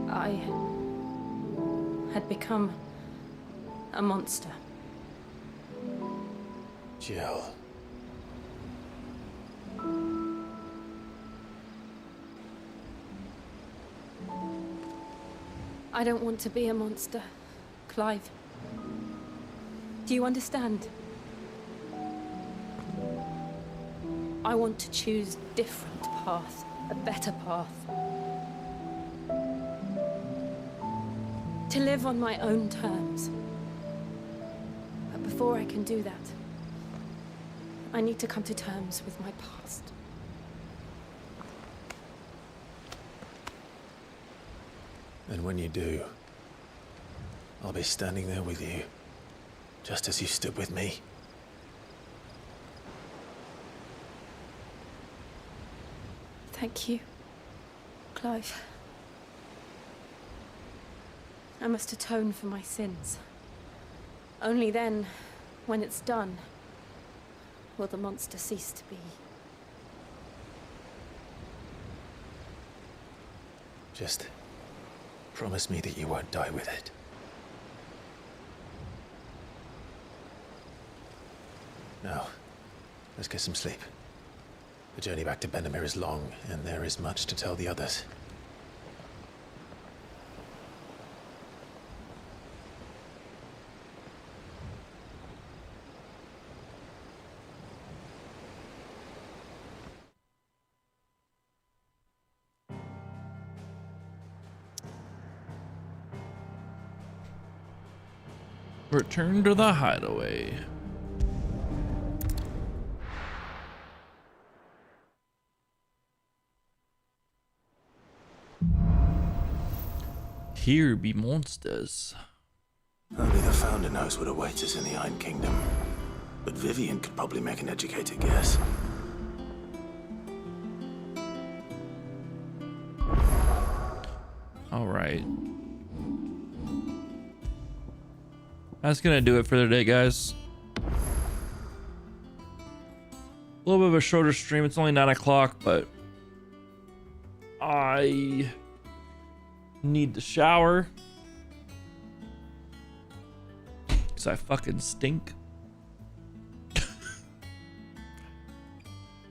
I had become a monster. Jill. I don't want to be a monster, Clive. Do you understand? I want to choose a different path, a better path. To live on my own terms. But before I can do that, I need to come to terms with my past. And when you do, I'll be standing there with you, just as you stood with me. Thank you, Clive. I must atone for my sins. Only then, when it's done, will the monster cease to be. Just promise me that you won't die with it. Now, let's get some sleep. The journey back to Benamir is long, and there is much to tell the others. Return to the hideaway. Here be monsters. Only the Founder knows what awaits us in the Iron Kingdom. But Vivian could probably make an educated guess. All right. That's gonna do it for the day, guys. A little bit of a shorter stream. It's only 9 o'clock, but I need to shower because I fucking stink.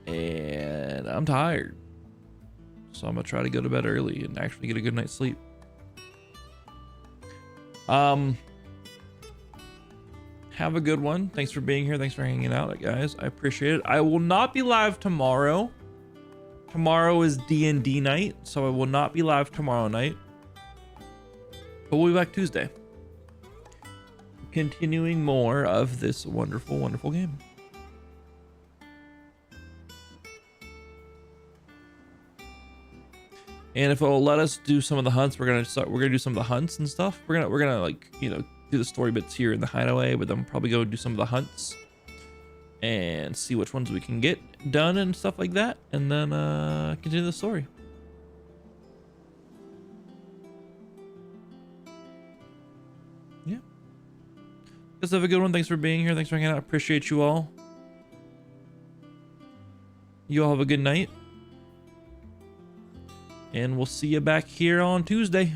And I'm tired. So I'm gonna try to go to bed early and actually get a good night's sleep. Have a good one. Thanks for being here. Thanks for hanging out, guys. I appreciate it. I will not be live tomorrow. Tomorrow is D&D night, so I will not be live tomorrow night. But we'll be back Tuesday. Continuing more of this wonderful, wonderful game. And if it'll let us do some of the hunts, we're gonna do some of the hunts and stuff. We're gonna like, you know, do the story bits here in the hideaway, but then we'll probably go do some of the hunts and see which ones we can get done and stuff like that, and then continue the story. Yeah. Guys, have a good one. Thanks for being here. Thanks for hanging out. Appreciate you all. You all have a good night. And we'll see you back here on Tuesday.